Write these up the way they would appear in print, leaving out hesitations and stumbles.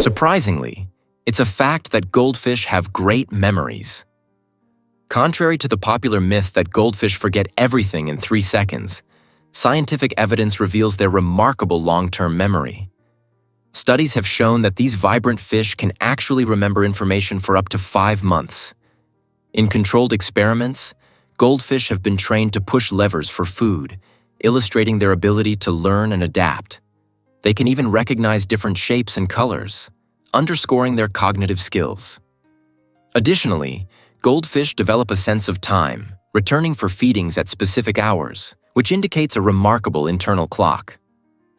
Surprisingly, it's a fact that goldfish have great memories. Contrary to the popular myth that goldfish forget everything in 3 seconds, scientific evidence reveals their remarkable long-term memory. Studies have shown that these vibrant fish can actually remember information for up to 5 months. In controlled experiments, goldfish have been trained to push levers for food, illustrating their ability to learn and adapt. They can even recognize different shapes and colors, underscoring their cognitive skills. Additionally, goldfish develop a sense of time, returning for feedings at specific hours, which indicates a remarkable internal clock.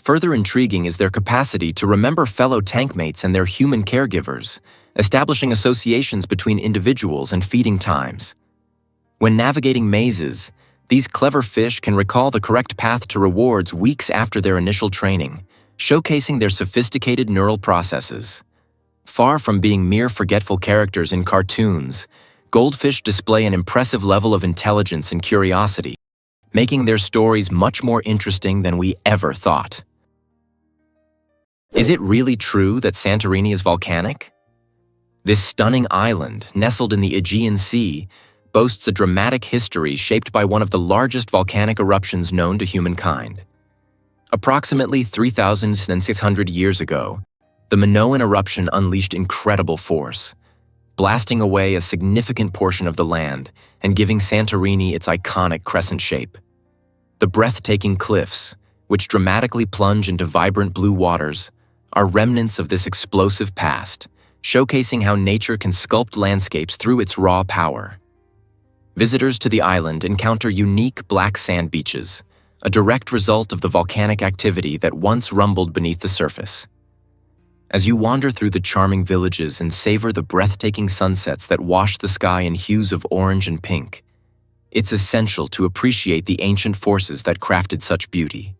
Further intriguing is their capacity to remember fellow tankmates and their human caregivers, establishing associations between individuals and feeding times. When navigating mazes, these clever fish can recall the correct path to rewards weeks after their initial training, showcasing their sophisticated neural processes. Far from being mere forgetful characters in cartoons, goldfish display an impressive level of intelligence and curiosity, making their stories much more interesting than we ever thought. Is it really true that Santorini is volcanic? This stunning island, nestled in the Aegean Sea, boasts a dramatic history shaped by one of the largest volcanic eruptions known to humankind. Approximately 3,600 years ago, the Minoan eruption unleashed incredible force, blasting away a significant portion of the land and giving Santorini its iconic crescent shape. The breathtaking cliffs, which dramatically plunge into vibrant blue waters, are remnants of this explosive past, showcasing how nature can sculpt landscapes through its raw power. Visitors to the island encounter unique black sand beaches, a direct result of the volcanic activity that once rumbled beneath the surface. As you wander through the charming villages and savor the breathtaking sunsets that wash the sky in hues of orange and pink, it's essential to appreciate the ancient forces that crafted such beauty.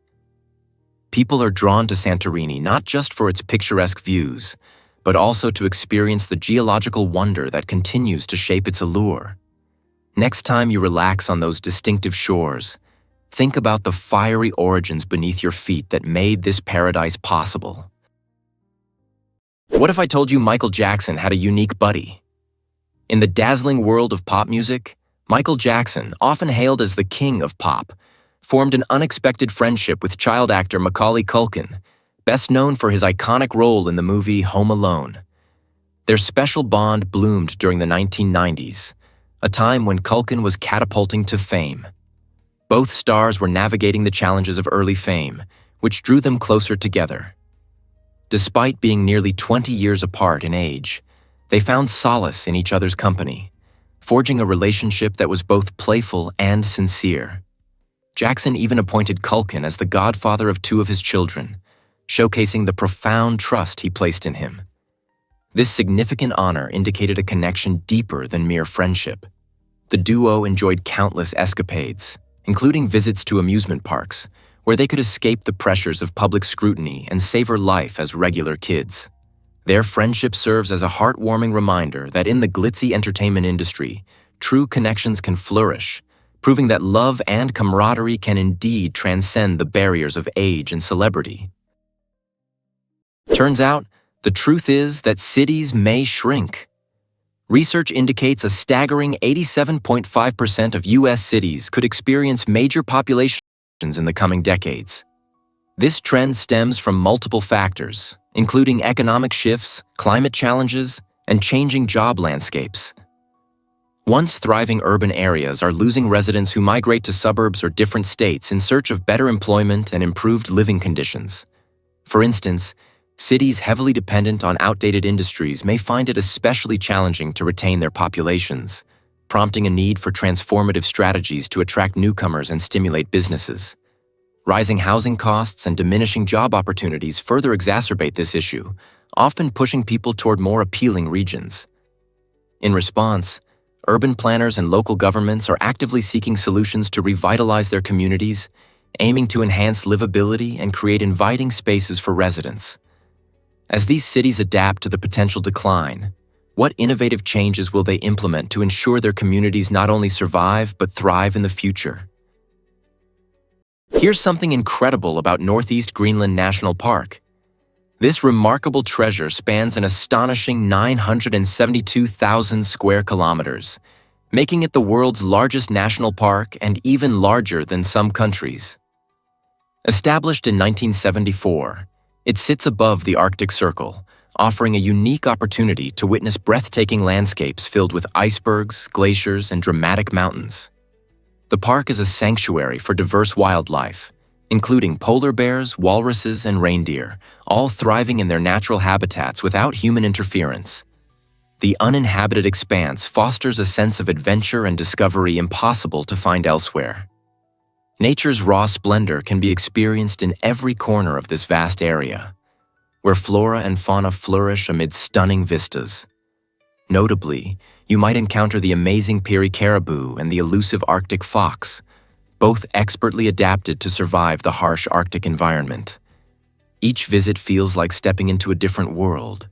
People are drawn to Santorini not just for its picturesque views, but also to experience the geological wonder that continues to shape its allure. Next time you relax on those distinctive shores, think about the fiery origins beneath your feet that made this paradise possible. What if I told you Michael Jackson had a unique buddy? In the dazzling world of pop music, Michael Jackson, often hailed as the king of pop, formed an unexpected friendship with child actor Macaulay Culkin, best known for his iconic role in the movie Home Alone. Their special bond bloomed during the 1990s, a time when Culkin was catapulting to fame. Both stars were navigating the challenges of early fame, which drew them closer together. Despite being nearly 20 years apart in age, they found solace in each other's company, forging a relationship that was both playful and sincere. Jackson even appointed Culkin as the godfather of 2 of his children, showcasing the profound trust he placed in him. This significant honor indicated a connection deeper than mere friendship. The duo enjoyed countless escapades, including visits to amusement parks, where they could escape the pressures of public scrutiny and savor life as regular kids. Their friendship serves as a heartwarming reminder that in the glitzy entertainment industry, true connections can flourish, proving that love and camaraderie can indeed transcend the barriers of age and celebrity. Turns out, the truth is that cities may shrink. Research indicates a staggering 87.5% of U.S. cities could experience major population in the coming decades. This trend stems from multiple factors, including economic shifts, climate challenges, and changing job landscapes. Once thriving urban areas are losing residents who migrate to suburbs or different states in search of better employment and improved living conditions. For instance, cities heavily dependent on outdated industries may find it especially challenging to retain their populations, prompting a need for transformative strategies to attract newcomers and stimulate businesses. Rising housing costs and diminishing job opportunities further exacerbate this issue, often pushing people toward more appealing regions. In response, urban planners and local governments are actively seeking solutions to revitalize their communities, aiming to enhance livability and create inviting spaces for residents. As these cities adapt to the potential decline, what innovative changes will they implement to ensure their communities not only survive but thrive in the future? Here's something incredible about Northeast Greenland National Park. This remarkable treasure spans an astonishing 972,000 square kilometers, making it the world's largest national park and even larger than some countries. Established in 1974, it sits above the Arctic Circle, offering a unique opportunity to witness breathtaking landscapes filled with icebergs, glaciers, and dramatic mountains. The park is a sanctuary for diverse wildlife, including polar bears, walruses, and reindeer, all thriving in their natural habitats without human interference. The uninhabited expanse fosters a sense of adventure and discovery impossible to find elsewhere. Nature's raw splendor can be experienced in every corner of this vast area, where flora and fauna flourish amid stunning vistas. Notably, you might encounter the amazing Peary caribou and the elusive Arctic fox, both expertly adapted to survive the harsh Arctic environment. Each visit feels like stepping into a different world,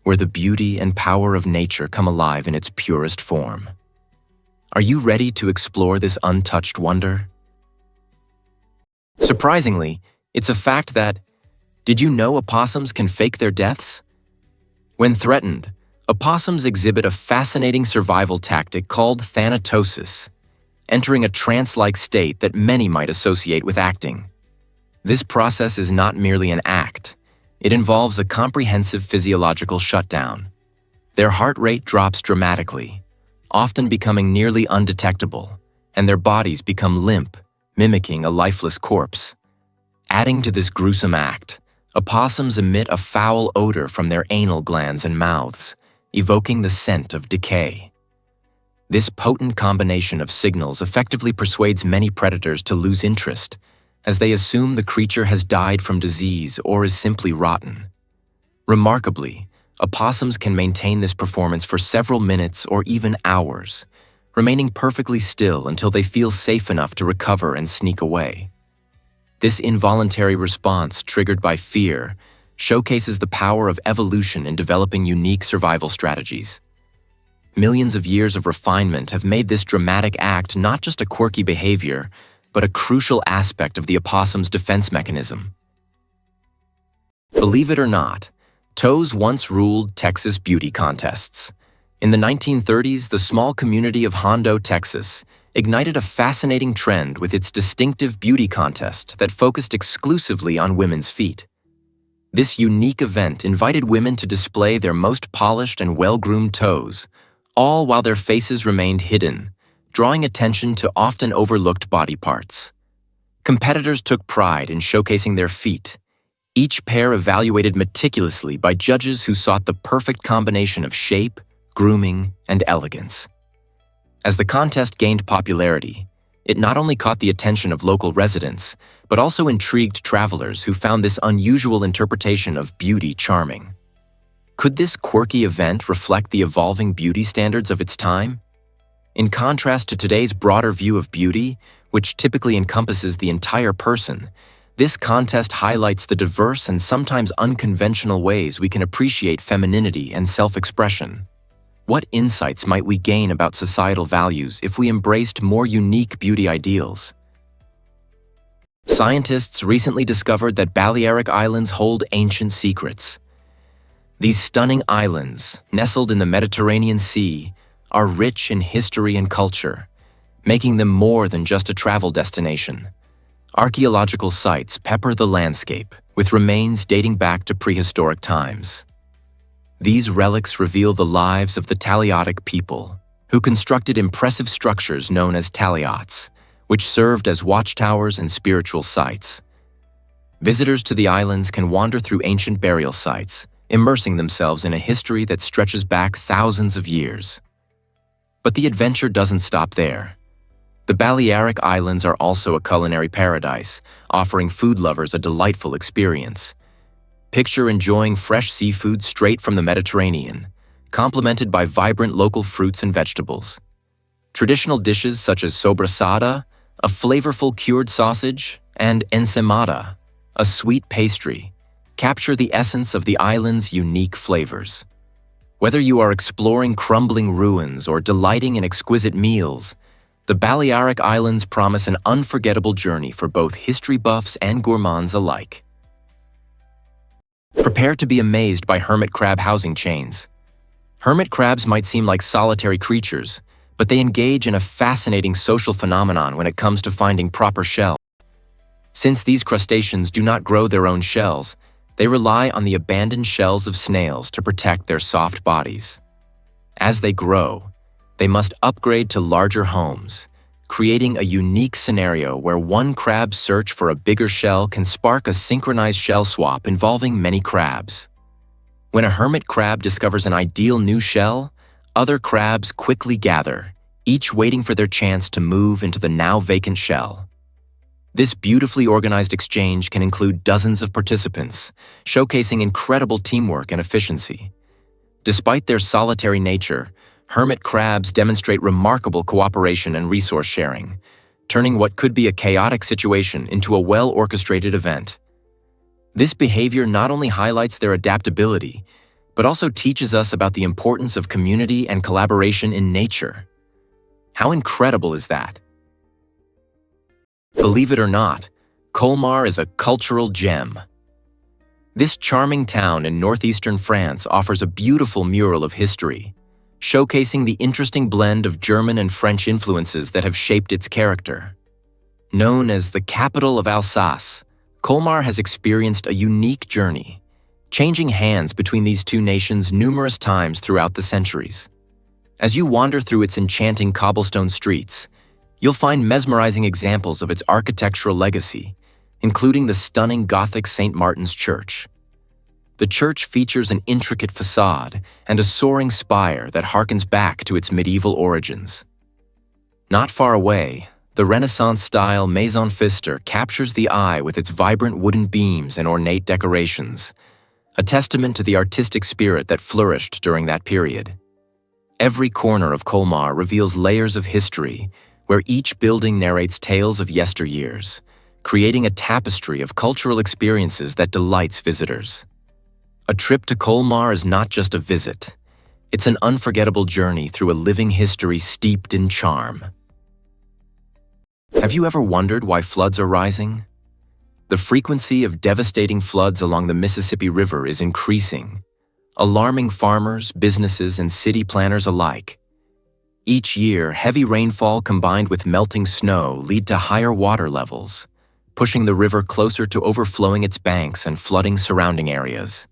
where the beauty and power of nature come alive in its purest form. Are you ready to explore this untouched wonder? Surprisingly, it's a fact that, did you know opossums can fake their deaths? When threatened, opossums exhibit a fascinating survival tactic called thanatosis, entering a trance-like state that many might associate with acting. This process is not merely an act. It involves a comprehensive physiological shutdown. Their heart rate drops dramatically, often becoming nearly undetectable, and their bodies become limp, mimicking a lifeless corpse. Adding to this gruesome act, opossums emit a foul odor from their anal glands and mouths, evoking the scent of decay. This potent combination of signals effectively persuades many predators to lose interest, as they assume the creature has died from disease or is simply rotten. Remarkably, opossums can maintain this performance for several minutes or even hours, remaining perfectly still until they feel safe enough to recover and sneak away. This involuntary response, triggered by fear, showcases the power of evolution in developing unique survival strategies. Millions of years of refinement have made this dramatic act not just a quirky behavior, but a crucial aspect of the opossum's defense mechanism. Believe it or not, toes once ruled Texas beauty contests. In the 1930s, the small community of Hondo, Texas, ignited a fascinating trend with its distinctive beauty contest that focused exclusively on women's feet. This unique event invited women to display their most polished and well-groomed toes, all while their faces remained hidden, drawing attention to often overlooked body parts. Competitors took pride in showcasing their feet, each pair evaluated meticulously by judges who sought the perfect combination of shape, grooming, and elegance. As the contest gained popularity, it not only caught the attention of local residents, but also intrigued travelers who found this unusual interpretation of beauty charming. Could this quirky event reflect the evolving beauty standards of its time? In contrast to today's broader view of beauty, which typically encompasses the entire person, this contest highlights the diverse and sometimes unconventional ways we can appreciate femininity and self-expression. What insights might we gain about societal values if we embraced more unique beauty ideals? Scientists recently discovered that Balearic Islands hold ancient secrets. These stunning islands, nestled in the Mediterranean Sea, are rich in history and culture, making them more than just a travel destination. Archaeological sites pepper the landscape, with remains dating back to prehistoric times. These relics reveal the lives of the Taliatic people, who constructed impressive structures known as taliots, which served as watchtowers and spiritual sites. Visitors to the islands can wander through ancient burial sites, immersing themselves in a history that stretches back thousands of years. But the adventure doesn't stop there. The Balearic Islands are also a culinary paradise, offering food lovers a delightful experience. Picture enjoying fresh seafood straight from the Mediterranean, complemented by vibrant local fruits and vegetables. Traditional dishes such as sobrasada, a flavorful cured sausage, and ensaimada, a sweet pastry, capture the essence of the island's unique flavors. Whether you are exploring crumbling ruins or delighting in exquisite meals, the Balearic Islands promise an unforgettable journey for both history buffs and gourmands alike. Prepare to be amazed by hermit crab housing chains. Hermit crabs might seem like solitary creatures, but they engage in a fascinating social phenomenon when it comes to finding proper shells. Since these crustaceans do not grow their own shells, they rely on the abandoned shells of snails to protect their soft bodies. As they grow, they must upgrade to larger homes, creating a unique scenario where one crab's search for a bigger shell can spark a synchronized shell swap involving many crabs. When a hermit crab discovers an ideal new shell, other crabs quickly gather, each waiting for their chance to move into the now vacant shell. This beautifully organized exchange can include dozens of participants, showcasing incredible teamwork and efficiency. Despite their solitary nature, hermit crabs demonstrate remarkable cooperation and resource sharing, turning what could be a chaotic situation into a well-orchestrated event. This behavior not only highlights their adaptability, but also teaches us about the importance of community and collaboration in nature. How incredible is that? Believe it or not, Colmar is a cultural gem. This charming town in northeastern France offers a beautiful mural of history, showcasing the interesting blend of German and French influences that have shaped its character. Known as the capital of Alsace, Colmar has experienced a unique journey, changing hands between these two nations numerous times throughout the centuries. As you wander through its enchanting cobblestone streets, you'll find mesmerizing examples of its architectural legacy, including the stunning Gothic St. Martin's Church. The church features an intricate facade and a soaring spire that harkens back to its medieval origins. Not far away, the Renaissance-style Maison Pfister captures the eye with its vibrant wooden beams and ornate decorations, a testament to the artistic spirit that flourished during that period. Every corner of Colmar reveals layers of history, where each building narrates tales of yesteryears, creating a tapestry of cultural experiences that delights visitors. A trip to Colmar is not just a visit. It's an unforgettable journey through a living history steeped in charm. Have you ever wondered why floods are rising? The frequency of devastating floods along the Mississippi River is increasing, alarming farmers, businesses, and city planners alike. Each year, heavy rainfall combined with melting snow lead to higher water levels, pushing the river closer to overflowing its banks and flooding surrounding areas.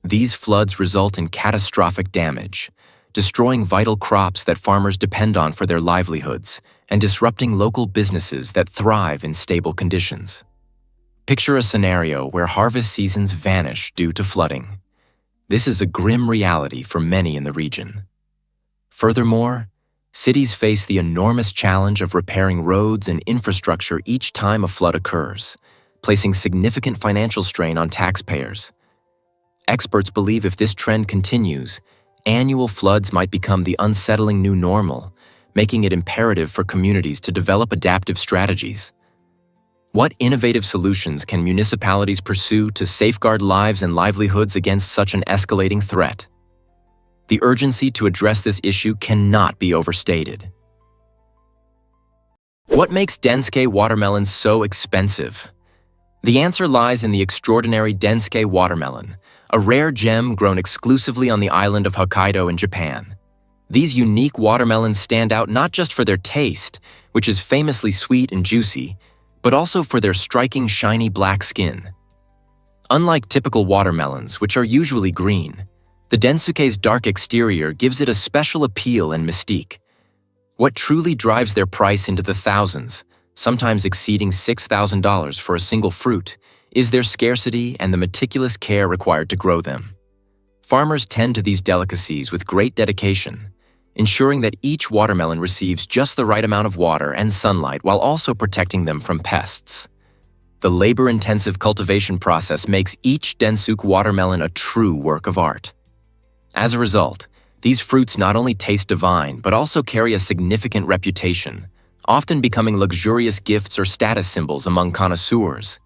These floods result in catastrophic damage, destroying vital crops that farmers depend on for their livelihoods and disrupting local businesses that thrive in stable conditions. Picture a scenario where harvest seasons vanish due to flooding. This is a grim reality for many in the region. Furthermore, cities face the enormous challenge of repairing roads and infrastructure each time a flood occurs, placing significant financial strain on taxpayers. Experts believe if this trend continues, annual floods might become the unsettling new normal, making it imperative for communities to develop adaptive strategies. What innovative solutions can municipalities pursue to safeguard lives and livelihoods against such an escalating threat? The urgency to address this issue cannot be overstated. What makes Densuke watermelons so expensive? The answer lies in the extraordinary Densuke watermelon, a rare gem grown exclusively on the island of Hokkaido in Japan. These unique watermelons stand out not just for their taste, which is famously sweet and juicy, but also for their striking shiny black skin. Unlike typical watermelons, which are usually green, the Densuke's dark exterior gives it a special appeal and mystique. What truly drives their price into the thousands, sometimes exceeding $6,000 for a single fruit, is their scarcity and the meticulous care required to grow them. Farmers tend to these delicacies with great dedication, ensuring that each watermelon receives just the right amount of water and sunlight while also protecting them from pests. The labor-intensive cultivation process makes each Densuke watermelon a true work of art. As a result, these fruits not only taste divine but also carry a significant reputation, often becoming luxurious gifts or status symbols among connoisseurs.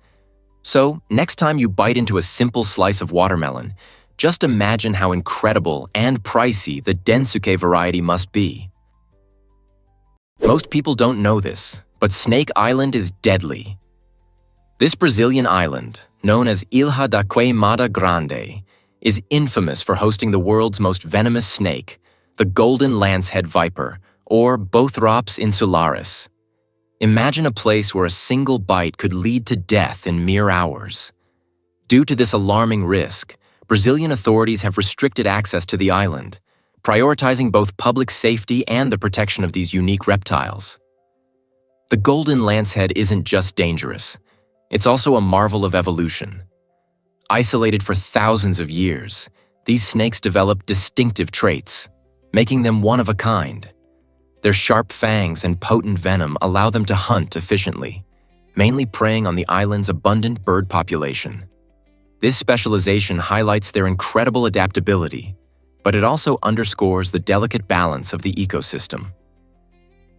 So, next time you bite into a simple slice of watermelon, just imagine how incredible and pricey the Densuke variety must be. Most people don't know this, but Snake Island is deadly. This Brazilian island, known as Ilha da Queimada Grande, is infamous for hosting the world's most venomous snake, the golden lancehead viper, or Bothrops insularis. Imagine a place where a single bite could lead to death in mere hours. Due to this alarming risk, Brazilian authorities have restricted access to the island, prioritizing both public safety and the protection of these unique reptiles. The golden lancehead isn't just dangerous, it's also a marvel of evolution. Isolated for thousands of years, these snakes develop distinctive traits, making them one of a kind. Their sharp fangs and potent venom allow them to hunt efficiently, mainly preying on the island's abundant bird population. This specialization highlights their incredible adaptability, but it also underscores the delicate balance of the ecosystem.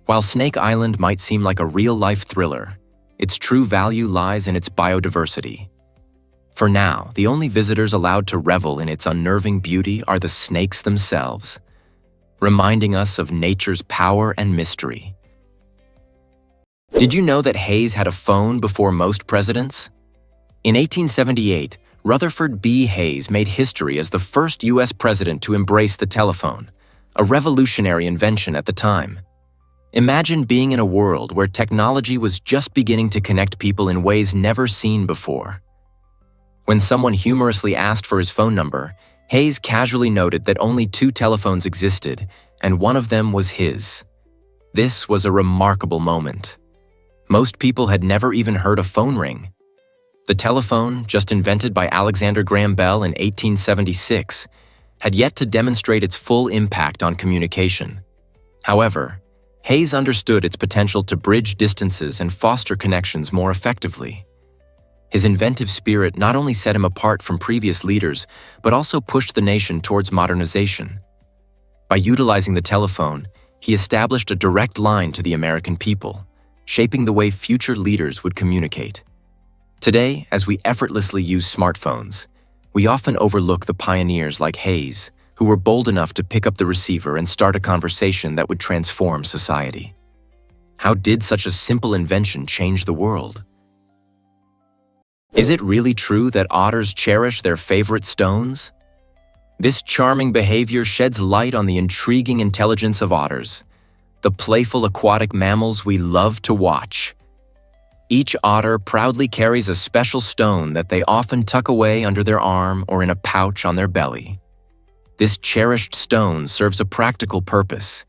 While Snake Island might seem like a real-life thriller, its true value lies in its biodiversity. For now, the only visitors allowed to revel in its unnerving beauty are the snakes themselves, reminding us of nature's power and mystery. Did you know that Hayes had a phone before most presidents? In 1878, Rutherford B. Hayes made history as the first U.S. president to embrace the telephone, a revolutionary invention at the time. Imagine being in a world where technology was just beginning to connect people in ways never seen before. When someone humorously asked for his phone number, Hayes casually noted that only 2 telephones existed, and one of them was his. This was a remarkable moment. Most people had never even heard a phone ring. The telephone, just invented by Alexander Graham Bell in 1876, had yet to demonstrate its full impact on communication. However, Hayes understood its potential to bridge distances and foster connections more effectively. His inventive spirit not only set him apart from previous leaders, but also pushed the nation towards modernization. By utilizing the telephone, he established a direct line to the American people, shaping the way future leaders would communicate. Today, as we effortlessly use smartphones, we often overlook the pioneers like Hayes, who were bold enough to pick up the receiver and start a conversation that would transform society. How did such a simple invention change the world? Is it really true that otters cherish their favorite stones? This charming behavior sheds light on the intriguing intelligence of otters, the playful aquatic mammals we love to watch. Each otter proudly carries a special stone that they often tuck away under their arm or in a pouch on their belly. This cherished stone serves a practical purpose.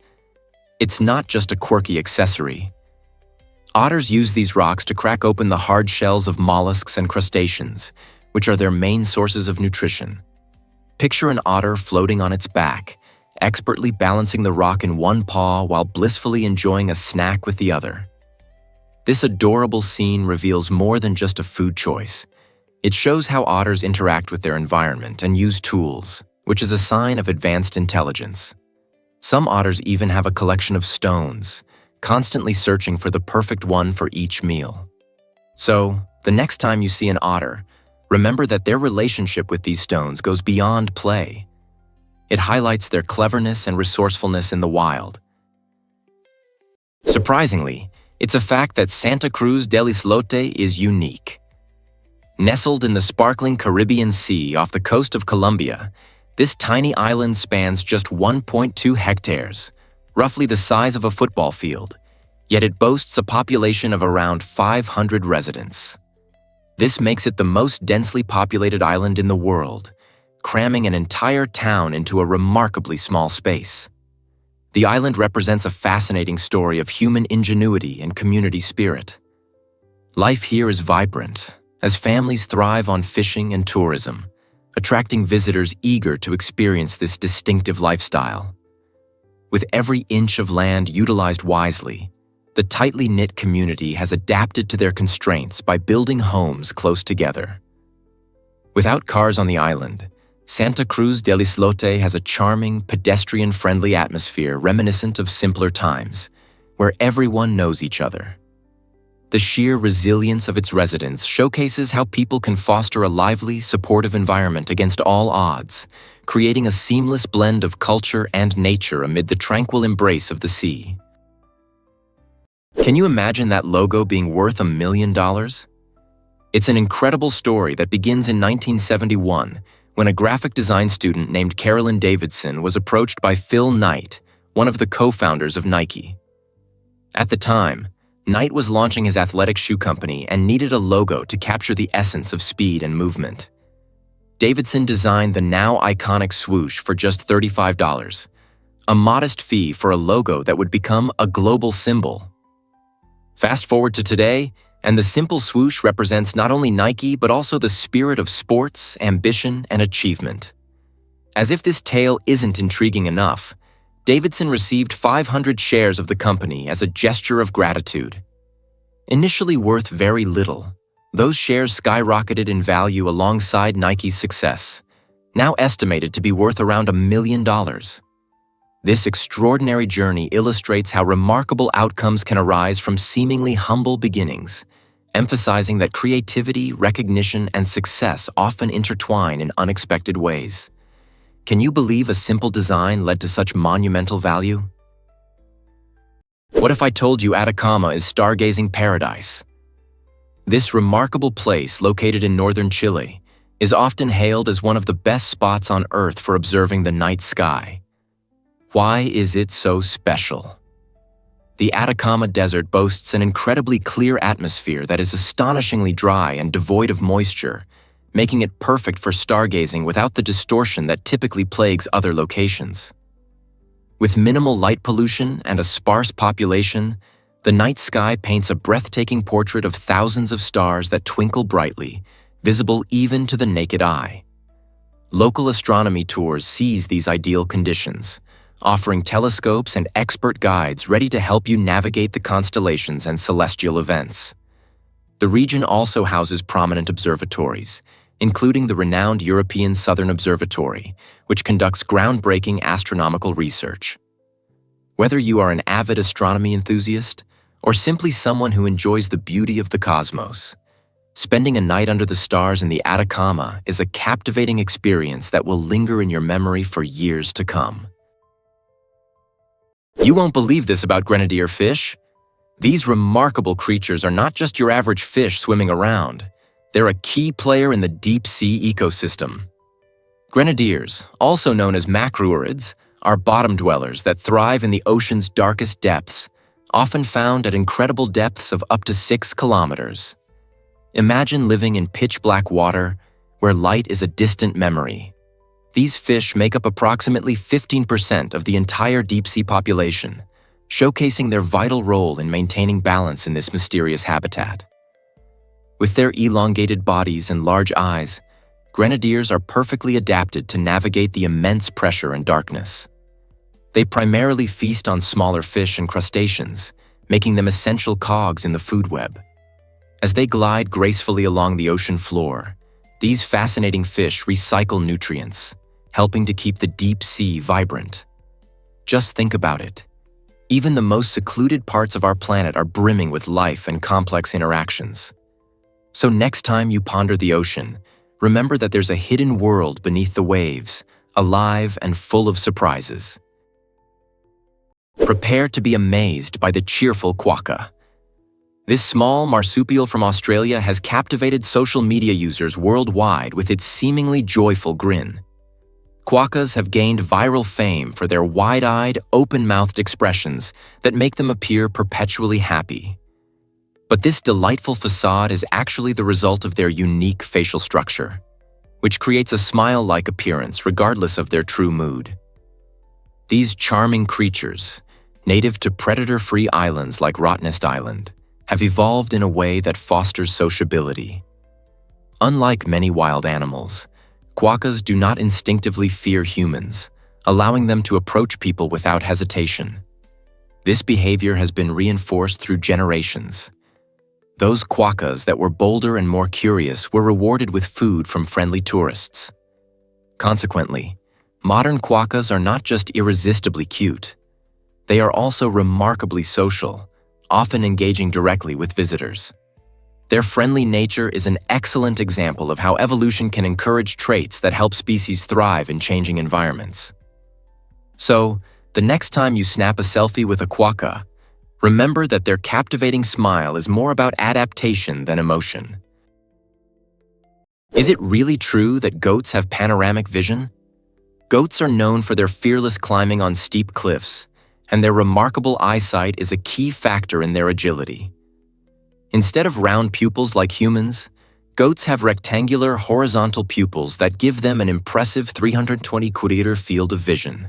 It's not just a quirky accessory. Otters use these rocks to crack open the hard shells of mollusks and crustaceans, which are their main sources of nutrition. Picture an otter floating on its back, expertly balancing the rock in one paw while blissfully enjoying a snack with the other. This adorable scene reveals more than just a food choice. It shows how otters interact with their environment and use tools, which is a sign of advanced intelligence. Some otters even have a collection of stones, constantly searching for the perfect one for each meal. So, the next time you see an otter, remember that their relationship with these stones goes beyond play. It highlights their cleverness and resourcefulness in the wild. Surprisingly, it's a fact that Santa Cruz del Islote is unique. Nestled in the sparkling Caribbean Sea off the coast of Colombia, this tiny island spans just 1.2 hectares, roughly the size of a football field, yet it boasts a population of around 500 residents. This makes it the most densely populated island in the world, cramming an entire town into a remarkably small space. The island represents a fascinating story of human ingenuity and community spirit. Life here is vibrant, as families thrive on fishing and tourism, attracting visitors eager to experience this distinctive lifestyle. With every inch of land utilized wisely, the tightly knit community has adapted to their constraints by building homes close together. Without cars on the island, Santa Cruz del Islote has a charming, pedestrian-friendly atmosphere reminiscent of simpler times, where everyone knows each other. The sheer resilience of its residents showcases how people can foster a lively, supportive environment against all odds, creating a seamless blend of culture and nature amid the tranquil embrace of the sea. Can you imagine that logo being worth $1 million? It's an incredible story that begins in 1971 when a graphic design student named Carolyn Davidson was approached by Phil Knight, one of the co-founders of Nike. At the time, Knight was launching his athletic shoe company and needed a logo to capture the essence of speed and movement. Davidson designed the now iconic swoosh for just $35, a modest fee for a logo that would become a global symbol. Fast forward to today, and the simple swoosh represents not only Nike but also the spirit of sports, ambition, and achievement. As if this tale isn't intriguing enough, Davidson received 500 shares of the company as a gesture of gratitude. Initially worth very little, those shares skyrocketed in value alongside Nike's success, now estimated to be worth around $1 million. This extraordinary journey illustrates how remarkable outcomes can arise from seemingly humble beginnings, emphasizing that creativity, recognition, and success often intertwine in unexpected ways. Can you believe a simple design led to such monumental value? What if I told you Atacama is stargazing paradise? This remarkable place, located in northern Chile, is often hailed as one of the best spots on Earth for observing the night sky. Why is it so special? The Atacama Desert boasts an incredibly clear atmosphere that is astonishingly dry and devoid of moisture, making it perfect for stargazing without the distortion that typically plagues other locations. With minimal light pollution and a sparse population, the night sky paints a breathtaking portrait of thousands of stars that twinkle brightly, visible even to the naked eye. Local astronomy tours seize these ideal conditions, offering telescopes and expert guides ready to help you navigate the constellations and celestial events. The region also houses prominent observatories, including the renowned European Southern Observatory, which conducts groundbreaking astronomical research. Whether you are an avid astronomy enthusiast or simply someone who enjoys the beauty of the cosmos, spending a night under the stars in the Atacama is a captivating experience that will linger in your memory for years to come. You won't believe this about grenadier fish. These remarkable creatures are not just your average fish swimming around. They're a key player in the deep-sea ecosystem. Grenadiers, also known as macrourids, are bottom dwellers that thrive in the ocean's darkest depths, often found at incredible depths of up to 6 kilometers. Imagine living in pitch-black water, where light is a distant memory. These fish make up approximately 15% of the entire deep-sea population, showcasing their vital role in maintaining balance in this mysterious habitat. With their elongated bodies and large eyes, grenadiers are perfectly adapted to navigate the immense pressure and darkness. They primarily feast on smaller fish and crustaceans, making them essential cogs in the food web. As they glide gracefully along the ocean floor, these fascinating fish recycle nutrients, helping to keep the deep sea vibrant. Just think about it. Even the most secluded parts of our planet are brimming with life and complex interactions. So next time you ponder the ocean, remember that there's a hidden world beneath the waves, alive and full of surprises. Prepare to be amazed by the cheerful quokka. This small marsupial from Australia has captivated social media users worldwide with its seemingly joyful grin. Quokkas have gained viral fame for their wide-eyed, open-mouthed expressions that make them appear perpetually happy. But this delightful facade is actually the result of their unique facial structure, which creates a smile-like appearance regardless of their true mood. These charming creatures, native to predator-free islands like Rottnest Island, have evolved in a way that fosters sociability. Unlike many wild animals, quokkas do not instinctively fear humans, allowing them to approach people without hesitation. This behavior has been reinforced through generations. Those quokkas that were bolder and more curious were rewarded with food from friendly tourists. Consequently, modern quokkas are not just irresistibly cute. They are also remarkably social, often engaging directly with visitors. Their friendly nature is an excellent example of how evolution can encourage traits that help species thrive in changing environments. So, the next time you snap a selfie with a quokka, remember that their captivating smile is more about adaptation than emotion. Is it really true that goats have panoramic vision? Goats are known for their fearless climbing on steep cliffs, and their remarkable eyesight is a key factor in their agility. Instead of round pupils like humans, goats have rectangular, horizontal pupils that give them an impressive 320-centimeter field of vision.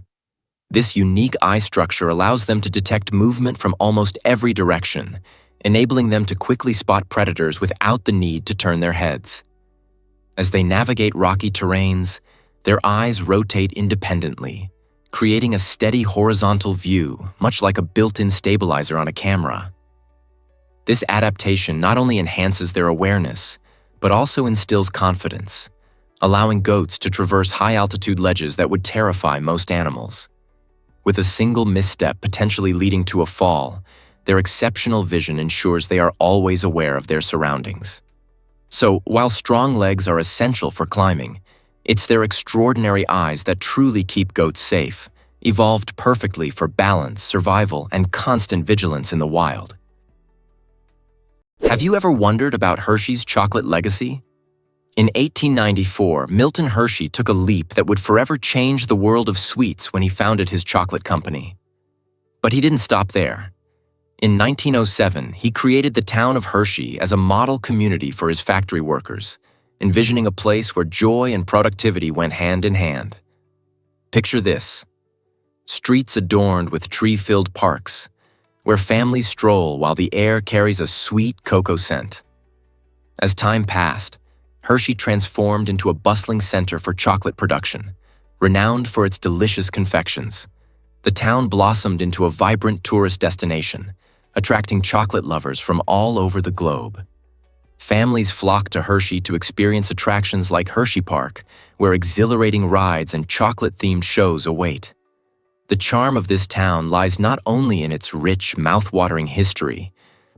This unique eye structure allows them to detect movement from almost every direction, enabling them to quickly spot predators without the need to turn their heads. As they navigate rocky terrains, their eyes rotate independently, creating a steady horizontal view, much like a built-in stabilizer on a camera. This adaptation not only enhances their awareness, but also instills confidence, allowing goats to traverse high-altitude ledges that would terrify most animals. With a single misstep potentially leading to a fall, their exceptional vision ensures they are always aware of their surroundings. So, while strong legs are essential for climbing, it's their extraordinary eyes that truly keep goats safe, evolved perfectly for balance, survival, and constant vigilance in the wild. Have you ever wondered about Hershey's chocolate legacy? In 1894, Milton Hershey took a leap that would forever change the world of sweets when he founded his chocolate company. But he didn't stop there. In 1907, he created the town of Hershey as a model community for his factory workers, envisioning a place where joy and productivity went hand in hand. Picture this: streets adorned with tree-filled parks, where families stroll while the air carries a sweet cocoa scent. As time passed, Hershey transformed into a bustling center for chocolate production, renowned for its delicious confections. The town blossomed into a vibrant tourist destination, attracting chocolate lovers from all over the globe. Families flocked to Hershey to experience attractions like Hershey Park, where exhilarating rides and chocolate-themed shows await. The charm of this town lies not only in its rich, mouth-watering history,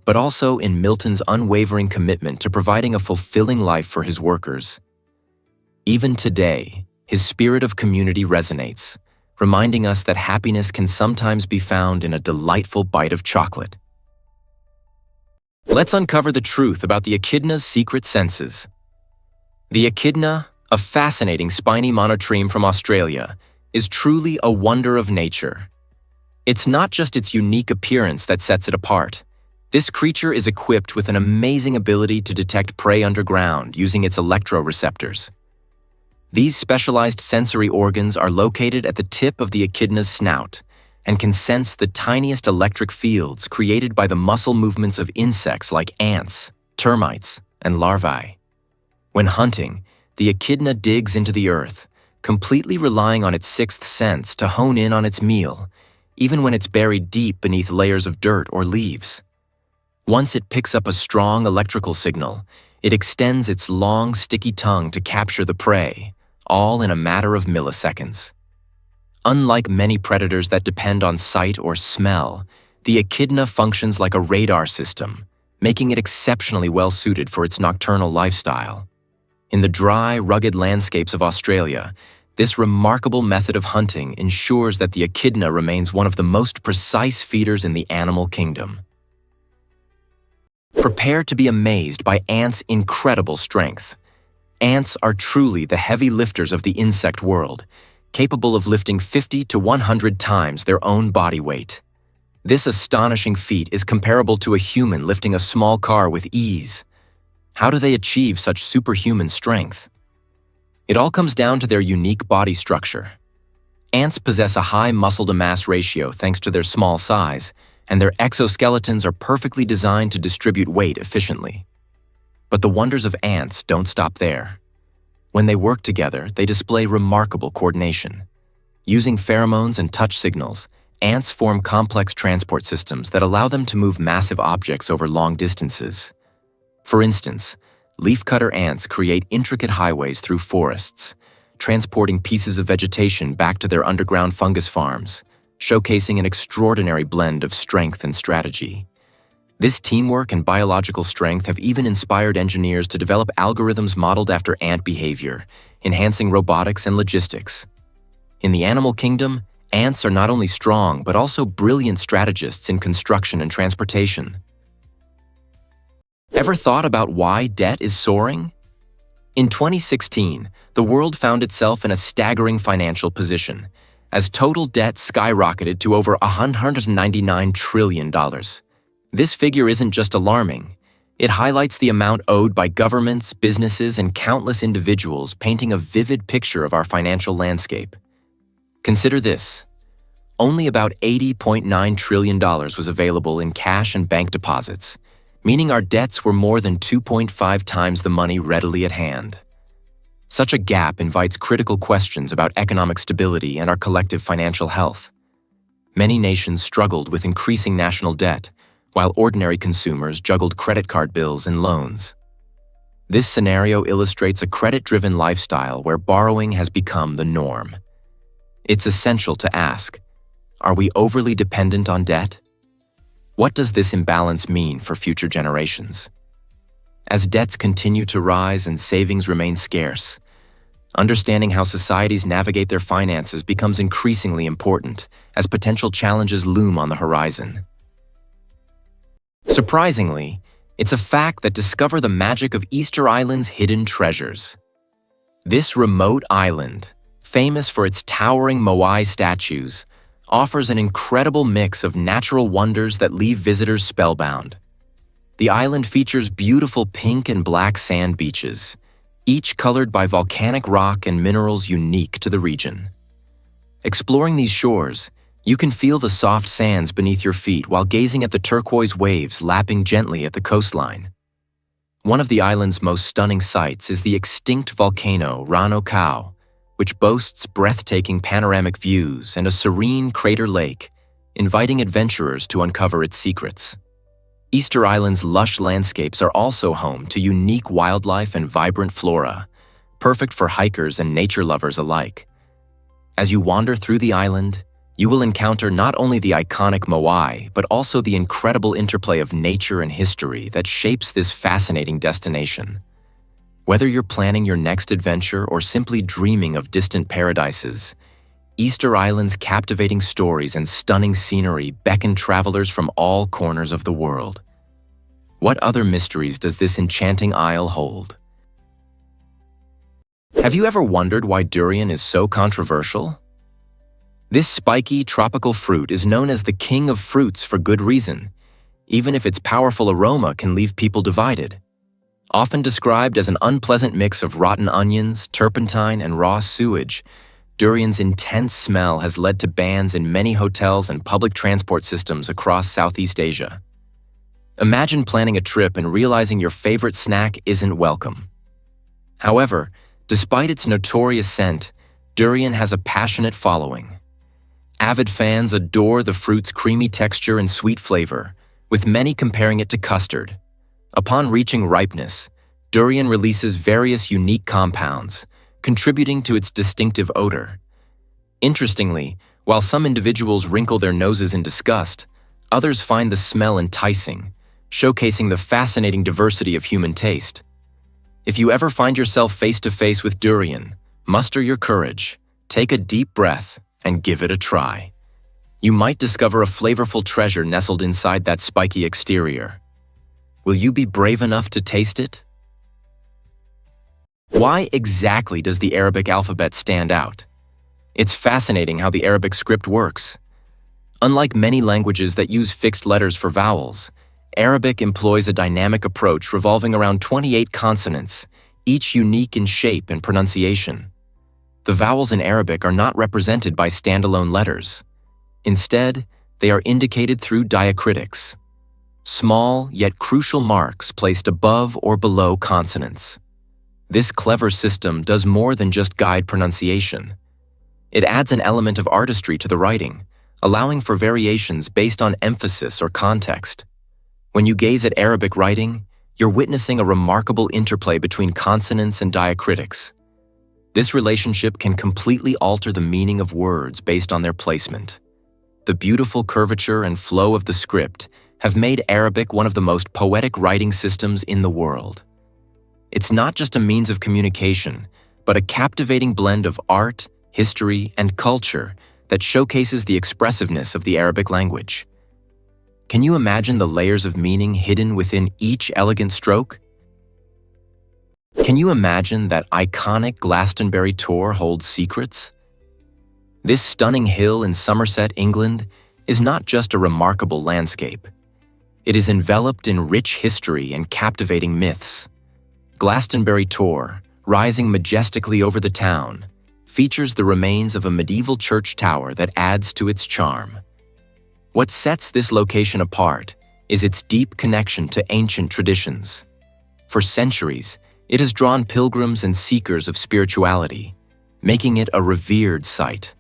but also in Milton's unwavering commitment to providing a fulfilling life for his workers. Even today, his spirit of community resonates, reminding us that happiness can sometimes be found in a delightful bite of chocolate. Let's uncover the truth about the echidna's secret senses. The echidna, a fascinating spiny monotreme from Australia, is truly a wonder of nature. It's not just its unique appearance that sets it apart. This creature is equipped with an amazing ability to detect prey underground using its electroreceptors. These specialized sensory organs are located at the tip of the echidna's snout and can sense the tiniest electric fields created by the muscle movements of insects like ants, termites, and larvae. When hunting, the echidna digs into the earth, completely relying on its sixth sense to hone in on its meal, even when it's buried deep beneath layers of dirt or leaves. Once it picks up a strong electrical signal, it extends its long, sticky tongue to capture the prey, all in a matter of milliseconds. Unlike many predators that depend on sight or smell, the echidna functions like a radar system, making it exceptionally well-suited for its nocturnal lifestyle. In the dry, rugged landscapes of Australia, this remarkable method of hunting ensures that the echidna remains one of the most precise feeders in the animal kingdom. Prepare to be amazed by ants' incredible strength. Ants are truly the heavy lifters of the insect world, capable of lifting 50 to 100 times their own body weight. This astonishing feat is comparable to a human lifting a small car with ease. How do they achieve such superhuman strength? It all comes down to their unique body structure. Ants possess a high muscle-to-mass ratio thanks to their small size, and their exoskeletons are perfectly designed to distribute weight efficiently. But the wonders of ants don't stop there. When they work together, they display remarkable coordination. Using pheromones and touch signals, ants form complex transport systems that allow them to move massive objects over long distances. For instance, leafcutter ants create intricate highways through forests, transporting pieces of vegetation back to their underground fungus farms, showcasing an extraordinary blend of strength and strategy. This teamwork and biological strength have even inspired engineers to develop algorithms modeled after ant behavior, enhancing robotics and logistics. In the animal kingdom, ants are not only strong but also brilliant strategists in construction and transportation. Ever thought about why debt is soaring? In 2016, the world found itself in a staggering financial position, as total debt skyrocketed to over $199 trillion. This figure isn't just alarming. It highlights the amount owed by governments, businesses, and countless individuals, painting a vivid picture of our financial landscape. Consider this. Only about $80.9 trillion was available in cash and bank deposits, meaning our debts were more than 2.5 times the money readily at hand. Such a gap invites critical questions about economic stability and our collective financial health. Many nations struggled with increasing national debt, while ordinary consumers juggled credit card bills and loans. This scenario illustrates a credit-driven lifestyle where borrowing has become the norm. It's essential to ask, are we overly dependent on debt? What does this imbalance mean for future generations? As debts continue to rise and savings remain scarce, understanding how societies navigate their finances becomes increasingly important as potential challenges loom on the horizon. Surprisingly, it's a fact that discover the magic of Easter Island's hidden treasures. This remote island, famous for its towering moai statues, offers an incredible mix of natural wonders that leave visitors spellbound. The island features beautiful pink and black sand beaches, each colored by volcanic rock and minerals unique to the region. Exploring these shores, you can feel the soft sands beneath your feet while gazing at the turquoise waves lapping gently at the coastline. One of the island's most stunning sights is the extinct volcano Rano Kau, which boasts breathtaking panoramic views and a serene crater lake, inviting adventurers to uncover its secrets. Easter Island's lush landscapes are also home to unique wildlife and vibrant flora, perfect for hikers and nature lovers alike. As you wander through the island, you will encounter not only the iconic moai, but also the incredible interplay of nature and history that shapes this fascinating destination. Whether you're planning your next adventure or simply dreaming of distant paradises, Easter Island's captivating stories and stunning scenery beckon travelers from all corners of the world. What other mysteries does this enchanting isle hold? Have you ever wondered why durian is so controversial? This spiky tropical fruit is known as the king of fruits for good reason, even if its powerful aroma can leave people divided. Often described as an unpleasant mix of rotten onions, turpentine, and raw sewage, durian's intense smell has led to bans in many hotels and public transport systems across Southeast Asia. Imagine planning a trip and realizing your favorite snack isn't welcome. However, despite its notorious scent, durian has a passionate following. Avid fans adore the fruit's creamy texture and sweet flavor, with many comparing it to custard. Upon reaching ripeness, durian releases various unique compounds, contributing to its distinctive odor. Interestingly, while some individuals wrinkle their noses in disgust, others find the smell enticing, showcasing the fascinating diversity of human taste. If you ever find yourself face-to-face with durian, muster your courage, take a deep breath, and give it a try. You might discover a flavorful treasure nestled inside that spiky exterior. Will you be brave enough to taste it? Why exactly does the Arabic alphabet stand out? It's fascinating how the Arabic script works. Unlike many languages that use fixed letters for vowels, Arabic employs a dynamic approach revolving around 28 consonants, each unique in shape and pronunciation. The vowels in Arabic are not represented by standalone letters. Instead, they are indicated through diacritics, small yet crucial marks placed above or below consonants. This clever system does more than just guide pronunciation. It adds an element of artistry to the writing, allowing for variations based on emphasis or context. When you gaze at Arabic writing, you're witnessing a remarkable interplay between consonants and diacritics. This relationship can completely alter the meaning of words based on their placement. The beautiful curvature and flow of the script have made Arabic one of the most poetic writing systems in the world. It's not just a means of communication, but a captivating blend of art, history, and culture that showcases the expressiveness of the Arabic language. Can you imagine the layers of meaning hidden within each elegant stroke? Can you imagine that iconic Glastonbury Tor holds secrets? This stunning hill in Somerset, England, is not just a remarkable landscape. It is enveloped in rich history and captivating myths. Glastonbury Tor, rising majestically over the town, features the remains of a medieval church tower that adds to its charm. What sets this location apart is its deep connection to ancient traditions. For centuries, it has drawn pilgrims and seekers of spirituality, making it a revered site.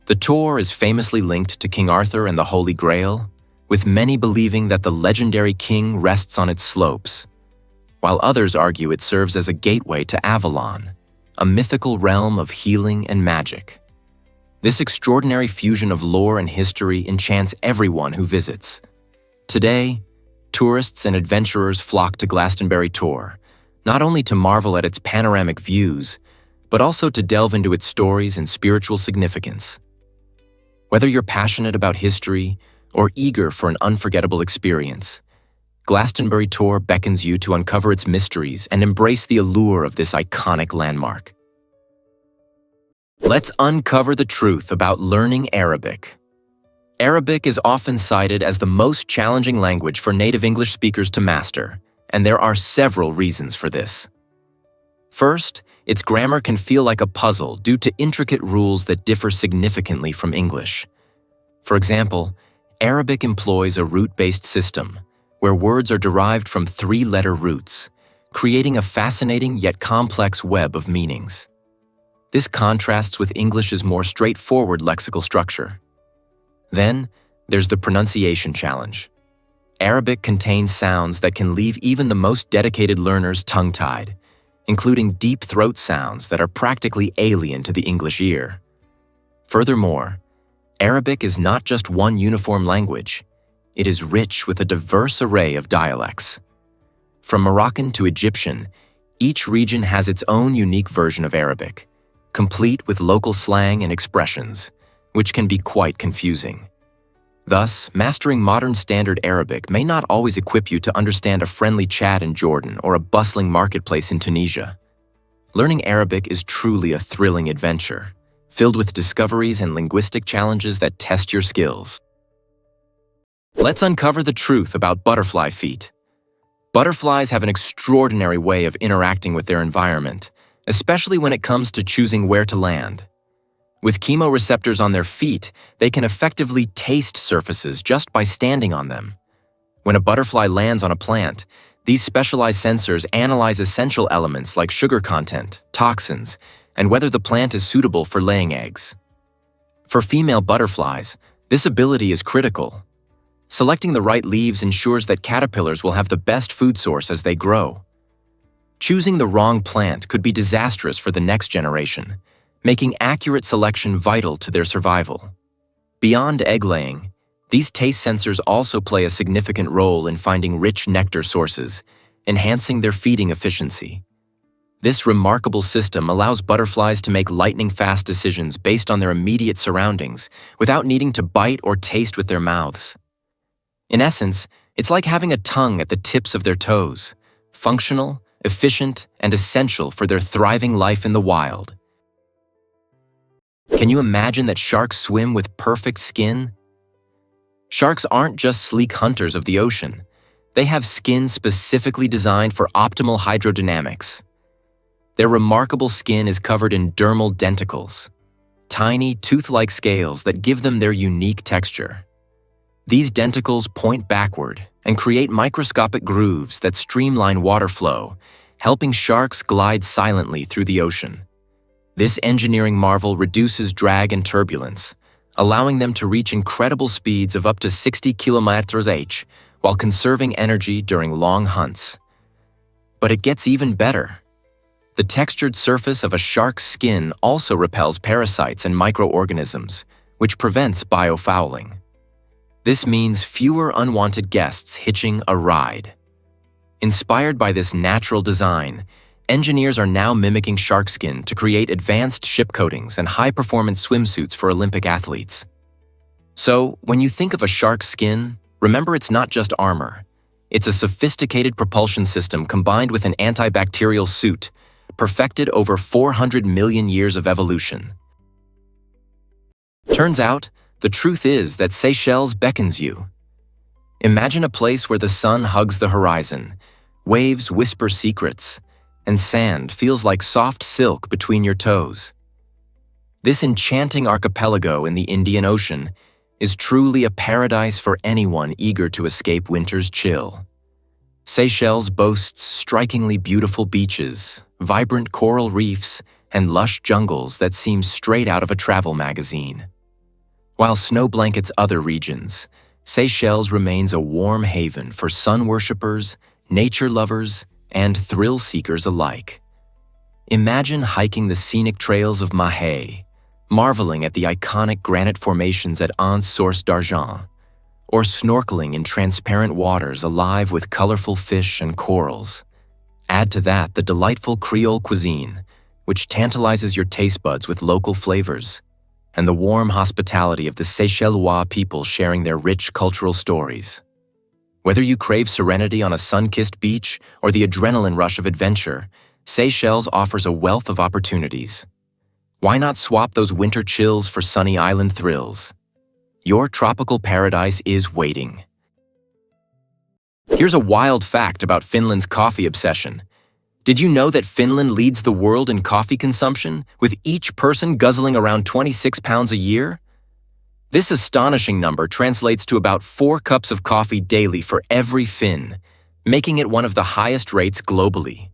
The Tor is famously linked to King Arthur and the Holy Grail, with many believing that the legendary king rests on its slopes, while others argue it serves as a gateway to Avalon, a mythical realm of healing and magic. This extraordinary fusion of lore and history enchants everyone who visits. Today, tourists and adventurers flock to Glastonbury Tor, not only to marvel at its panoramic views, but also to delve into its stories and spiritual significance. Whether you're passionate about history or eager for an unforgettable experience, Glastonbury Tor beckons you to uncover its mysteries and embrace the allure of this iconic landmark. Let's uncover the truth about learning Arabic. Arabic is often cited as the most challenging language for native English speakers to master, and there are several reasons for this. First, its grammar can feel like a puzzle due to intricate rules that differ significantly from English. For example, Arabic employs a root-based system, where words are derived from three-letter roots, creating a fascinating yet complex web of meanings. This contrasts with English's more straightforward lexical structure. Then, there's the pronunciation challenge. Arabic contains sounds that can leave even the most dedicated learners tongue-tied, including deep throat sounds that are practically alien to the English ear. Furthermore, Arabic is not just one uniform language. It is rich with a diverse array of dialects. From Moroccan to Egyptian, each region has its own unique version of Arabic, complete with local slang and expressions, which can be quite confusing. Thus, mastering modern standard Arabic may not always equip you to understand a friendly chat in Jordan or a bustling marketplace in Tunisia. Learning Arabic is truly a thrilling adventure, filled with discoveries and linguistic challenges that test your skills. Let's uncover the truth about butterfly feet. Butterflies have an extraordinary way of interacting with their environment, especially when it comes to choosing where to land. With chemoreceptors on their feet, they can effectively taste surfaces just by standing on them. When a butterfly lands on a plant, these specialized sensors analyze essential elements like sugar content, toxins, and whether the plant is suitable for laying eggs. For female butterflies, this ability is critical. Selecting the right leaves ensures that caterpillars will have the best food source as they grow. Choosing the wrong plant could be disastrous for the next generation, making accurate selection vital to their survival. Beyond egg laying, these taste sensors also play a significant role in finding rich nectar sources, enhancing their feeding efficiency. This remarkable system allows butterflies to make lightning-fast decisions based on their immediate surroundings without needing to bite or taste with their mouths. In essence, it's like having a tongue at the tips of their toes, functional, efficient, and essential for their thriving life in the wild. Can you imagine that sharks swim with perfect skin? Sharks aren't just sleek hunters of the ocean. They have skin specifically designed for optimal hydrodynamics. Their remarkable skin is covered in dermal denticles, tiny tooth-like scales that give them their unique texture. These denticles point backward and create microscopic grooves that streamline water flow, helping sharks glide silently through the ocean. This engineering marvel reduces drag and turbulence, allowing them to reach incredible speeds of up to 60 km/h while conserving energy during long hunts. But it gets even better. The textured surface of a shark's skin also repels parasites and microorganisms, which prevents biofouling. This means fewer unwanted guests hitching a ride. Inspired by this natural design, engineers are now mimicking shark skin to create advanced ship coatings and high-performance swimsuits for Olympic athletes. So, when you think of a shark's skin, remember it's not just armor. It's a sophisticated propulsion system combined with an antibacterial suit, perfected over 400 million years of evolution. Turns out, the truth is that Seychelles beckons you. Imagine a place where the sun hugs the horizon, waves whisper secrets, and sand feels like soft silk between your toes. This enchanting archipelago in the Indian Ocean is truly a paradise for anyone eager to escape winter's chill. Seychelles boasts strikingly beautiful beaches, vibrant coral reefs, and lush jungles that seem straight out of a travel magazine. While snow blankets other regions, Seychelles remains a warm haven for sun worshippers, nature lovers, and thrill seekers alike. Imagine hiking the scenic trails of Mahé, marveling at the iconic granite formations at Anse Source d'Argent, or snorkeling in transparent waters alive with colorful fish and corals. Add to that the delightful Creole cuisine, which tantalizes your taste buds with local flavors, and the warm hospitality of the Seychellois people sharing their rich cultural stories. Whether you crave serenity on a sun-kissed beach or the adrenaline rush of adventure, Seychelles offers a wealth of opportunities. Why not swap those winter chills for sunny island thrills? Your tropical paradise is waiting. Here's a wild fact about Finland's coffee obsession. Did you know that Finland leads the world in coffee consumption, with each person guzzling around 26 pounds a year? This astonishing number translates to about 4 cups of coffee daily for every Finn, making it one of the highest rates globally.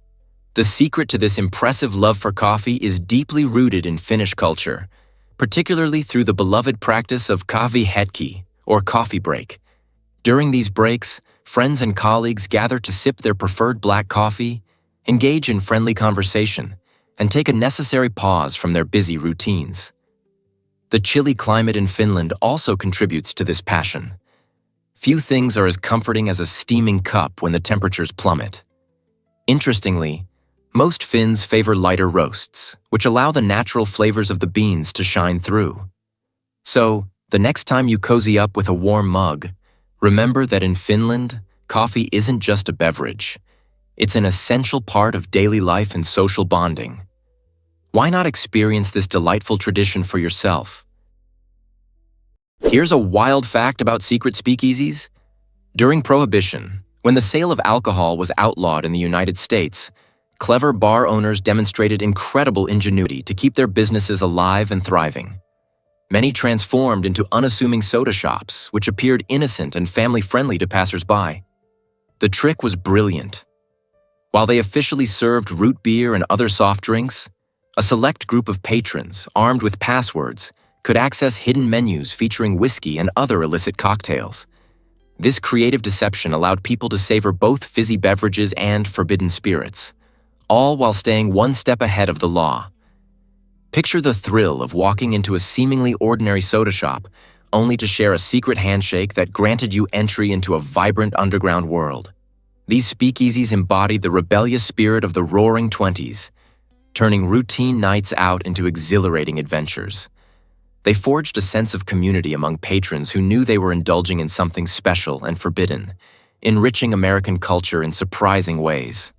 The secret to this impressive love for coffee is deeply rooted in Finnish culture, particularly through the beloved practice of kahvihetki, or coffee break. During these breaks, friends and colleagues gather to sip their preferred black coffee, engage in friendly conversation, and take a necessary pause from their busy routines. The chilly climate in Finland also contributes to this passion. Few things are as comforting as a steaming cup when the temperatures plummet. Interestingly, most Finns favor lighter roasts, which allow the natural flavors of the beans to shine through. So, the next time you cozy up with a warm mug, remember that in Finland, coffee isn't just a beverage. It's an essential part of daily life and social bonding. Why not experience this delightful tradition for yourself? Here's a wild fact about secret speakeasies. During Prohibition, when the sale of alcohol was outlawed in the United States, clever bar owners demonstrated incredible ingenuity to keep their businesses alive and thriving. Many transformed into unassuming soda shops, which appeared innocent and family-friendly to passers-by. The trick was brilliant. While they officially served root beer and other soft drinks, a select group of patrons, armed with passwords, could access hidden menus featuring whiskey and other illicit cocktails. This creative deception allowed people to savor both fizzy beverages and forbidden spirits, all while staying one step ahead of the law. Picture the thrill of walking into a seemingly ordinary soda shop, only to share a secret handshake that granted you entry into a vibrant underground world. These speakeasies embodied the rebellious spirit of the Roaring Twenties, turning routine nights out into exhilarating adventures. They forged a sense of community among patrons who knew they were indulging in something special and forbidden, enriching American culture in surprising ways.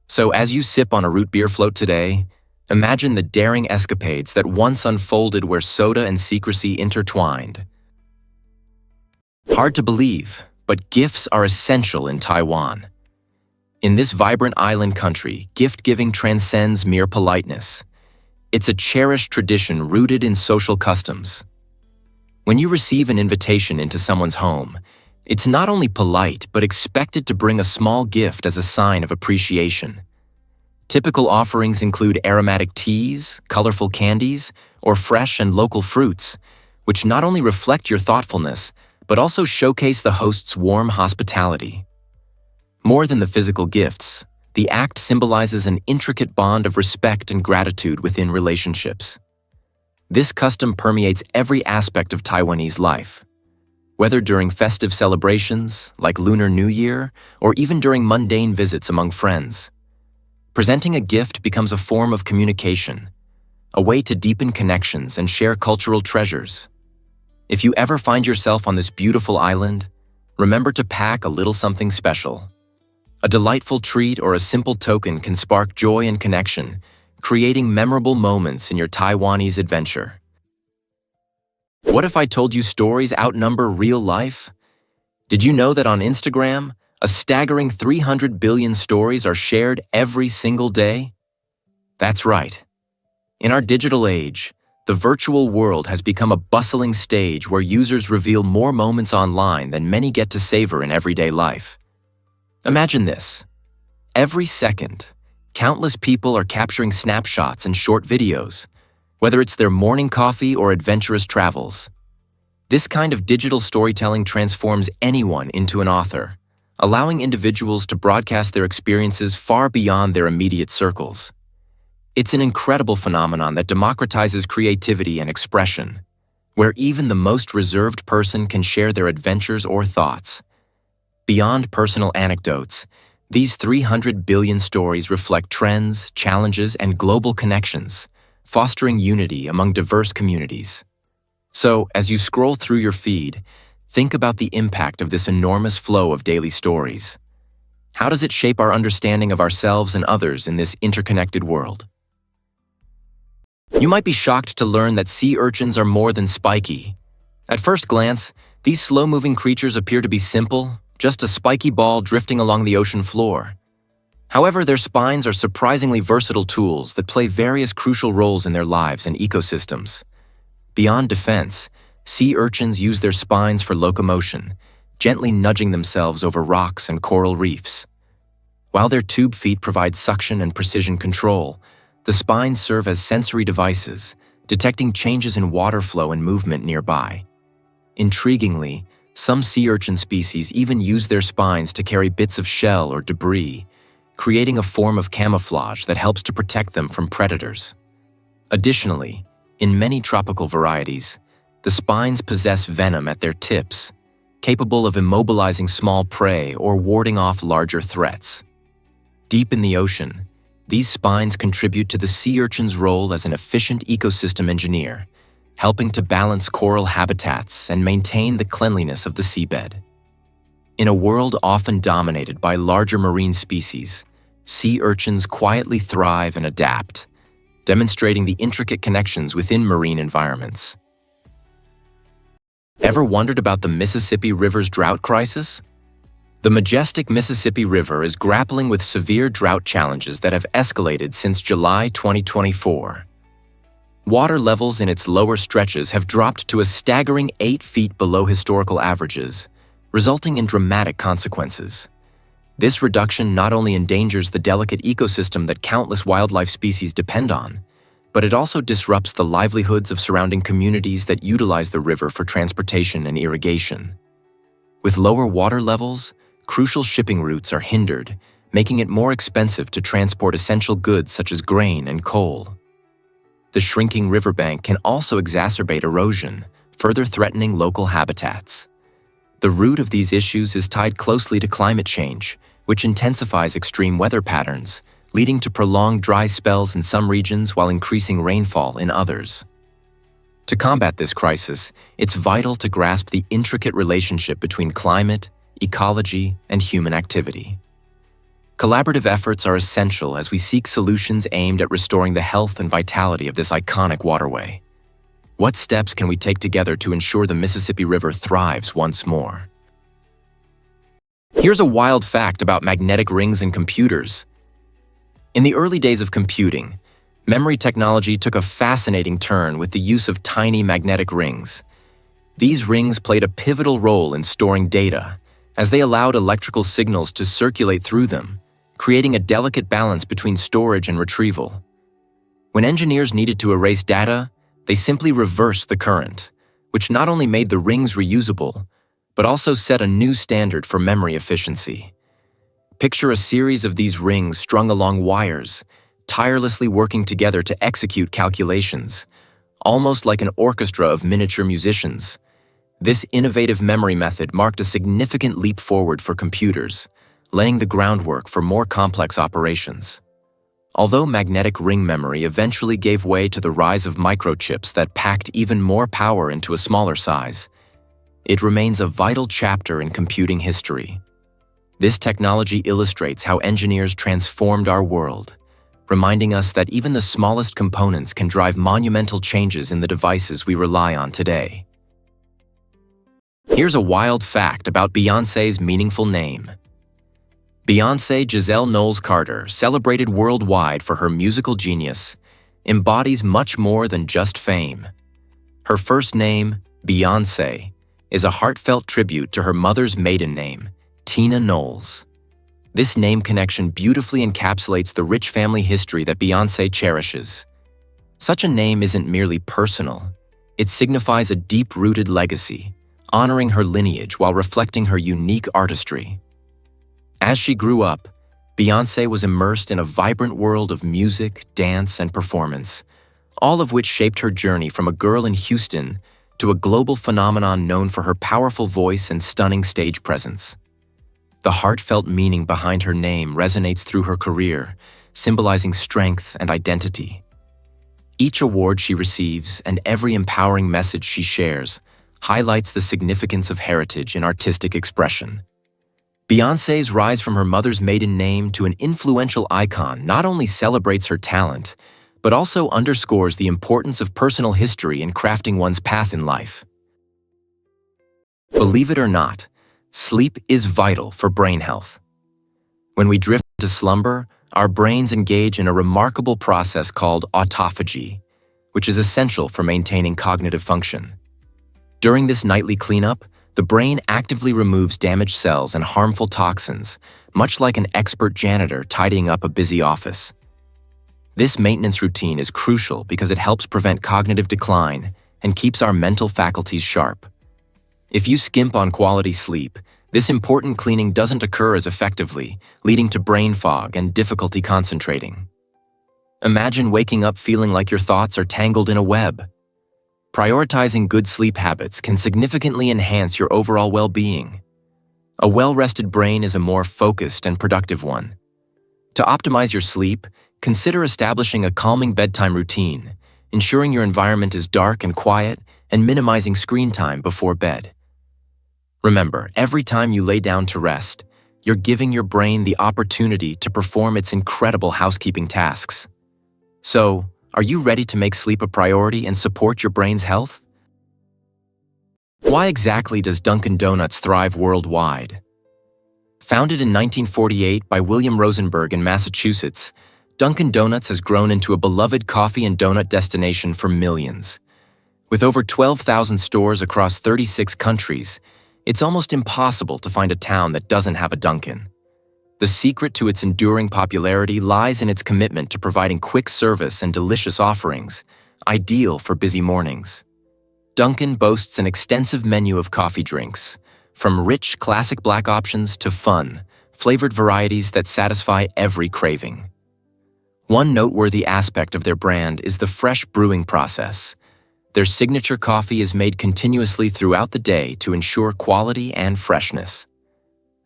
So as you sip on a root beer float today, imagine the daring escapades that once unfolded where soda and secrecy intertwined. Hard to believe, but gifts are essential in Taiwan. In this vibrant island country, gift-giving transcends mere politeness. It's a cherished tradition rooted in social customs. When you receive an invitation into someone's home, it's not only polite but expected to bring a small gift as a sign of appreciation. Typical offerings include aromatic teas, colorful candies, or fresh and local fruits, which not only reflect your thoughtfulness, but also showcase the host's warm hospitality. More than the physical gifts, the act symbolizes an intricate bond of respect and gratitude within relationships. This custom permeates every aspect of Taiwanese life. Whether during festive celebrations, like Lunar New Year, or even during mundane visits among friends, presenting a gift becomes a form of communication, a way to deepen connections and share cultural treasures. If you ever find yourself on this beautiful island, remember to pack a little something special. A delightful treat or a simple token can spark joy and connection, creating memorable moments in your Taiwanese adventure. What if I told you stories outnumber real life? Did you know that on Instagram, a staggering 300 billion stories are shared every single day? That's right. In our digital age, the virtual world has become a bustling stage where users reveal more moments online than many get to savor in everyday life. Imagine this. Every second, countless people are capturing snapshots and short videos, whether it's their morning coffee or adventurous travels. This kind of digital storytelling transforms anyone into an author, allowing individuals to broadcast their experiences far beyond their immediate circles. It's an incredible phenomenon that democratizes creativity and expression, where even the most reserved person can share their adventures or thoughts. Beyond personal anecdotes, these 300 billion stories reflect trends, challenges, and global connections, fostering unity among diverse communities. So, as you scroll through your feed, think about the impact of this enormous flow of daily stories. How does it shape our understanding of ourselves and others in this interconnected world? You might be shocked to learn that sea urchins are more than spiky. At first glance, these slow-moving creatures appear to be simple, just a spiky ball drifting along the ocean floor. However, their spines are surprisingly versatile tools that play various crucial roles in their lives and ecosystems. Beyond defense, sea urchins use their spines for locomotion, gently nudging themselves over rocks and coral reefs. While their tube feet provide suction and precision control, the spines serve as sensory devices, detecting changes in water flow and movement nearby. Intriguingly, some sea urchin species even use their spines to carry bits of shell or debris, creating a form of camouflage that helps to protect them from predators. Additionally, in many tropical varieties, the spines possess venom at their tips, capable of immobilizing small prey or warding off larger threats. Deep in the ocean, these spines contribute to the sea urchin's role as an efficient ecosystem engineer, helping to balance coral habitats and maintain the cleanliness of the seabed. In a world often dominated by larger marine species, sea urchins quietly thrive and adapt, demonstrating the intricate connections within marine environments. Ever wondered about the Mississippi River's drought crisis? The majestic Mississippi River is grappling with severe drought challenges that have escalated since July 2024. Water levels in its lower stretches have dropped to a staggering 8 feet below historical averages, resulting in dramatic consequences. This reduction not only endangers the delicate ecosystem that countless wildlife species depend on, but it also disrupts the livelihoods of surrounding communities that utilize the river for transportation and irrigation. With lower water levels, crucial shipping routes are hindered, making it more expensive to transport essential goods such as grain and coal. The shrinking riverbank can also exacerbate erosion, further threatening local habitats. The root of these issues is tied closely to climate change, which intensifies extreme weather patterns, leading to prolonged dry spells in some regions while increasing rainfall in others. To combat this crisis, it's vital to grasp the intricate relationship between climate, ecology, and human activity. Collaborative efforts are essential as we seek solutions aimed at restoring the health and vitality of this iconic waterway. What steps can we take together to ensure the Mississippi River thrives once more? Here's a wild fact about magnetic rings and computers. In the early days of computing, memory technology took a fascinating turn with the use of tiny magnetic rings. These rings played a pivotal role in storing data, as they allowed electrical signals to circulate through them, creating a delicate balance between storage and retrieval. When engineers needed to erase data, they simply reversed the current, which not only made the rings reusable, but also set a new standard for memory efficiency. Picture a series of these rings strung along wires, tirelessly working together to execute calculations, almost like an orchestra of miniature musicians. This innovative memory method marked a significant leap forward for computers, laying the groundwork for more complex operations. Although magnetic ring memory eventually gave way to the rise of microchips that packed even more power into a smaller size, It remains a vital chapter in computing history. This technology illustrates how engineers transformed our world, reminding us that even the smallest components can drive monumental changes in the devices we rely on today. Here's a wild fact about Beyoncé's meaningful name. Beyoncé Giselle Knowles-Carter, celebrated worldwide for her musical genius, embodies much more than just fame. Her first name, Beyoncé, is a heartfelt tribute to her mother's maiden name, Tina Knowles. This name connection beautifully encapsulates the rich family history that Beyoncé cherishes. Such a name isn't merely personal. It signifies a deep-rooted legacy, honoring her lineage while reflecting her unique artistry. As she grew up, Beyoncé was immersed in a vibrant world of music, dance, and performance, all of which shaped her journey from a girl in Houston to a global phenomenon known for her powerful voice and stunning stage presence. The heartfelt meaning behind her name resonates through her career, symbolizing strength and identity. Each award she receives and every empowering message she shares highlights the significance of heritage in artistic expression. Beyoncé's rise from her mother's maiden name to an influential icon not only celebrates her talent, but also underscores the importance of personal history in crafting one's path in life. Believe it or not, sleep is vital for brain health. When we drift into slumber, our brains engage in a remarkable process called autophagy, which is essential for maintaining cognitive function. During this nightly cleanup, the brain actively removes damaged cells and harmful toxins, much like an expert janitor tidying up a busy office. This maintenance routine is crucial because it helps prevent cognitive decline and keeps our mental faculties sharp. If you skimp on quality sleep, this important cleaning doesn't occur as effectively, leading to brain fog and difficulty concentrating. Imagine waking up feeling like your thoughts are tangled in a web. Prioritizing good sleep habits can significantly enhance your overall well-being. A well-rested brain is a more focused and productive one. To optimize your sleep, consider establishing a calming bedtime routine, ensuring your environment is dark and quiet, and minimizing screen time before bed. Remember, every time you lay down to rest, you're giving your brain the opportunity to perform its incredible housekeeping tasks. So, are you ready to make sleep a priority and support your brain's health? Why exactly does Dunkin' Donuts thrive worldwide? Founded in 1948 by William Rosenberg in Massachusetts, Dunkin' Donuts has grown into a beloved coffee and donut destination for millions. With over 12,000 stores across 36 countries, it's almost impossible to find a town that doesn't have a Dunkin'. The secret to its enduring popularity lies in its commitment to providing quick service and delicious offerings, ideal for busy mornings. Dunkin' boasts an extensive menu of coffee drinks, from rich classic black options to fun, flavored varieties that satisfy every craving. One noteworthy aspect of their brand is the fresh brewing process. Their signature coffee is made continuously throughout the day to ensure quality and freshness.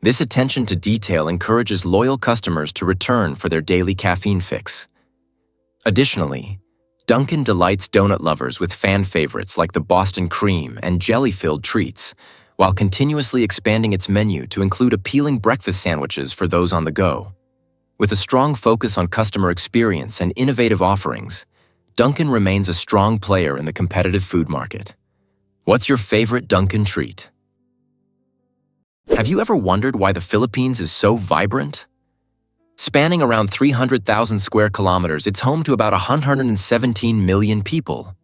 This attention to detail encourages loyal customers to return for their daily caffeine fix. Additionally, Dunkin' delights donut lovers with fan favorites like the Boston Cream and jelly-filled treats, while continuously expanding its menu to include appealing breakfast sandwiches for those on the go. With a strong focus on customer experience and innovative offerings, Dunkin' remains a strong player in the competitive food market. What's your favorite Dunkin' treat? Have you ever wondered why the Philippines is so vibrant? Spanning around 300,000 square kilometers, it's home to about 117 million people.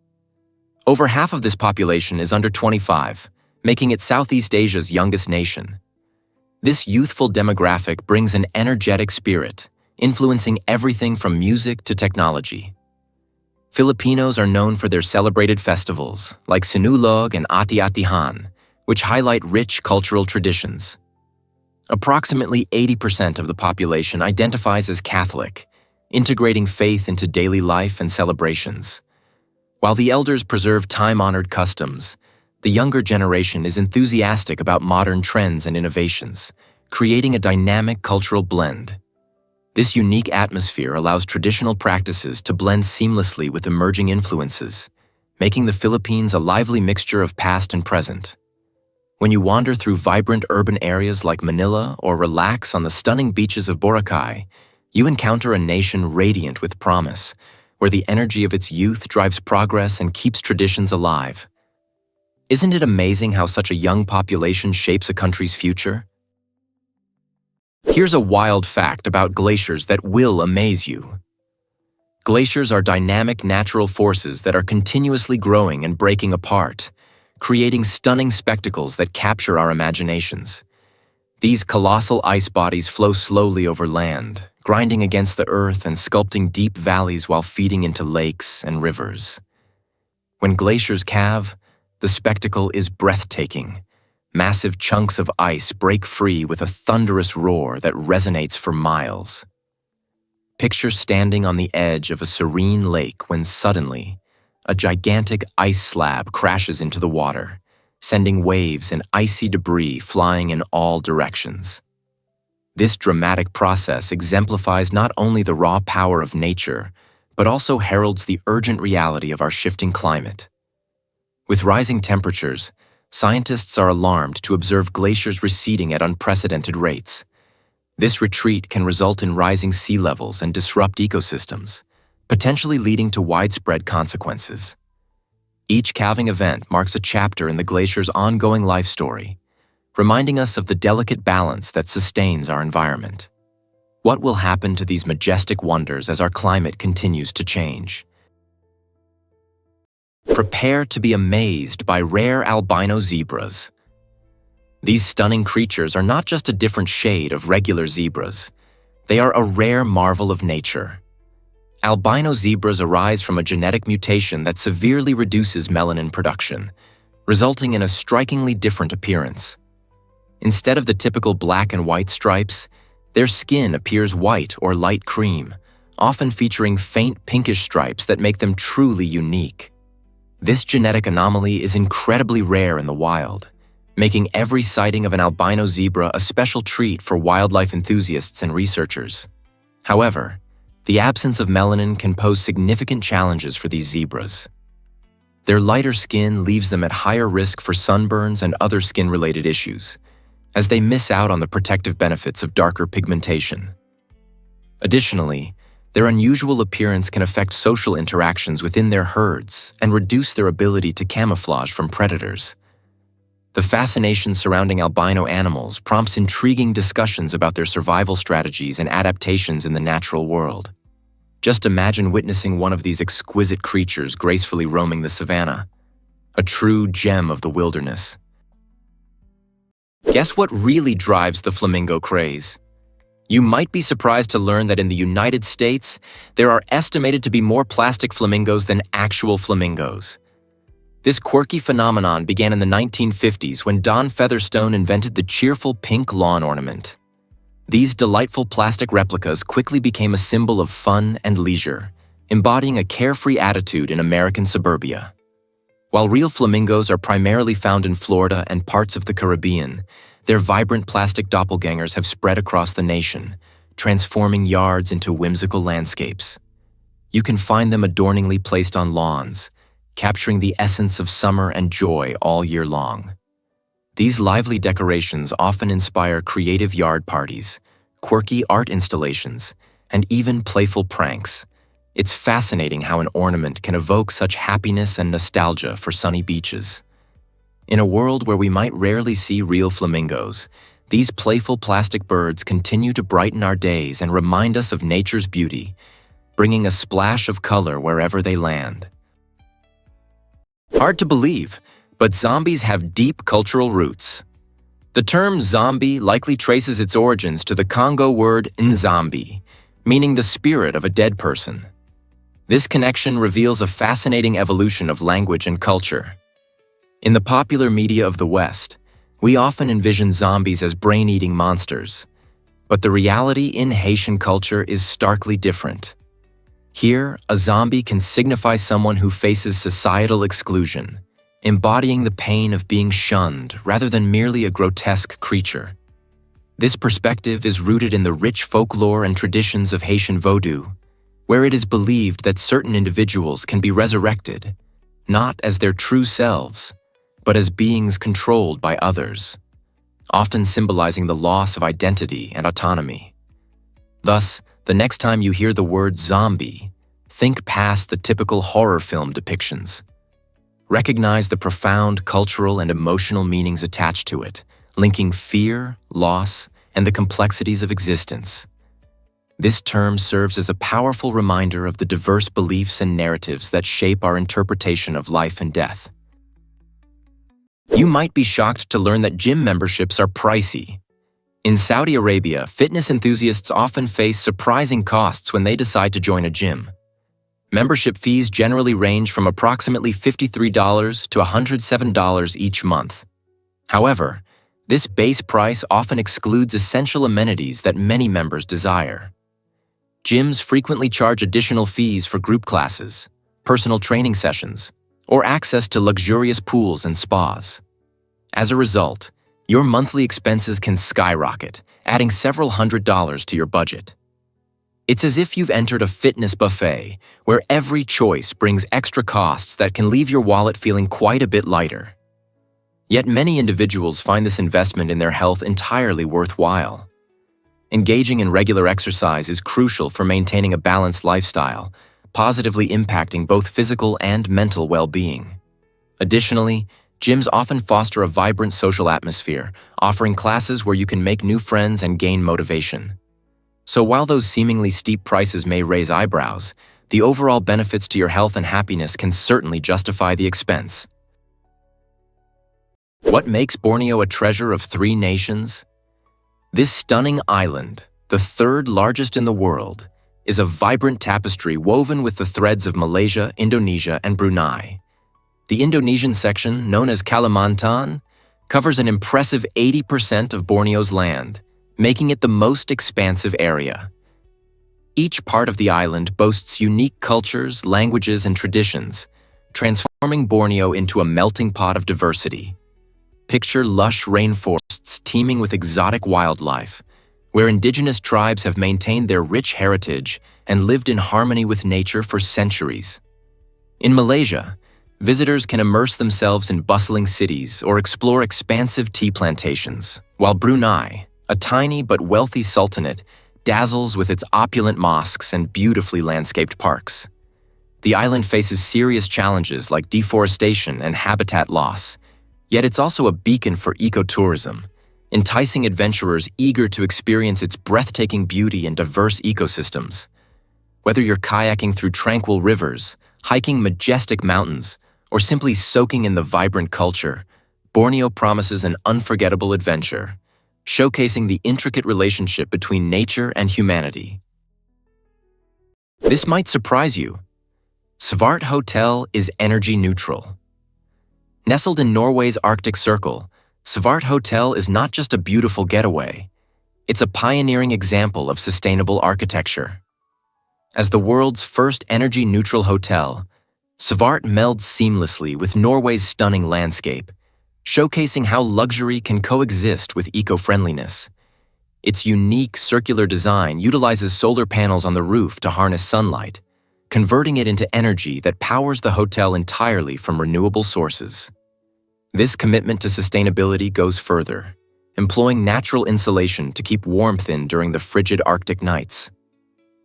Over half of this population is under 25, making it Southeast Asia's youngest nation. This youthful demographic brings an energetic spirit, influencing everything from music to technology. Filipinos are known for their celebrated festivals, like Sinulog and Ati-Atihan, which highlight rich cultural traditions. Approximately 80% of the population identifies as Catholic, integrating faith into daily life and celebrations. While the elders preserve time-honored customs, the younger generation is enthusiastic about modern trends and innovations, creating a dynamic cultural blend. This unique atmosphere allows traditional practices to blend seamlessly with emerging influences, making the Philippines a lively mixture of past and present. When you wander through vibrant urban areas like Manila or relax on the stunning beaches of Boracay, you encounter a nation radiant with promise, where the energy of its youth drives progress and keeps traditions alive. Isn't it amazing how such a young population shapes a country's future? Here's a wild fact about glaciers that will amaze you. Glaciers are dynamic natural forces that are continuously growing and breaking apart, creating stunning spectacles that capture our imaginations. These colossal ice bodies flow slowly over land, grinding against the earth and sculpting deep valleys while feeding into lakes and rivers. When glaciers calve, the spectacle is breathtaking. Massive chunks of ice break free with a thunderous roar that resonates for miles. Picture standing on the edge of a serene lake when suddenly, a gigantic ice slab crashes into the water, sending waves and icy debris flying in all directions. This dramatic process exemplifies not only the raw power of nature, but also heralds the urgent reality of our shifting climate. With rising temperatures, scientists are alarmed to observe glaciers receding at unprecedented rates. This retreat can result in rising sea levels and disrupt ecosystems, potentially leading to widespread consequences. Each calving event marks a chapter in the glacier's ongoing life story, reminding us of the delicate balance that sustains our environment. What will happen to these majestic wonders as our climate continues to change? Prepare to be amazed by rare albino zebras. These stunning creatures are not just a different shade of regular zebras. They are a rare marvel of nature. Albino zebras arise from a genetic mutation that severely reduces melanin production, resulting in a strikingly different appearance. Instead of the typical black and white stripes, their skin appears white or light cream, often featuring faint pinkish stripes that make them truly unique. This genetic anomaly is incredibly rare in the wild, making every sighting of an albino zebra a special treat for wildlife enthusiasts and researchers. However, the absence of melanin can pose significant challenges for these zebras. Their lighter skin leaves them at higher risk for sunburns and other skin-related issues, as they miss out on the protective benefits of darker pigmentation. Additionally, their unusual appearance can affect social interactions within their herds and reduce their ability to camouflage from predators. The fascination surrounding albino animals prompts intriguing discussions about their survival strategies and adaptations in the natural world. Just imagine witnessing one of these exquisite creatures gracefully roaming the savanna, a true gem of the wilderness. Guess what really drives the flamingo craze? You might be surprised to learn that in the United States, there are estimated to be more plastic flamingos than actual flamingos. This quirky phenomenon began in the 1950s when Don Featherstone invented the cheerful pink lawn ornament. These delightful plastic replicas quickly became a symbol of fun and leisure, embodying a carefree attitude in American suburbia. While real flamingos are primarily found in Florida and parts of the Caribbean, their vibrant plastic doppelgangers have spread across the nation, transforming yards into whimsical landscapes. You can find them adorningly placed on lawns, capturing the essence of summer and joy all year long. These lively decorations often inspire creative yard parties, quirky art installations, and even playful pranks. It's fascinating how an ornament can evoke such happiness and nostalgia for sunny beaches. In a world where we might rarely see real flamingos, these playful plastic birds continue to brighten our days and remind us of nature's beauty, bringing a splash of color wherever they land. Hard to believe, but zombies have deep cultural roots. The term zombie likely traces its origins to the Congo word nzambi, meaning the spirit of a dead person. This connection reveals a fascinating evolution of language and culture. In the popular media of the West, we often envision zombies as brain-eating monsters, but the reality in Haitian culture is starkly different. Here, a zombie can signify someone who faces societal exclusion, embodying the pain of being shunned rather than merely a grotesque creature. This perspective is rooted in the rich folklore and traditions of Haitian Vodou, where it is believed that certain individuals can be resurrected, not as their true selves, but as beings controlled by others, often symbolizing the loss of identity and autonomy. Thus, the next time you hear the word zombie, think past the typical horror film depictions. Recognize the profound cultural and emotional meanings attached to it, linking fear, loss, and the complexities of existence. This term serves as a powerful reminder of the diverse beliefs and narratives that shape our interpretation of life and death. You might be shocked to learn that gym memberships are pricey. In Saudi Arabia, fitness enthusiasts often face surprising costs when they decide to join a gym. Membership fees generally range from approximately $53 to $107 each month. However, this base price often excludes essential amenities that many members desire. Gyms frequently charge additional fees for group classes, personal training sessions, or access to luxurious pools and spas. As a result, your monthly expenses can skyrocket, adding several $100s to your budget. It's as if you've entered a fitness buffet where every choice brings extra costs that can leave your wallet feeling quite a bit lighter. Yet many individuals find this investment in their health entirely worthwhile. Engaging in regular exercise is crucial for maintaining a balanced lifestyle, positively impacting both physical and mental well-being. Additionally, gyms often foster a vibrant social atmosphere, offering classes where you can make new friends and gain motivation. So while those seemingly steep prices may raise eyebrows, the overall benefits to your health and happiness can certainly justify the expense. What makes Borneo a treasure of three nations? This stunning island, the third largest in the world, is a vibrant tapestry woven with the threads of Malaysia, Indonesia, and Brunei. The Indonesian section, known as Kalimantan, covers an impressive 80% of Borneo's land, making it the most expansive area. Each part of the island boasts unique cultures, languages, and traditions, transforming Borneo into a melting pot of diversity. Picture lush rainforests teeming with exotic wildlife, where indigenous tribes have maintained their rich heritage and lived in harmony with nature for centuries. In Malaysia, visitors can immerse themselves in bustling cities or explore expansive tea plantations, while Brunei, a tiny but wealthy sultanate, dazzles with its opulent mosques and beautifully landscaped parks. The island faces serious challenges like deforestation and habitat loss, yet it's also a beacon for ecotourism, enticing adventurers eager to experience its breathtaking beauty and diverse ecosystems. Whether you're kayaking through tranquil rivers, hiking majestic mountains, or simply soaking in the vibrant culture, Borneo promises an unforgettable adventure, showcasing the intricate relationship between nature and humanity. This might surprise you. Svart Hotel is energy neutral. Nestled in Norway's Arctic Circle, Svart Hotel is not just a beautiful getaway, it's a pioneering example of sustainable architecture. As the world's first energy-neutral hotel, Svart melds seamlessly with Norway's stunning landscape, showcasing how luxury can coexist with eco-friendliness. Its unique circular design utilizes solar panels on the roof to harness sunlight, converting it into energy that powers the hotel entirely from renewable sources. This commitment to sustainability goes further, employing natural insulation to keep warmth in during the frigid Arctic nights.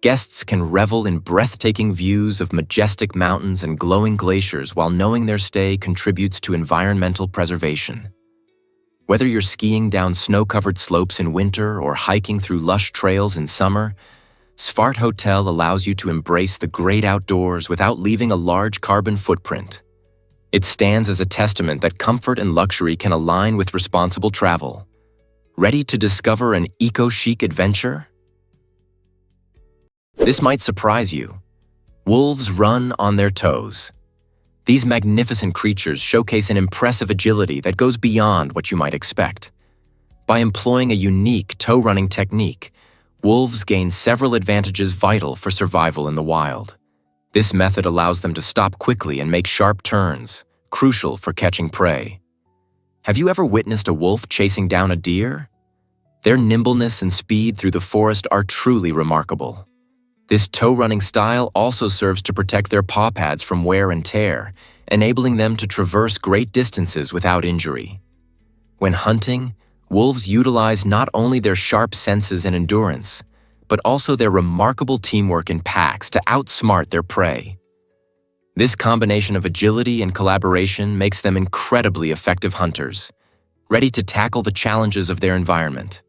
Guests can revel in breathtaking views of majestic mountains and glowing glaciers while knowing their stay contributes to environmental preservation. Whether you're skiing down snow-covered slopes in winter or hiking through lush trails in summer, Svart Hotel allows you to embrace the great outdoors without leaving a large carbon footprint. It stands as a testament that comfort and luxury can align with responsible travel. Ready to discover an eco-chic adventure? This might surprise you. Wolves run on their toes. These magnificent creatures showcase an impressive agility that goes beyond what you might expect. By employing a unique toe-running technique, wolves gain several advantages vital for survival in the wild. This method allows them to stop quickly and make sharp turns, crucial for catching prey. Have you ever witnessed a wolf chasing down a deer? Their nimbleness and speed through the forest are truly remarkable. This toe-running style also serves to protect their paw pads from wear and tear, enabling them to traverse great distances without injury. When hunting, wolves utilize not only their sharp senses and endurance, but also their remarkable teamwork in packs to outsmart their prey. This combination of agility and collaboration makes them incredibly effective hunters, ready to tackle the challenges of their environment.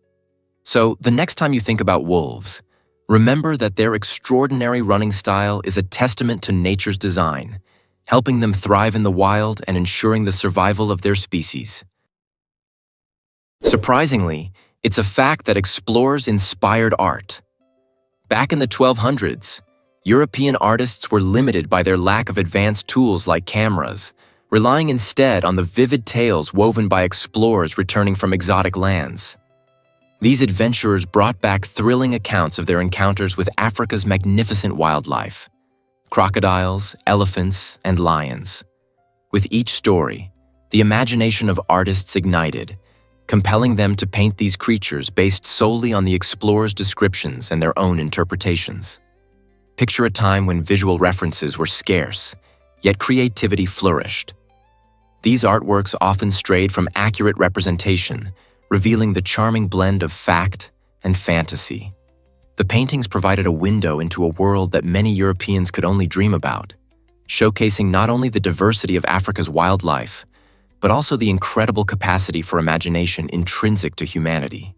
So, the next time you think about wolves, remember that their extraordinary running style is a testament to nature's design, helping them thrive in the wild and ensuring the survival of their species. Surprisingly, it's a fact that explorers inspired art. Back in the 1200s, European artists were limited by their lack of advanced tools like cameras, relying instead on the vivid tales woven by explorers returning from exotic lands. These adventurers brought back thrilling accounts of their encounters with Africa's magnificent wildlife: crocodiles, elephants, and lions. With each story, the imagination of artists ignited, compelling them to paint these creatures based solely on the explorers' descriptions and their own interpretations. Picture a time when visual references were scarce, yet creativity flourished. These artworks often strayed from accurate representation, revealing the charming blend of fact and fantasy. The paintings provided a window into a world that many Europeans could only dream about, showcasing not only the diversity of Africa's wildlife, but also the incredible capacity for imagination intrinsic to humanity.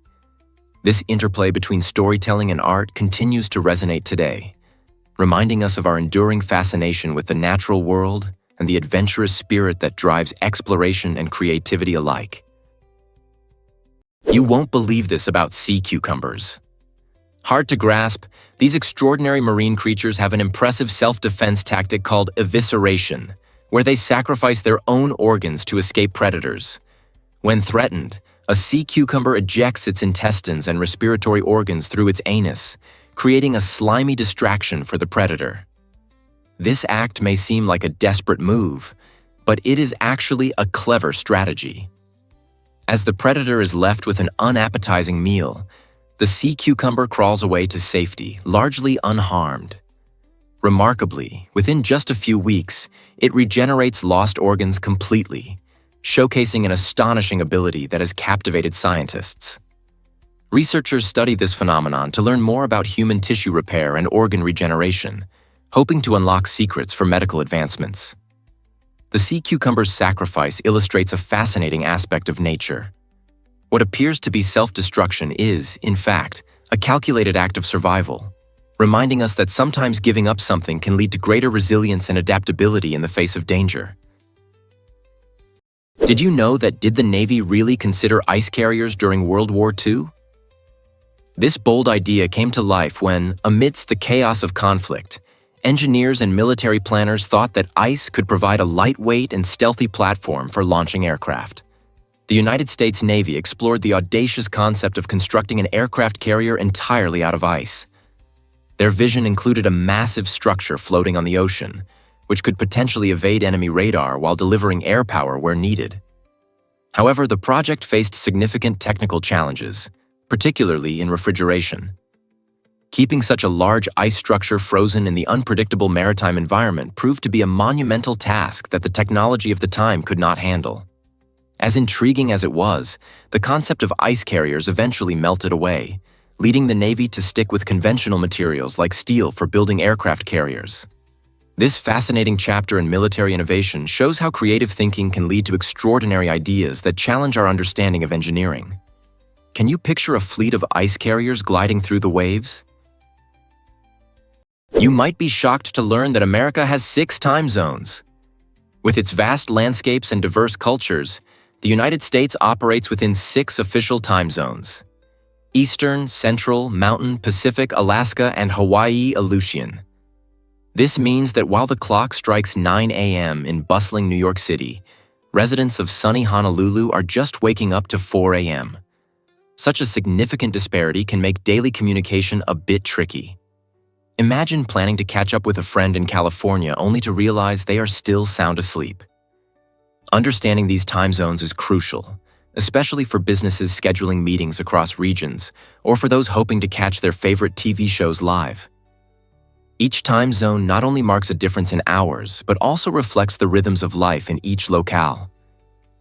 This interplay between storytelling and art continues to resonate today, reminding us of our enduring fascination with the natural world and the adventurous spirit that drives exploration and creativity alike. You won't believe this about sea cucumbers. Hard to grasp, these extraordinary marine creatures have an impressive self-defense tactic called evisceration, where they sacrifice their own organs to escape predators. When threatened, a sea cucumber ejects its intestines and respiratory organs through its anus, creating a slimy distraction for the predator. This act may seem like a desperate move, but it is actually a clever strategy. As the predator is left with an unappetizing meal, the sea cucumber crawls away to safety, largely unharmed. Remarkably, within just a few weeks, it regenerates lost organs completely, showcasing an astonishing ability that has captivated scientists. Researchers study this phenomenon to learn more about human tissue repair and organ regeneration, hoping to unlock secrets for medical advancements. The sea cucumber's sacrifice illustrates a fascinating aspect of nature. What appears to be self-destruction is, in fact, a calculated act of survival, reminding us that sometimes giving up something can lead to greater resilience and adaptability in the face of danger. Did you know that did the Navy really consider ice carriers during World War II? This bold idea came to life when, amidst the chaos of conflict, engineers and military planners thought that ice could provide a lightweight and stealthy platform for launching aircraft. The United States Navy explored the audacious concept of constructing an aircraft carrier entirely out of ice. Their vision included a massive structure floating on the ocean, which could potentially evade enemy radar while delivering air power where needed. However, the project faced significant technical challenges, particularly in refrigeration. Keeping such a large ice structure frozen in the unpredictable maritime environment proved to be a monumental task that the technology of the time could not handle. As intriguing as it was, the concept of ice carriers eventually melted away, leading the Navy to stick with conventional materials like steel for building aircraft carriers. This fascinating chapter in military innovation shows how creative thinking can lead to extraordinary ideas that challenge our understanding of engineering. Can you picture a fleet of ice carriers gliding through the waves? You might be shocked to learn that America has 6 time zones. With its vast landscapes and diverse cultures, the United States operates within 6 official time zones: Eastern, Central, Mountain, Pacific, Alaska, and Hawaii Aleutian. This means that while the clock strikes 9 a.m. in bustling New York City, residents of sunny Honolulu are just waking up to 4 a.m. Such a significant disparity can make daily communication a bit tricky. Imagine planning to catch up with a friend in California only to realize they are still sound asleep. Understanding these time zones is crucial, especially for businesses scheduling meetings across regions or for those hoping to catch their favorite TV shows live. Each time zone not only marks a difference in hours, but also reflects the rhythms of life in each locale.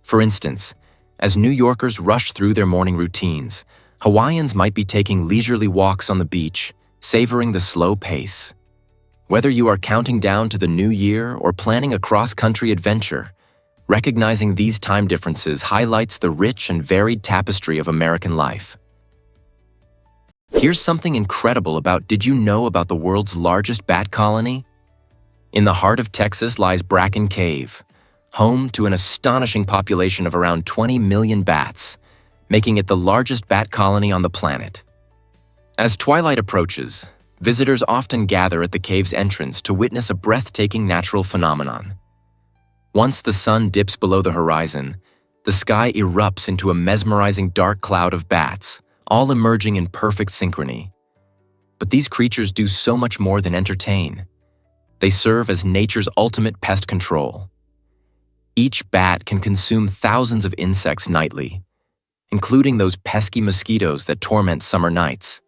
For instance, as New Yorkers rush through their morning routines, Hawaiians might be taking leisurely walks on the beach, savoring the slow pace. Whether you are counting down to the new year or planning a cross-country adventure, recognizing these time differences highlights the rich and varied tapestry of American life. Here's something incredible about did you know about the world's largest bat colony? In the heart of Texas lies Bracken Cave, home to an astonishing population of around 20 million bats, making it the largest bat colony on the planet. As twilight approaches, visitors often gather at the cave's entrance to witness a breathtaking natural phenomenon. Once the sun dips below the horizon, the sky erupts into a mesmerizing dark cloud of bats, all emerging in perfect synchrony. But these creatures do so much more than entertain. They serve as nature's ultimate pest control. Each bat can consume thousands of insects nightly, including those pesky mosquitoes that torment summer nights.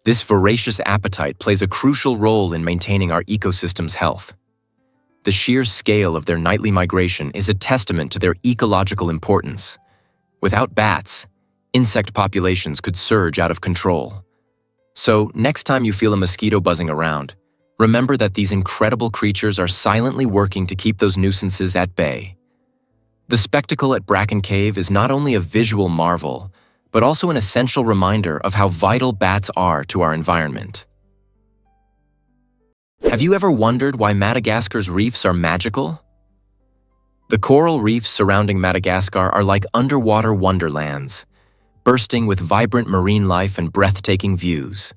This voracious appetite plays a crucial role in maintaining our ecosystem's health. The sheer scale of their nightly migration is a testament to their ecological importance. Without bats, insect populations could surge out of control. So, next time you feel a mosquito buzzing around, remember that these incredible creatures are silently working to keep those nuisances at bay. The spectacle at Bracken Cave is not only a visual marvel, but also an essential reminder of how vital bats are to our environment. Have you ever wondered why Madagascar's reefs are magical? The coral reefs surrounding Madagascar are like underwater wonderlands, bursting with vibrant marine life and breathtaking views.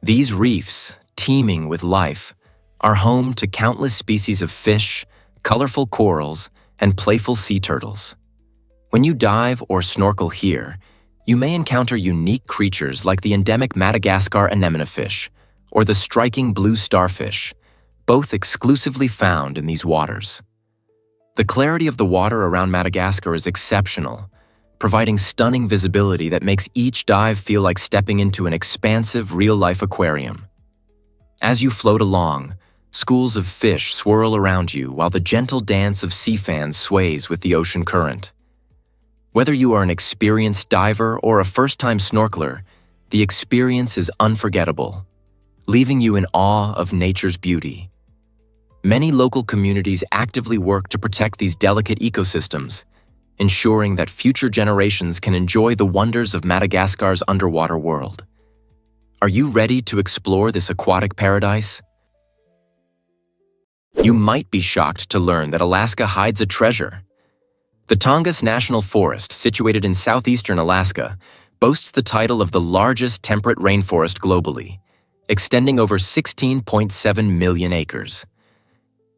These reefs, teeming with life, are home to countless species of fish, colorful corals, and playful sea turtles. When you dive or snorkel here, you may encounter unique creatures like the endemic Madagascar anemone fish or the striking blue starfish, both exclusively found in these waters. The clarity of the water around Madagascar is exceptional, providing stunning visibility that makes each dive feel like stepping into an expansive, real-life aquarium. As you float along, schools of fish swirl around you while the gentle dance of sea fans sways with the ocean current. Whether you are an experienced diver or a first-time snorkeler, the experience is unforgettable, leaving you in awe of nature's beauty. Many local communities actively work to protect these delicate ecosystems, ensuring that future generations can enjoy the wonders of Madagascar's underwater world. Are you ready to explore this aquatic paradise? You might be shocked to learn that Alaska hides a treasure. The Tongass National Forest, situated in southeastern Alaska, boasts the title of the largest temperate rainforest globally, extending over 16.7 million acres.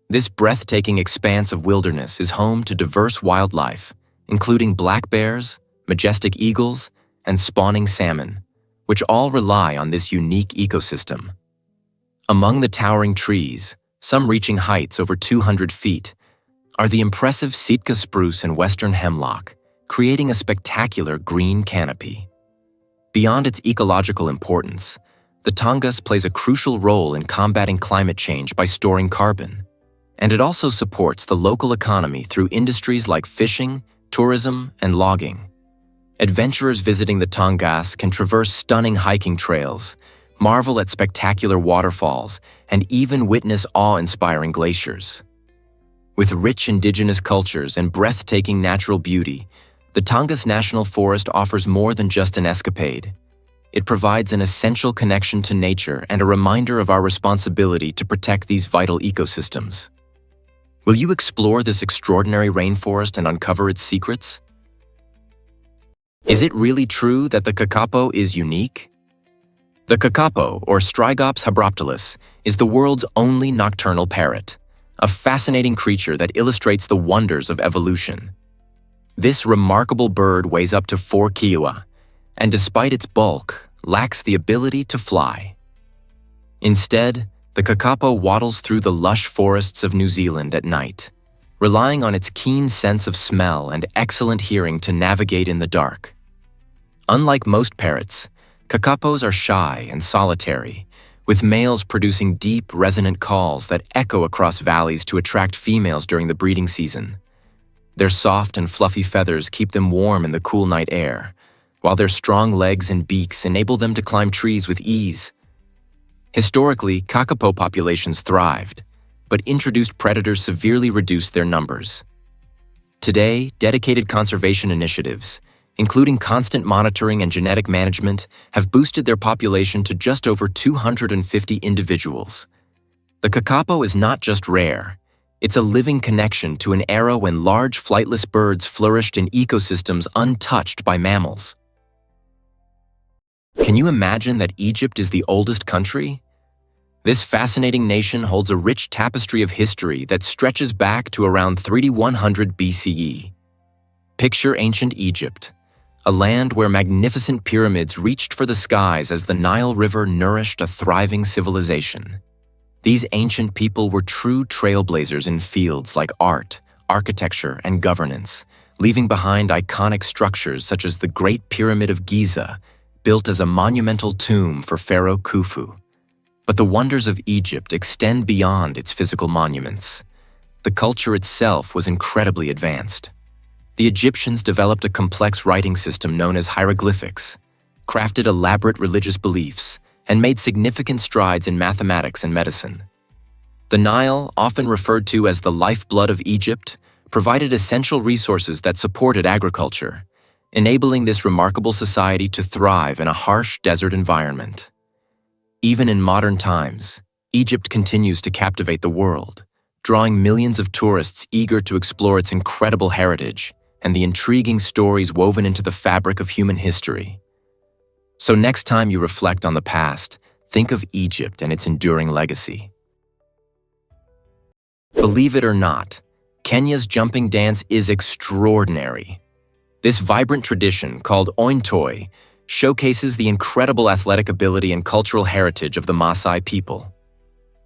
This breathtaking expanse of wilderness is home to diverse wildlife, including black bears, majestic eagles, and spawning salmon, which all rely on this unique ecosystem. Among the towering trees, some reaching heights over 200 feet, are the impressive Sitka spruce and western hemlock, creating a spectacular green canopy. Beyond its ecological importance, the Tongass plays a crucial role in combating climate change by storing carbon, and it also supports the local economy through industries like fishing, tourism, and logging. Adventurers visiting the Tongass can traverse stunning hiking trails, marvel at spectacular waterfalls, and even witness awe-inspiring glaciers. With rich indigenous cultures and breathtaking natural beauty, the Tongass National Forest offers more than just an escapade. It provides an essential connection to nature and a reminder of our responsibility to protect these vital ecosystems. Will you explore this extraordinary rainforest and uncover its secrets? Is it really true that the kakapo is unique? The kakapo, or Strigops habroptilus, is the world's only nocturnal parrot, a fascinating creature that illustrates the wonders of evolution. This remarkable bird weighs up to 4 kiloa, and despite its bulk, lacks the ability to fly. Instead, the kakapo waddles through the lush forests of New Zealand at night, relying on its keen sense of smell and excellent hearing to navigate in the dark. Unlike most parrots, kakapos are shy and solitary, with males producing deep, resonant calls that echo across valleys to attract females during the breeding season. Their soft and fluffy feathers keep them warm in the cool night air, while their strong legs and beaks enable them to climb trees with ease. Historically, kakapo populations thrived, but introduced predators severely reduced their numbers. Today, dedicated conservation initiatives, including constant monitoring and genetic management, have boosted their population to just over 250 individuals. The kakapo is not just rare, it's a living connection to an era when large flightless birds flourished in ecosystems untouched by mammals. Can you imagine that Egypt is the oldest country? This fascinating nation holds a rich tapestry of history that stretches back to around 3100 BCE. Picture ancient Egypt, a land where magnificent pyramids reached for the skies as the Nile River nourished a thriving civilization. These ancient people were true trailblazers in fields like art, architecture, and governance, leaving behind iconic structures such as the Great Pyramid of Giza, built as a monumental tomb for Pharaoh Khufu. But the wonders of Egypt extend beyond its physical monuments. The culture itself was incredibly advanced. The Egyptians developed a complex writing system known as hieroglyphics, crafted elaborate religious beliefs, and made significant strides in mathematics and medicine. The Nile, often referred to as the lifeblood of Egypt, provided essential resources that supported agriculture, enabling this remarkable society to thrive in a harsh desert environment. Even in modern times, Egypt continues to captivate the world, drawing millions of tourists eager to explore its incredible heritage and the intriguing stories woven into the fabric of human history. So next time you reflect on the past, think of Egypt and its enduring legacy. Believe it or not, Kenya's jumping dance is extraordinary. This vibrant tradition, called ointoi, showcases the incredible athletic ability and cultural heritage of the Maasai people.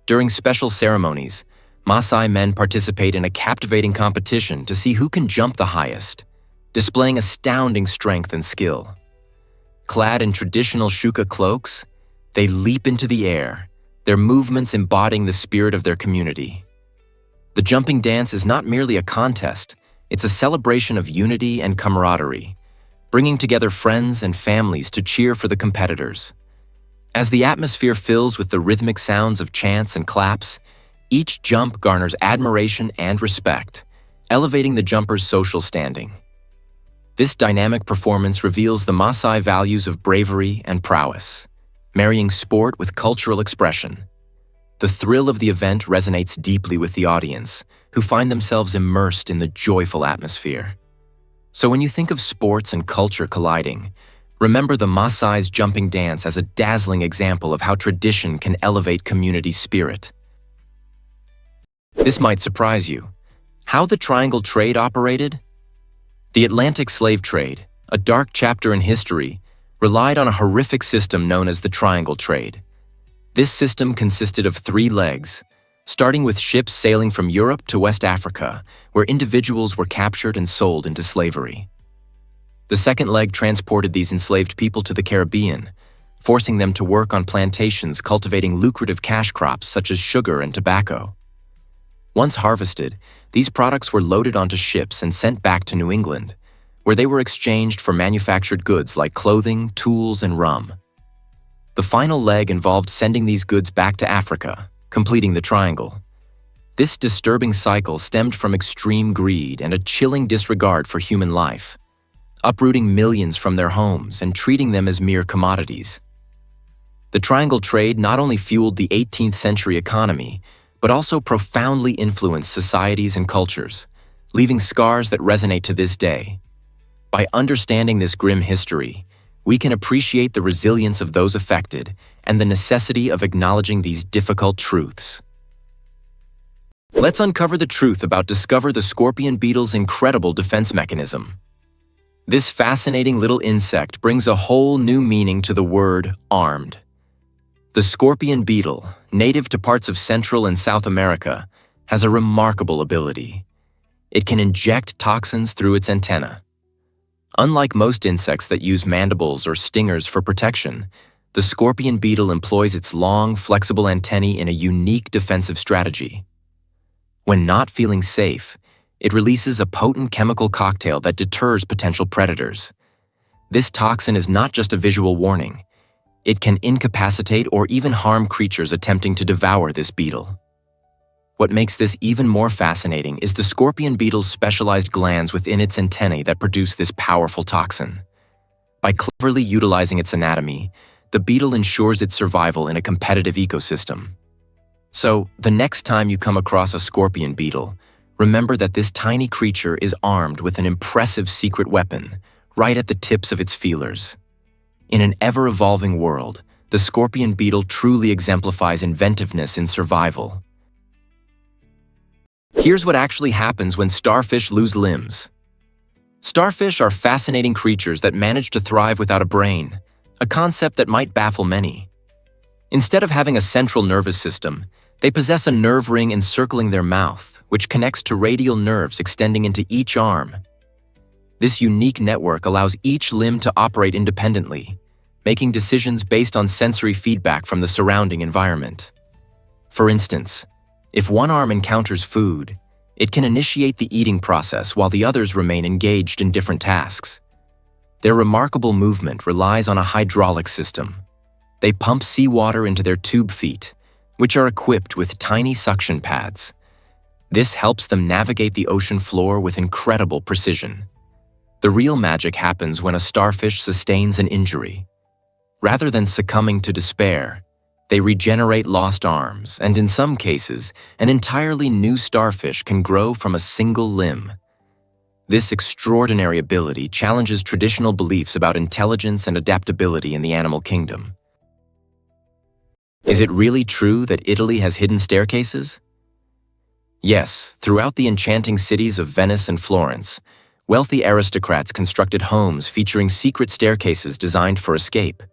During special ceremonies, Maasai men participate in a captivating competition to see who can jump the highest, displaying astounding strength and skill. Clad in traditional shuka cloaks, they leap into the air, their movements embodying the spirit of their community. The jumping dance is not merely a contest, it's a celebration of unity and camaraderie, bringing together friends and families to cheer for the competitors. As the atmosphere fills with the rhythmic sounds of chants and claps, each jump garners admiration and respect, elevating the jumper's social standing. This dynamic performance reveals the Maasai values of bravery and prowess, marrying sport with cultural expression. The thrill of the event resonates deeply with the audience, who find themselves immersed in the joyful atmosphere. So when you think of sports and culture colliding, remember the Maasai's jumping dance as a dazzling example of how tradition can elevate community spirit. This might surprise you. How the triangle trade operated? The Atlantic slave trade, a dark chapter in history, relied on a horrific system known as the triangle trade. This system consisted of 3 legs, starting with ships sailing from Europe to West Africa, where individuals were captured and sold into slavery. The second leg transported these enslaved people to the Caribbean, forcing them to work on plantations cultivating lucrative cash crops such as sugar and tobacco. Once harvested, these products were loaded onto ships and sent back to New England, where they were exchanged for manufactured goods like clothing, tools, and rum. The final leg involved sending these goods back to Africa, completing the triangle. This disturbing cycle stemmed from extreme greed and a chilling disregard for human life, uprooting millions from their homes and treating them as mere commodities. The triangle trade not only fueled the 18th century economy, but also profoundly influenced societies and cultures, leaving scars that resonate to this day. By understanding this grim history, we can appreciate the resilience of those affected and the necessity of acknowledging these difficult truths. Let's uncover the truth about discover the scorpion beetle's incredible defense mechanism. This fascinating little insect brings a whole new meaning to the word armed. The scorpion beetle, native to parts of Central and South America, has a remarkable ability. It can inject toxins through its antenna. Unlike most insects that use mandibles or stingers for protection, the scorpion beetle employs its long, flexible antennae in a unique defensive strategy. When not feeling safe, it releases a potent chemical cocktail that deters potential predators. This toxin is not just a visual warning. It can incapacitate or even harm creatures attempting to devour this beetle. What makes this even more fascinating is the scorpion beetle's specialized glands within its antennae that produce this powerful toxin. By cleverly utilizing its anatomy, the beetle ensures its survival in a competitive ecosystem. So, the next time you come across a scorpion beetle, remember that this tiny creature is armed with an impressive secret weapon, right at the tips of its feelers. In an ever-evolving world, the scorpion beetle truly exemplifies inventiveness in survival. Here's what actually happens when starfish lose limbs. Starfish are fascinating creatures that manage to thrive without a brain, a concept that might baffle many. Instead of having a central nervous system, they possess a nerve ring encircling their mouth, which connects to radial nerves extending into each arm. This unique network allows each limb to operate independently, making decisions based on sensory feedback from the surrounding environment. For instance, if one arm encounters food, it can initiate the eating process while the others remain engaged in different tasks. Their remarkable movement relies on a hydraulic system. They pump seawater into their tube feet, which are equipped with tiny suction pads. This helps them navigate the ocean floor with incredible precision. The real magic happens when a starfish sustains an injury. Rather than succumbing to despair, they regenerate lost arms, and in some cases, an entirely new starfish can grow from a single limb. This extraordinary ability challenges traditional beliefs about intelligence and adaptability in the animal kingdom. Is it really true that Italy has hidden staircases? Yes, throughout the enchanting cities of Venice and Florence, wealthy aristocrats constructed homes featuring secret staircases designed for escape.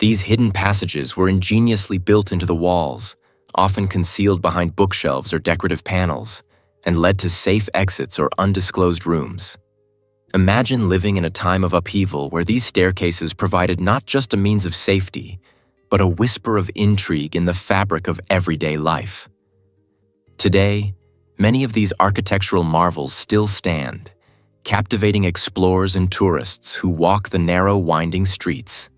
These hidden passages were ingeniously built into the walls, often concealed behind bookshelves or decorative panels, and led to safe exits or undisclosed rooms. Imagine living in a time of upheaval where these staircases provided not just a means of safety, but a whisper of intrigue in the fabric of everyday life. Today, many of these architectural marvels still stand, captivating explorers and tourists who walk the narrow, winding streets.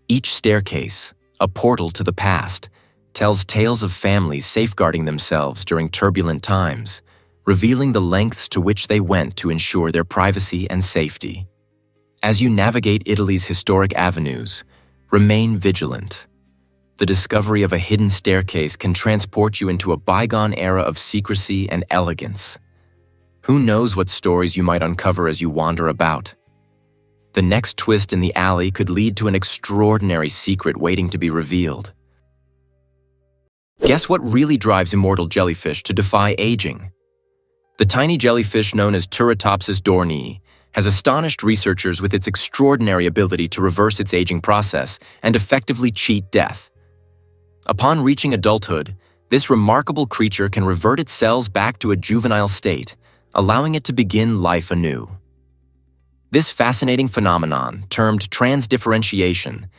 Each staircase, a portal to the past, tells tales of families safeguarding themselves during turbulent times, revealing the lengths to which they went to ensure their privacy and safety. As you navigate Italy's historic avenues, remain vigilant. The discovery of a hidden staircase can transport you into a bygone era of secrecy and elegance. Who knows what stories you might uncover as you wander about? The next twist in the alley could lead to an extraordinary secret waiting to be revealed. Guess what really drives immortal jellyfish to defy aging? The tiny jellyfish known as Turritopsis dohrnii has astonished researchers with its extraordinary ability to reverse its aging process and effectively cheat death. Upon reaching adulthood, this remarkable creature can revert its cells back to a juvenile state, allowing it to begin life anew. This fascinating phenomenon, termed transdifferentiation,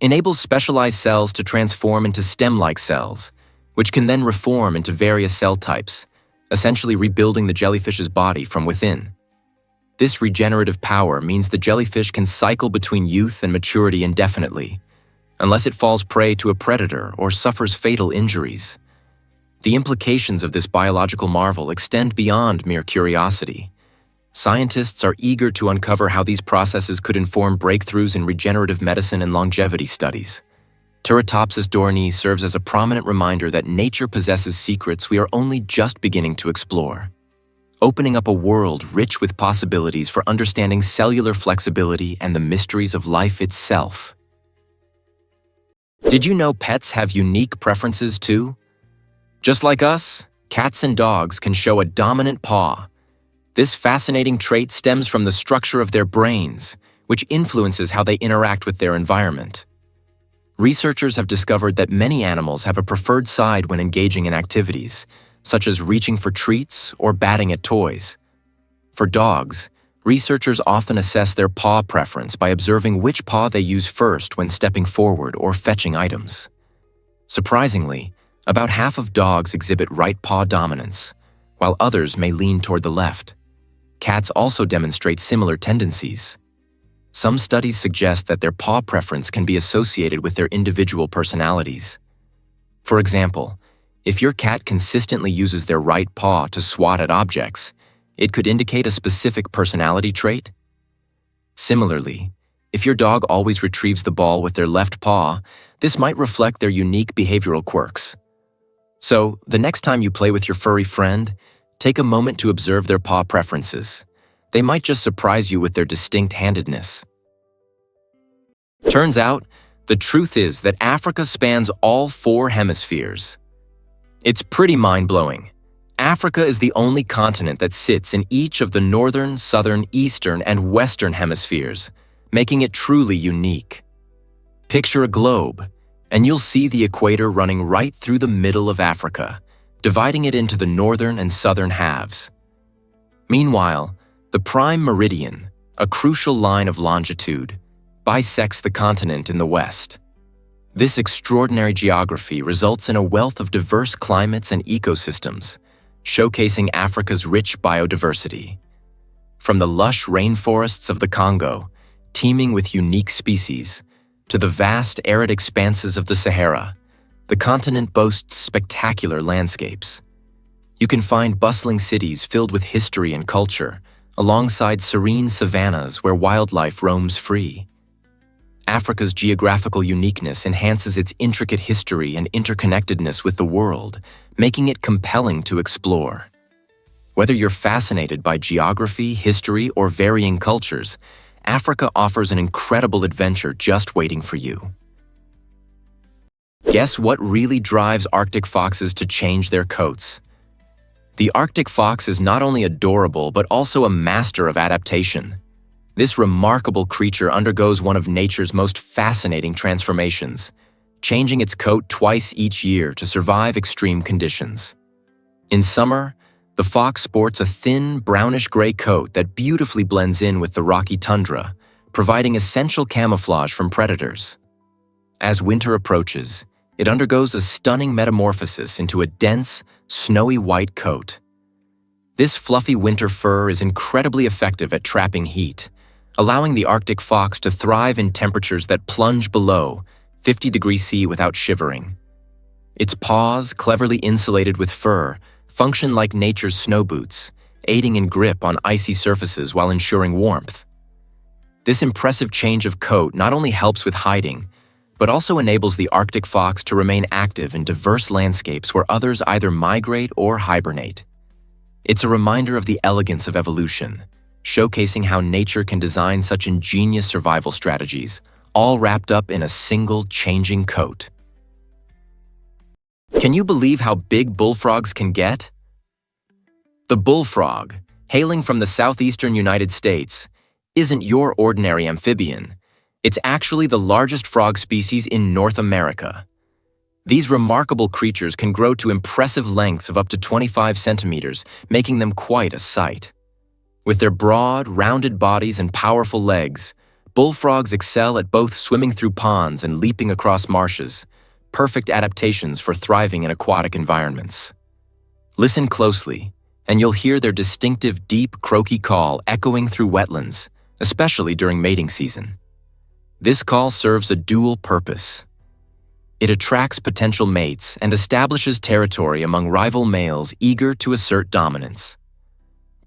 enables specialized cells to transform into stem-like cells, which can then reform into various cell types, essentially rebuilding the jellyfish's body from within. This regenerative power means the jellyfish can cycle between youth and maturity indefinitely, unless it falls prey to a predator or suffers fatal injuries. The implications of this biological marvel extend beyond mere curiosity. Scientists are eager to uncover how these processes could inform breakthroughs in regenerative medicine and longevity studies. Turritopsis dohrnii serves as a prominent reminder that nature possesses secrets we are only just beginning to explore, opening up a world rich with possibilities for understanding cellular flexibility and the mysteries of life itself. Did you know pets have unique preferences too? Just like us, cats and dogs can show a dominant paw. This fascinating trait stems from the structure of their brains, which influences how they interact with their environment. Researchers have discovered that many animals have a preferred side when engaging in activities, such as reaching for treats or batting at toys. For dogs, Researchers often assess their paw preference by observing which paw they use first when stepping forward or fetching items. Surprisingly, about half of dogs exhibit right paw dominance, while others may lean toward the left. Cats also demonstrate similar tendencies. Some studies suggest that their paw preference can be associated with their individual personalities. For example, if your cat consistently uses their right paw to swat at objects, it could indicate a specific personality trait. Similarly, if your dog always retrieves the ball with their left paw, this might reflect their unique behavioral quirks. So, the next time you play with your furry friend, take a moment to observe their paw preferences. They might just surprise you with their distinct handedness. Turns out, the truth is that Africa spans all 4 hemispheres. It's pretty mind-blowing. Africa is the only continent that sits in each of the northern, southern, eastern, and western hemispheres, making it truly unique. Picture a globe, and you'll see the equator running right through the middle of Africa, dividing it into the northern and southern halves. Meanwhile, the prime meridian, a crucial line of longitude, bisects the continent in the west. This extraordinary geography results in a wealth of diverse climates and ecosystems, showcasing Africa's rich biodiversity. From the lush rainforests of the Congo, teeming with unique species, to the vast arid expanses of the Sahara, the continent boasts spectacular landscapes. You can find bustling cities filled with history and culture, alongside serene savannas where wildlife roams free. Africa's geographical uniqueness enhances its intricate history and interconnectedness with the world, making it compelling to explore. Whether you're fascinated by geography, history, or varying cultures, Africa offers an incredible adventure just waiting for you. Guess what really drives Arctic foxes to change their coats? The Arctic fox is not only adorable but also a master of adaptation. This remarkable creature undergoes one of nature's most fascinating transformations, changing its coat twice each year to survive extreme conditions. In summer, the fox sports a thin, brownish-gray coat that beautifully blends in with the rocky tundra, providing essential camouflage from predators. As winter approaches, it undergoes a stunning metamorphosis into a dense, snowy white coat. This fluffy winter fur is incredibly effective at trapping heat, allowing the Arctic fox to thrive in temperatures that plunge below 50 degrees C without shivering. Its paws, cleverly insulated with fur, function like nature's snow boots, aiding in grip on icy surfaces while ensuring warmth. This impressive change of coat not only helps with hiding, but also enables the Arctic fox to remain active in diverse landscapes where others either migrate or hibernate. It's a reminder of the elegance of evolution, showcasing how nature can design such ingenious survival strategies, all wrapped up in a single changing coat. Can you believe how big bullfrogs can get? The bullfrog, hailing from the southeastern United States, isn't your ordinary amphibian. It's actually the largest frog species in North America. These remarkable creatures can grow to impressive lengths of up to 25 centimeters, making them quite a sight. With their broad, rounded bodies and powerful legs, bullfrogs excel at both swimming through ponds and leaping across marshes, perfect adaptations for thriving in aquatic environments. Listen closely, and you'll hear their distinctive deep, croaky call echoing through wetlands, especially during mating season. This call serves a dual purpose. It attracts potential mates and establishes territory among rival males eager to assert dominance.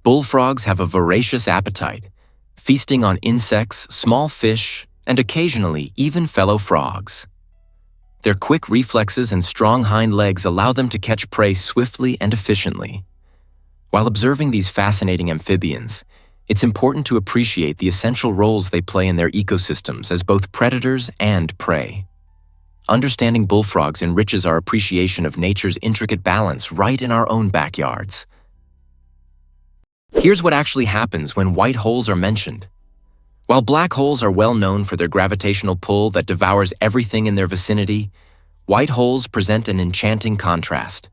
Bullfrogs have a voracious appetite, feasting on insects, small fish, and occasionally even fellow frogs. Their quick reflexes and strong hind legs allow them to catch prey swiftly and efficiently. While observing these fascinating amphibians, it's important to appreciate the essential roles they play in their ecosystems as both predators and prey. Understanding bullfrogs enriches our appreciation of nature's intricate balance right in our own backyards. Here's what actually happens when white holes are mentioned. While black holes are well known for their gravitational pull that devours everything in their vicinity, white holes present an enchanting contrast.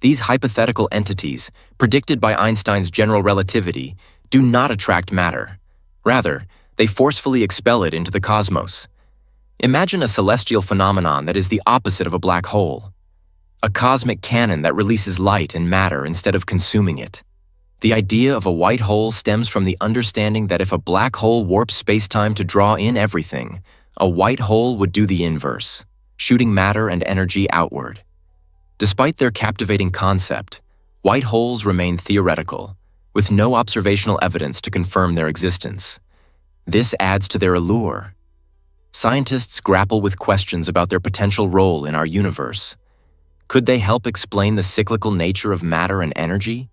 These hypothetical entities, predicted by Einstein's general relativity, do not attract matter. Rather, they forcefully expel it into the cosmos. Imagine a celestial phenomenon that is the opposite of a black hole. A cosmic cannon that releases light and matter instead of consuming it. The idea of a white hole stems from the understanding that if a black hole warps space-time to draw in everything, a white hole would do the inverse, shooting matter and energy outward. Despite their captivating concept, white holes remain theoretical, with no observational evidence to confirm their existence. This adds to their allure. Scientists grapple with questions about their potential role in our universe. Could they help explain the cyclical nature of matter and energy?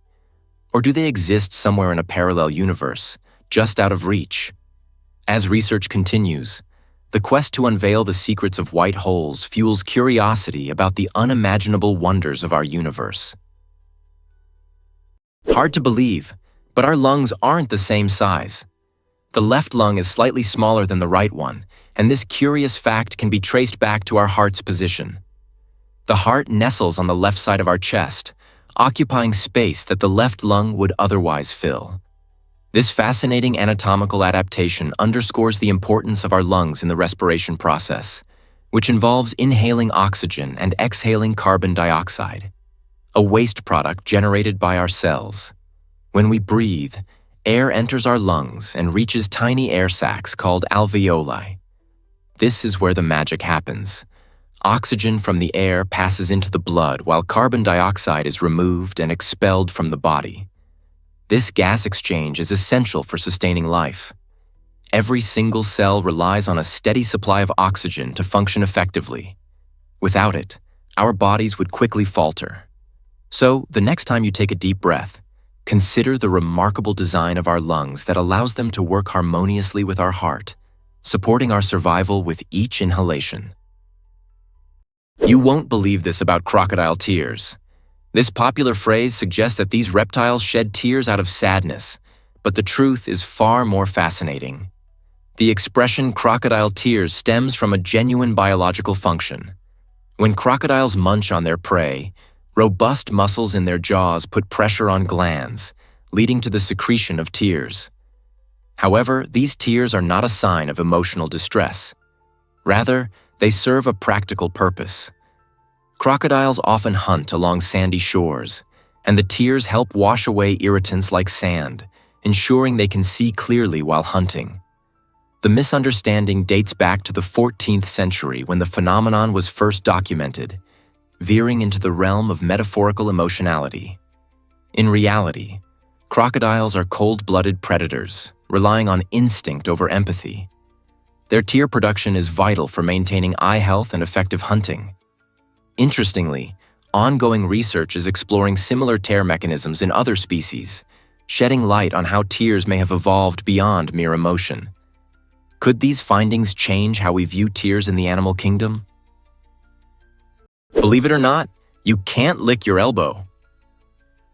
Or do they exist somewhere in a parallel universe, just out of reach? As research continues, the quest to unveil the secrets of white holes fuels curiosity about the unimaginable wonders of our universe. Hard to believe, but our lungs aren't the same size. The left lung is slightly smaller than the right one, and this curious fact can be traced back to our heart's position. The heart nestles on the left side of our chest, occupying space that the left lung would otherwise fill. This fascinating anatomical adaptation underscores the importance of our lungs in the respiration process, which involves inhaling oxygen and exhaling carbon dioxide, a waste product generated by our cells. When we breathe, air enters our lungs and reaches tiny air sacs called alveoli. This is where the magic happens. Oxygen from the air passes into the blood while carbon dioxide is removed and expelled from the body. This gas exchange is essential for sustaining life. Every single cell relies on a steady supply of oxygen to function effectively. Without it, our bodies would quickly falter. So, the next time you take a deep breath, consider the remarkable design of our lungs that allows them to work harmoniously with our heart, supporting our survival with each inhalation. You won't believe this about crocodile tears. This popular phrase suggests that these reptiles shed tears out of sadness, but the truth is far more fascinating. The expression crocodile tears stems from a genuine biological function. When crocodiles munch on their prey, robust muscles in their jaws put pressure on glands, leading to the secretion of tears. However, these tears are not a sign of emotional distress. Rather, they serve a practical purpose. Crocodiles often hunt along sandy shores, and the tears help wash away irritants like sand, ensuring they can see clearly while hunting. The misunderstanding dates back to the 14th century when the phenomenon was first documented, veering into the realm of metaphorical emotionality. In reality, crocodiles are cold-blooded predators, relying on instinct over empathy. Their tear production is vital for maintaining eye health and effective hunting. Interestingly, ongoing research is exploring similar tear mechanisms in other species, shedding light on how tears may have evolved beyond mere emotion. Could these findings change how we view tears in the animal kingdom? Believe it or not, you can't lick your elbow.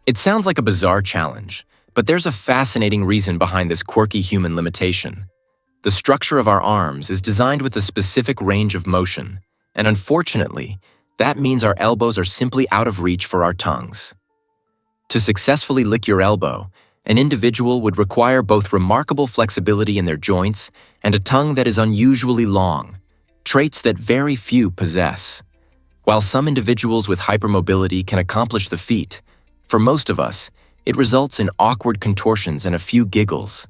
It sounds like a bizarre challenge, but there's a fascinating reason behind this quirky human limitation. The structure of our arms is designed with a specific range of motion, and unfortunately, that means our elbows are simply out of reach for our tongues. To successfully lick your elbow, an individual would require both remarkable flexibility in their joints and a tongue that is unusually long, traits that very few possess. While some individuals with hypermobility can accomplish the feat, for most of us, it results in awkward contortions and a few giggles.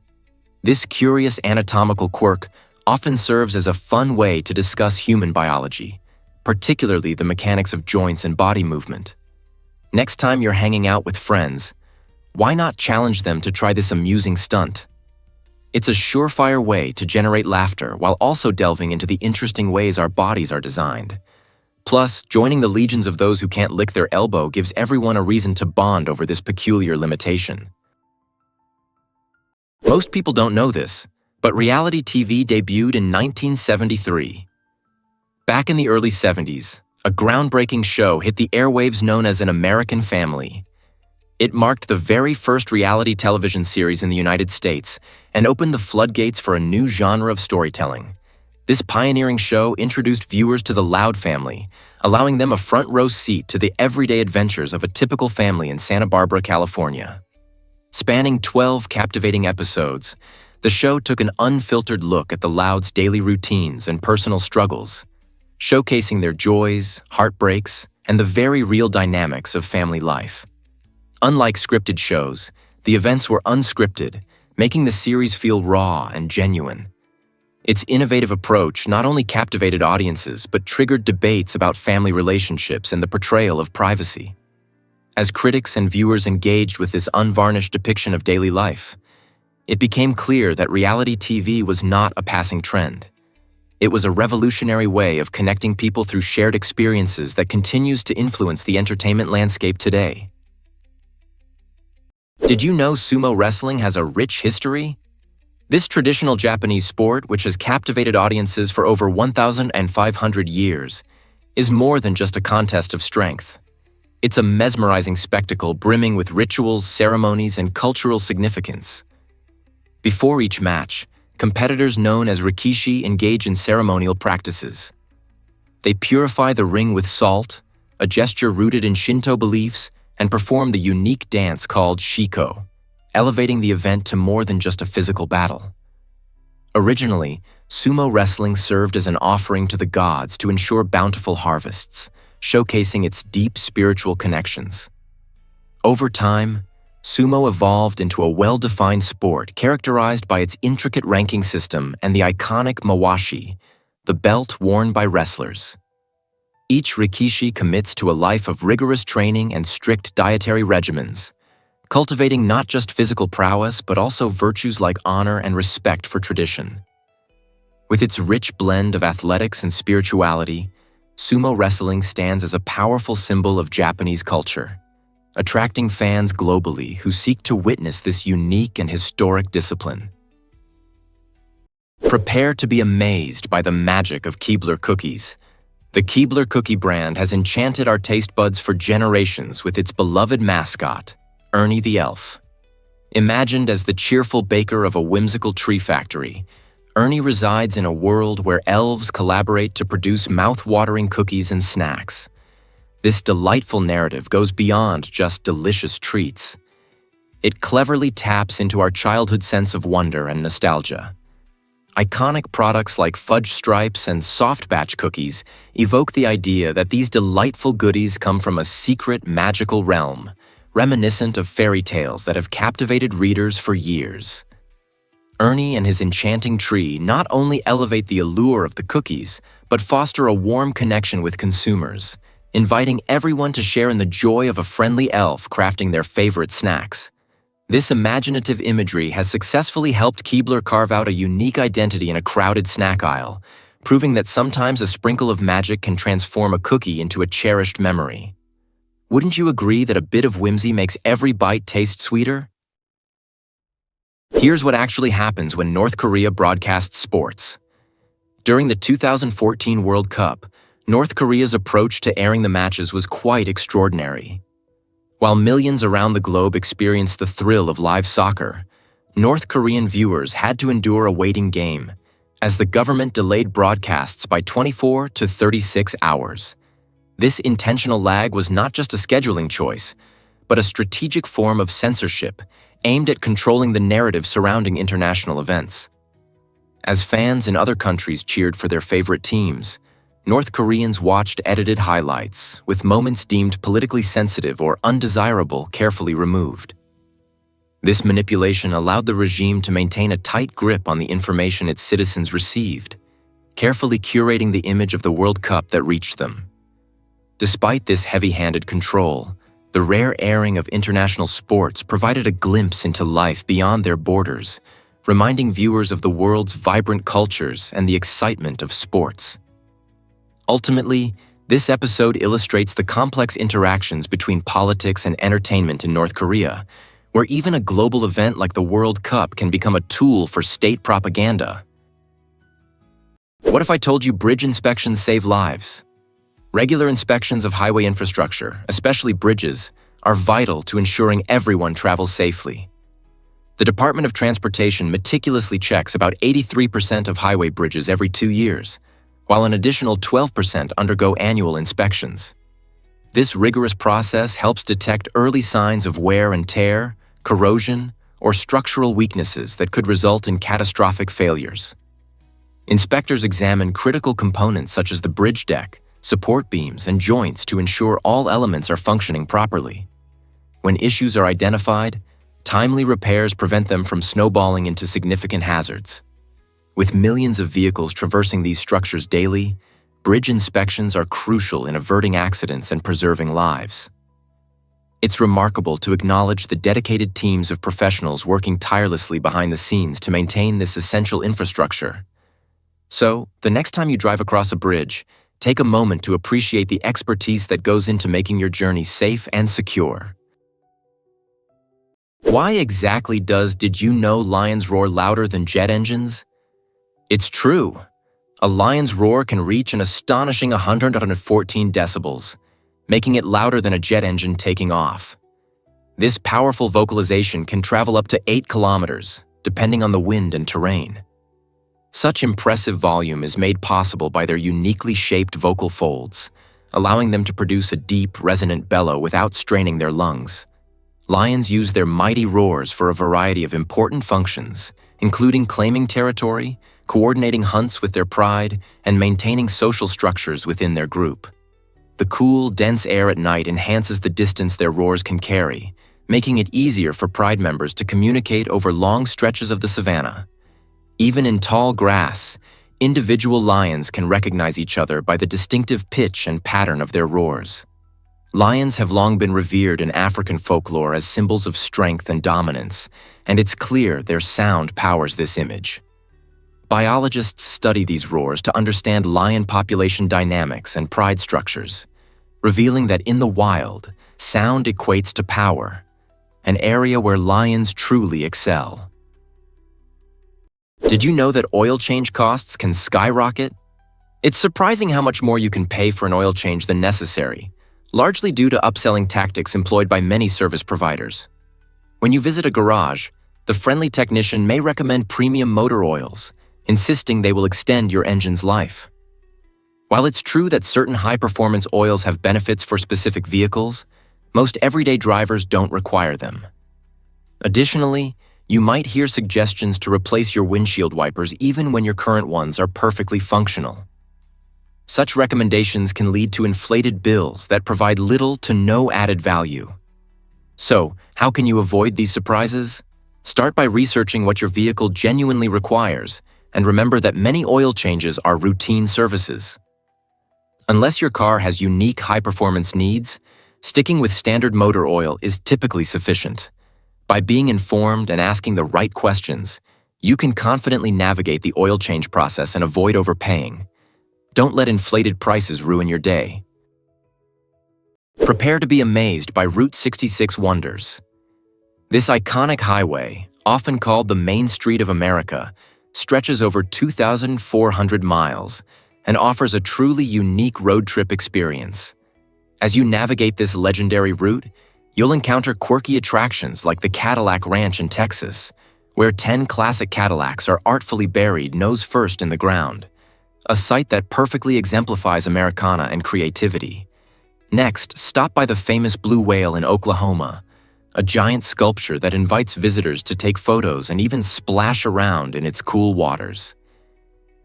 This curious anatomical quirk often serves as a fun way to discuss human biology, particularly the mechanics of joints and body movement. Next time you're hanging out with friends, why not challenge them to try this amusing stunt? It's a surefire way to generate laughter while also delving into the interesting ways our bodies are designed. Plus, joining the legions of those who can't lick their elbow gives everyone a reason to bond over this peculiar limitation. Most people don't know this, but reality TV debuted in 1973. Back in the early 70s, a groundbreaking show hit the airwaves known as An American Family. It marked the very first reality television series in the United States and opened the floodgates for a new genre of storytelling. This pioneering show introduced viewers to the Loud family, allowing them a front-row seat to the everyday adventures of a typical family in Santa Barbara, California. Spanning 12 captivating episodes, the show took an unfiltered look at the Louds' daily routines and personal struggles, showcasing their joys, heartbreaks, and the very real dynamics of family life. Unlike scripted shows, the events were unscripted, making the series feel raw and genuine. Its innovative approach not only captivated audiences but triggered debates about family relationships and the portrayal of privacy. As critics and viewers engaged with this unvarnished depiction of daily life, it became clear that reality TV was not a passing trend. It was a revolutionary way of connecting people through shared experiences that continues to influence the entertainment landscape today. Did you know sumo wrestling has a rich history? This traditional Japanese sport, which has captivated audiences for over 1,500 years, is more than just a contest of strength. It's a mesmerizing spectacle brimming with rituals, ceremonies, and cultural significance. Before each match, competitors known as rikishi engage in ceremonial practices. They purify the ring with salt, a gesture rooted in Shinto beliefs, and perform the unique dance called shiko, elevating the event to more than just a physical battle. Originally, sumo wrestling served as an offering to the gods to ensure bountiful harvests, showcasing its deep spiritual connections. Over time, sumo evolved into a well-defined sport characterized by its intricate ranking system and the iconic mawashi, the belt worn by wrestlers. Each rikishi commits to a life of rigorous training and strict dietary regimens, cultivating not just physical prowess but also virtues like honor and respect for tradition. With its rich blend of athletics and spirituality, sumo wrestling stands as a powerful symbol of Japanese culture, attracting fans globally who seek to witness this unique and historic discipline. Prepare to be amazed by the magic of Keebler cookies. The Keebler cookie brand has enchanted our taste buds for generations with its beloved mascot, Ernie the Elf. Imagined as the cheerful baker of a whimsical tree factory, Ernie resides in a world where elves collaborate to produce mouth-watering cookies and snacks. This delightful narrative goes beyond just delicious treats. It cleverly taps into our childhood sense of wonder and nostalgia. Iconic products like fudge stripes and soft batch cookies evoke the idea that these delightful goodies come from a secret, magical realm, reminiscent of fairy tales that have captivated readers for years. Ernie and his enchanting tree not only elevate the allure of the cookies, but foster a warm connection with consumers, inviting everyone to share in the joy of a friendly elf crafting their favorite snacks. This imaginative imagery has successfully helped Keebler carve out a unique identity in a crowded snack aisle, proving that sometimes a sprinkle of magic can transform a cookie into a cherished memory. Wouldn't you agree that a bit of whimsy makes every bite taste sweeter? Here's what actually happens when North Korea broadcasts sports. During the 2014 World Cup, North Korea's approach to airing the matches was quite extraordinary. While millions around the globe experienced the thrill of live soccer, North Korean viewers had to endure a waiting game, as the government delayed broadcasts by 24 to 36 hours. This intentional lag was not just a scheduling choice, but a strategic form of censorship aimed at controlling the narrative surrounding international events. As fans in other countries cheered for their favorite teams, North Koreans watched edited highlights, with moments deemed politically sensitive or undesirable carefully removed. This manipulation allowed the regime to maintain a tight grip on the information its citizens received, carefully curating the image of the World Cup that reached them. Despite this heavy-handed control, the rare airing of international sports provided a glimpse into life beyond their borders, reminding viewers of the world's vibrant cultures and the excitement of sports. Ultimately, this episode illustrates the complex interactions between politics and entertainment in North Korea, where even a global event like the World Cup can become a tool for state propaganda. What if I told you bridge inspections save lives? Regular inspections of highway infrastructure, especially bridges, are vital to ensuring everyone travels safely. The Department of Transportation meticulously checks about 83% of highway bridges every 2 years, while an additional 12% undergo annual inspections. This rigorous process helps detect early signs of wear and tear, corrosion, or structural weaknesses that could result in catastrophic failures. Inspectors examine critical components such as the bridge deck, support beams, and joints to ensure all elements are functioning properly. When issues are identified, timely repairs prevent them from snowballing into significant hazards. With millions of vehicles traversing these structures daily, bridge inspections are crucial in averting accidents and preserving lives. It's remarkable to acknowledge the dedicated teams of professionals working tirelessly behind the scenes to maintain this essential infrastructure. So, the next time you drive across a bridge, take a moment to appreciate the expertise that goes into making your journey safe and secure. Why exactly does Did you know lions roar louder than jet engines? It's true. A lion's roar can reach an astonishing 114 decibels, making it louder than a jet engine taking off. This powerful vocalization can travel up to 8 kilometers, depending on the wind and terrain. Such impressive volume is made possible by their uniquely shaped vocal folds, allowing them to produce a deep, resonant bellow without straining their lungs. Lions use their mighty roars for a variety of important functions, including claiming territory, coordinating hunts with their pride, and maintaining social structures within their group. The cool, dense air at night enhances the distance their roars can carry, making it easier for pride members to communicate over long stretches of the savanna. Even in tall grass, individual lions can recognize each other by the distinctive pitch and pattern of their roars. Lions have long been revered in African folklore as symbols of strength and dominance, and it's clear their sound powers this image. Biologists study these roars to understand lion population dynamics and pride structures, revealing that in the wild, sound equates to power, an area where lions truly excel. Did you know that oil change costs can skyrocket? It's surprising how much more you can pay for an oil change than necessary, largely due to upselling tactics employed by many service providers. When you visit a garage, the friendly technician may recommend premium motor oils, insisting they will extend your engine's life. While it's true that certain high-performance oils have benefits for specific vehicles, most everyday drivers don't require them. Additionally, you might hear suggestions to replace your windshield wipers even when your current ones are perfectly functional. Such recommendations can lead to inflated bills that provide little to no added value. So, how can you avoid these surprises? Start by researching what your vehicle genuinely requires, and remember that many oil changes are routine services. Unless your car has unique high-performance needs, sticking with standard motor oil is typically sufficient. By being informed and asking the right questions, you can confidently navigate the oil change process and avoid overpaying. Don't let inflated prices ruin your day. Prepare to be amazed by Route 66 wonders. This iconic highway, often called the Main Street of America, stretches over 2,400 miles and offers a truly unique road trip experience. As you navigate this legendary route, you'll encounter quirky attractions like the Cadillac Ranch in Texas, where 10 classic Cadillacs are artfully buried nose first in the ground, a sight that perfectly exemplifies Americana and creativity. Next, stop by the famous Blue Whale in Oklahoma, a giant sculpture that invites visitors to take photos and even splash around in its cool waters.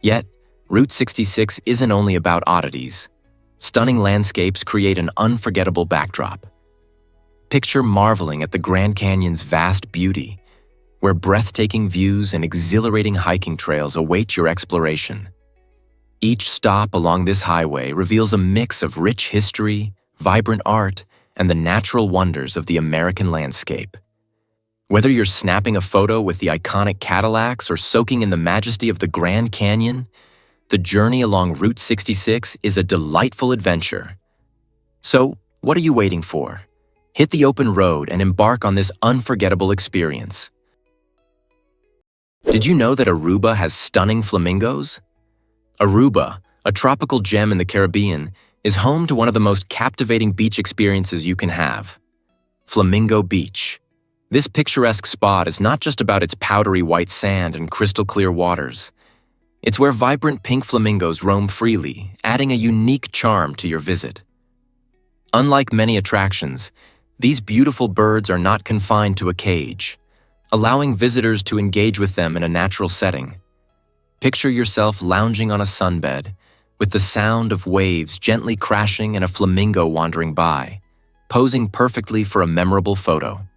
Yet, Route 66 isn't only about oddities. Stunning landscapes create an unforgettable backdrop. Picture marveling at the Grand Canyon's vast beauty, where breathtaking views and exhilarating hiking trails await your exploration. Each stop along this highway reveals a mix of rich history, vibrant art, and the natural wonders of the American landscape. Whether you're snapping a photo with the iconic Cadillacs or soaking in the majesty of the Grand Canyon, the journey along Route 66 is a delightful adventure. So, what are you waiting for? Hit the open road and embark on this unforgettable experience. Did you know that Aruba has stunning flamingos? Aruba, a tropical gem in the Caribbean, is home to one of the most captivating beach experiences you can have: Flamingo Beach. This picturesque spot is not just about its powdery white sand and crystal clear waters. It's where vibrant pink flamingos roam freely, adding a unique charm to your visit. Unlike many attractions, These beautiful birds are not confined to a cage, allowing visitors to engage with them in a natural setting. Picture yourself lounging on a sunbed, with the sound of waves gently crashing and a flamingo wandering by, posing perfectly for a memorable photo.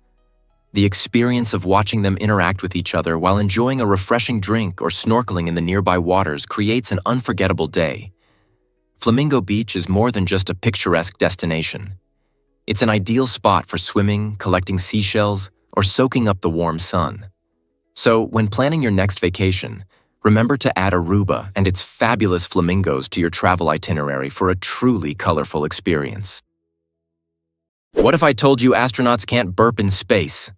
The experience of watching them interact with each other while enjoying a refreshing drink or snorkeling in the nearby waters creates an unforgettable day. Flamingo Beach is more than just a picturesque destination. It's an ideal spot for swimming, collecting seashells, or soaking up the warm sun. So, when planning your next vacation, remember to add Aruba and its fabulous flamingos to your travel itinerary for a truly colorful experience. What if I told you astronauts can't burp in space?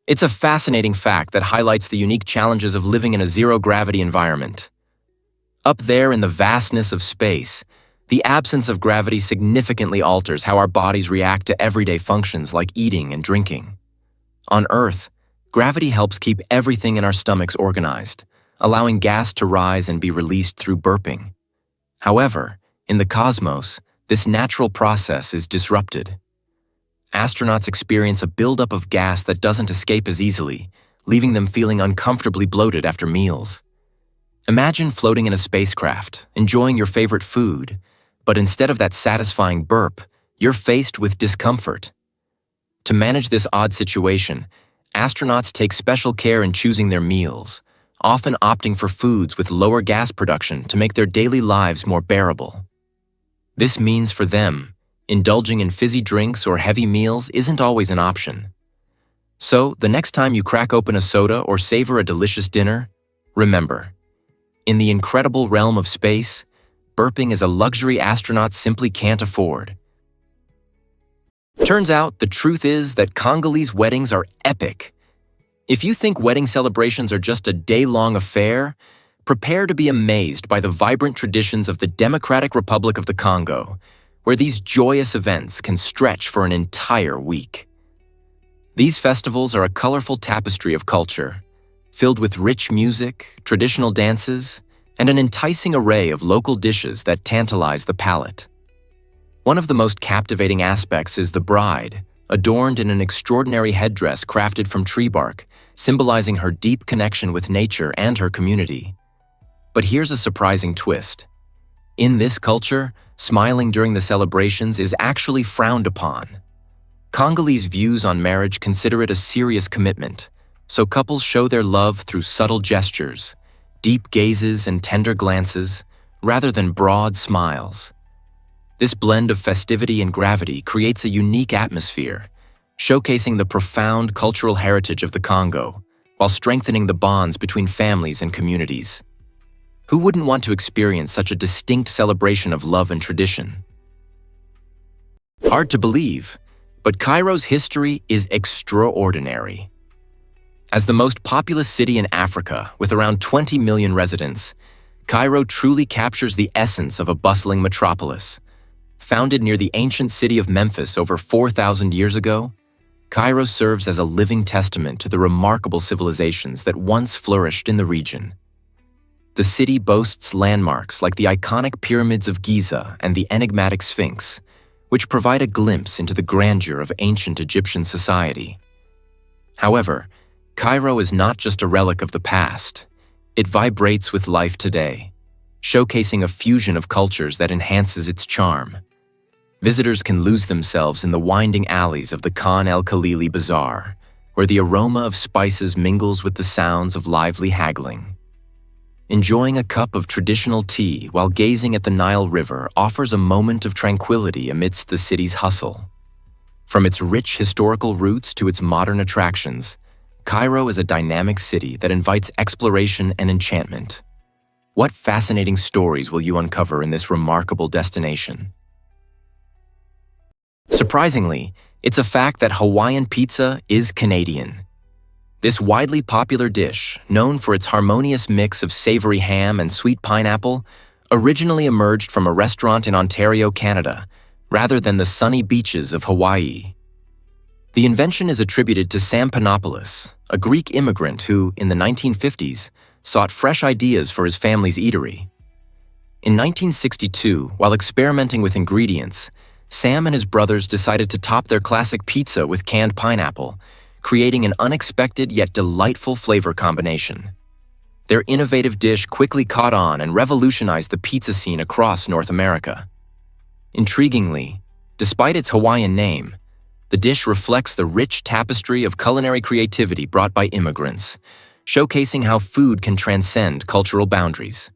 It's a fascinating fact that highlights the unique challenges of living in a zero-gravity environment. Up there in the vastness of space, the absence of gravity significantly alters how our bodies react to everyday functions like eating and drinking. On Earth, gravity helps keep everything in our stomachs organized, allowing gas to rise and be released through burping. However, in the cosmos, this natural process is disrupted. Astronauts experience a buildup of gas that doesn't escape as easily, leaving them feeling uncomfortably bloated after meals. Imagine floating in a spacecraft, enjoying your favorite food, but instead of that satisfying burp, you're faced with discomfort. To manage this odd situation, astronauts take special care in choosing their meals, often opting for foods with lower gas production to make their daily lives more bearable. This means for them, indulging in fizzy drinks or heavy meals isn't always an option. So, the next time you crack open a soda or savor a delicious dinner, remember, in the incredible realm of space, burping is a luxury astronauts simply can't afford. Turns out, the truth is that Congolese weddings are epic. If you think wedding celebrations are just a day-long affair, prepare to be amazed by the vibrant traditions of the Democratic Republic of the Congo, where these joyous events can stretch for an entire week. These festivals are a colorful tapestry of culture, filled with rich music, traditional dances, and an enticing array of local dishes that tantalize the palate. One of the most captivating aspects is the bride, adorned in an extraordinary headdress crafted from tree bark, symbolizing her deep connection with nature and her community. But here's a surprising twist. In this culture, smiling during the celebrations is actually frowned upon. Congolese views on marriage consider it a serious commitment, so couples show their love through subtle gestures, deep gazes and tender glances, rather than broad smiles. This blend of festivity and gravity creates a unique atmosphere, showcasing the profound cultural heritage of the Congo, while strengthening the bonds between families and communities. Who wouldn't want to experience such a distinct celebration of love and tradition? Hard to believe, but Cairo's history is extraordinary. As the most populous city in Africa, with around 20 million residents, Cairo truly captures the essence of a bustling metropolis. Founded near the ancient city of Memphis over 4,000 years ago, Cairo serves as a living testament to the remarkable civilizations that once flourished in the region. The city boasts landmarks like the iconic pyramids of Giza and the enigmatic Sphinx, which provide a glimpse into the grandeur of ancient Egyptian society. However, Cairo is not just a relic of the past. It vibrates with life today, showcasing a fusion of cultures that enhances its charm. Visitors can lose themselves in the winding alleys of the Khan el-Khalili Bazaar, where the aroma of spices mingles with the sounds of lively haggling. Enjoying a cup of traditional tea while gazing at the Nile River offers a moment of tranquility amidst the city's hustle. From its rich historical roots to its modern attractions, Cairo is a dynamic city that invites exploration and enchantment. What fascinating stories will you uncover in this remarkable destination? Surprisingly, it's a fact that Hawaiian pizza is Canadian. This widely popular dish, known for its harmonious mix of savory ham and sweet pineapple, originally emerged from a restaurant in Ontario, Canada, rather than the sunny beaches of Hawaii. The invention is attributed to Sam Panopoulos, a Greek immigrant who, in the 1950s, sought fresh ideas for his family's eatery. In 1962, while experimenting with ingredients, Sam and his brothers decided to top their classic pizza with canned pineapple, creating an unexpected yet delightful flavor combination. Their innovative dish quickly caught on and revolutionized the pizza scene across North America. Intriguingly, despite its Hawaiian name, the dish reflects the rich tapestry of culinary creativity brought by immigrants, showcasing how food can transcend cultural boundaries.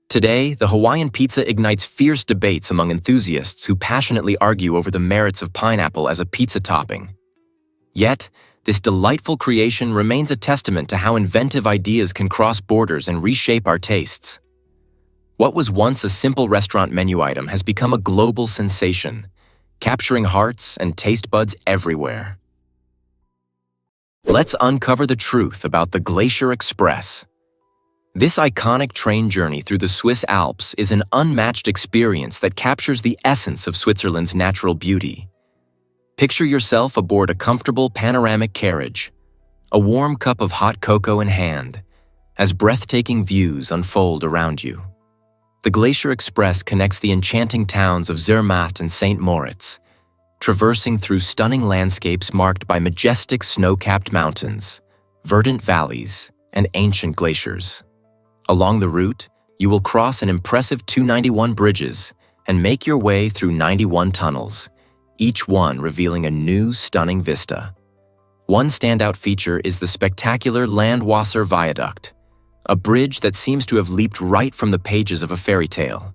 Today, the Hawaiian pizza ignites fierce debates among enthusiasts who passionately argue over the merits of pineapple as a pizza topping. Yet, this delightful creation remains a testament to how inventive ideas can cross borders and reshape our tastes. What was once a simple restaurant menu item has become a global sensation, capturing hearts and taste buds everywhere. Let's uncover the truth about the Glacier Express. This iconic train journey through the Swiss Alps is an unmatched experience that captures the essence of Switzerland's natural beauty. Picture yourself aboard a comfortable panoramic carriage, a warm cup of hot cocoa in hand, as breathtaking views unfold around you. The Glacier Express connects the enchanting towns of Zermatt and St. Moritz, traversing through stunning landscapes marked by majestic snow-capped mountains, verdant valleys, and ancient glaciers. Along the route, you will cross an impressive 291 bridges and make your way through 91 tunnels, each one revealing a new, stunning vista. One standout feature is the spectacular Landwasser Viaduct, a bridge that seems to have leaped right from the pages of a fairy tale.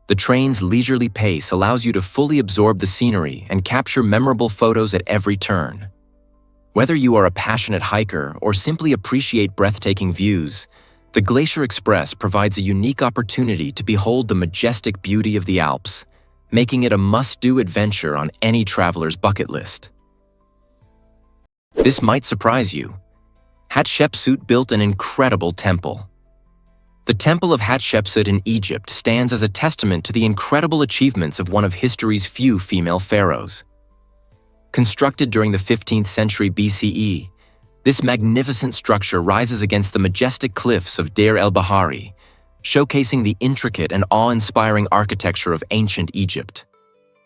The train's leisurely pace allows you to fully absorb the scenery and capture memorable photos at every turn. Whether you are a passionate hiker or simply appreciate breathtaking views, the Glacier Express provides a unique opportunity to behold the majestic beauty of the Alps, making it a must-do adventure on any traveler's bucket list. This might surprise you. Hatshepsut built an incredible temple. The Temple of Hatshepsut in Egypt stands as a testament to the incredible achievements of one of history's few female pharaohs. Constructed during the 15th century BCE, this magnificent structure rises against the majestic cliffs of Deir el-Bahari, showcasing the intricate and awe-inspiring architecture of ancient Egypt.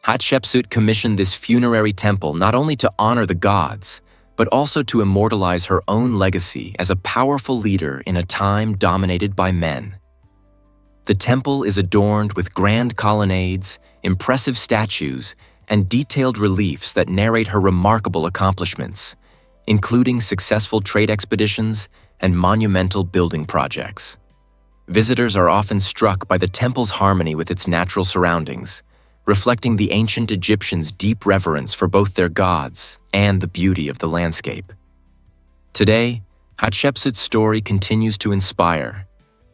Hatshepsut commissioned this funerary temple not only to honor the gods, but also to immortalize her own legacy as a powerful leader in a time dominated by men. The temple is adorned with grand colonnades, impressive statues, and detailed reliefs that narrate her remarkable accomplishments, including successful trade expeditions and monumental building projects. Visitors are often struck by the temple's harmony with its natural surroundings, reflecting the ancient Egyptians' deep reverence for both their gods and the beauty of the landscape. Today, Hatshepsut's story continues to inspire,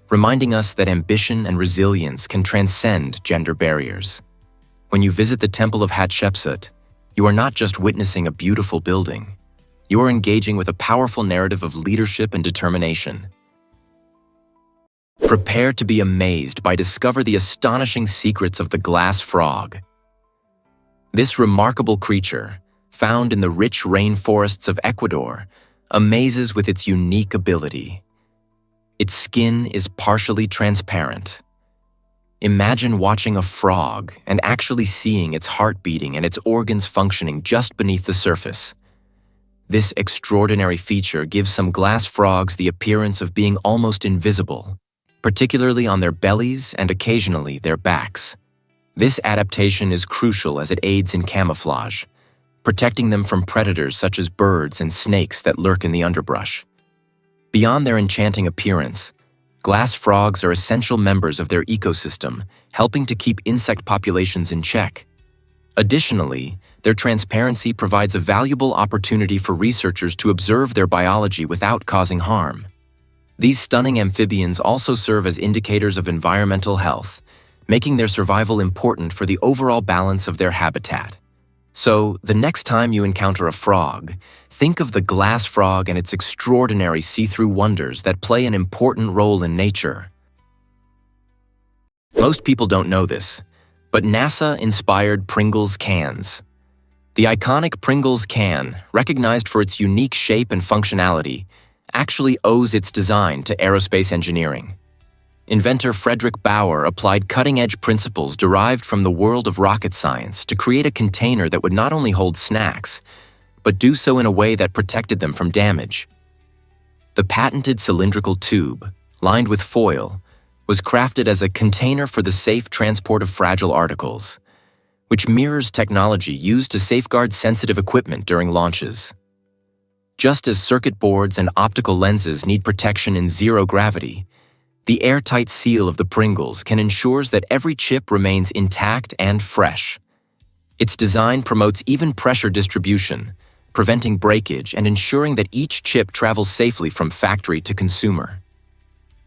reminding us that ambition and resilience can transcend gender barriers. When you visit the Temple of Hatshepsut, you are not just witnessing a beautiful building, you are engaging with a powerful narrative of leadership and determination. Prepare to be amazed by discover the astonishing secrets of the glass frog. This remarkable creature, found in the rich rainforests of Ecuador, amazes with its unique ability. Its skin is partially transparent. Imagine watching a frog and actually seeing its heart beating and its organs functioning just beneath the surface. This extraordinary feature gives some glass frogs the appearance of being almost invisible, particularly on their bellies and occasionally their backs. This adaptation is crucial as it aids in camouflage, protecting them from predators such as birds and snakes that lurk in the underbrush. Beyond their enchanting appearance, glass frogs are essential members of their ecosystem, helping to keep insect populations in check. Additionally, their transparency provides a valuable opportunity for researchers to observe their biology without causing harm. These stunning amphibians also serve as indicators of environmental health, making their survival important for the overall balance of their habitat. So, the next time you encounter a frog, think of the glass frog and its extraordinary see-through wonders that play an important role in nature. Most people don't know this, but NASA inspired Pringles cans. The iconic Pringles can, recognized for its unique shape and functionality, actually owes its design to aerospace engineering. inventor Frederick Bauer applied cutting-edge principles derived from the world of rocket science to create a container that would not only hold snacks, but do so in a way that protected them from damage. The patented cylindrical tube, lined with foil, was crafted as a container for the safe transport of fragile articles, which mirrors technology used to safeguard sensitive equipment during launches. Just as circuit boards and optical lenses need protection in zero gravity, the airtight seal of the Pringles can ensure that every chip remains intact and fresh. Its design promotes even pressure distribution, preventing breakage and ensuring that each chip travels safely from factory to consumer.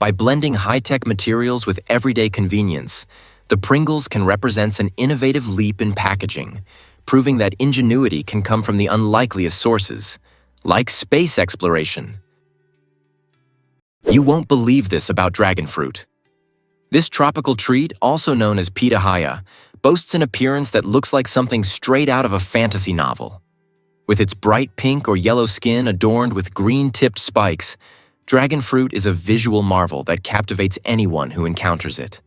By blending high-tech materials with everyday convenience, the Pringles can represent an innovative leap in packaging, proving that ingenuity can come from the unlikeliest sources, like space exploration. You won't believe this about dragon fruit. This tropical treat, also known as pitahaya, boasts an appearance that looks like something straight out of a fantasy novel. With its bright pink or yellow skin adorned with green-tipped spikes, dragon fruit is a visual marvel that captivates anyone who encounters it.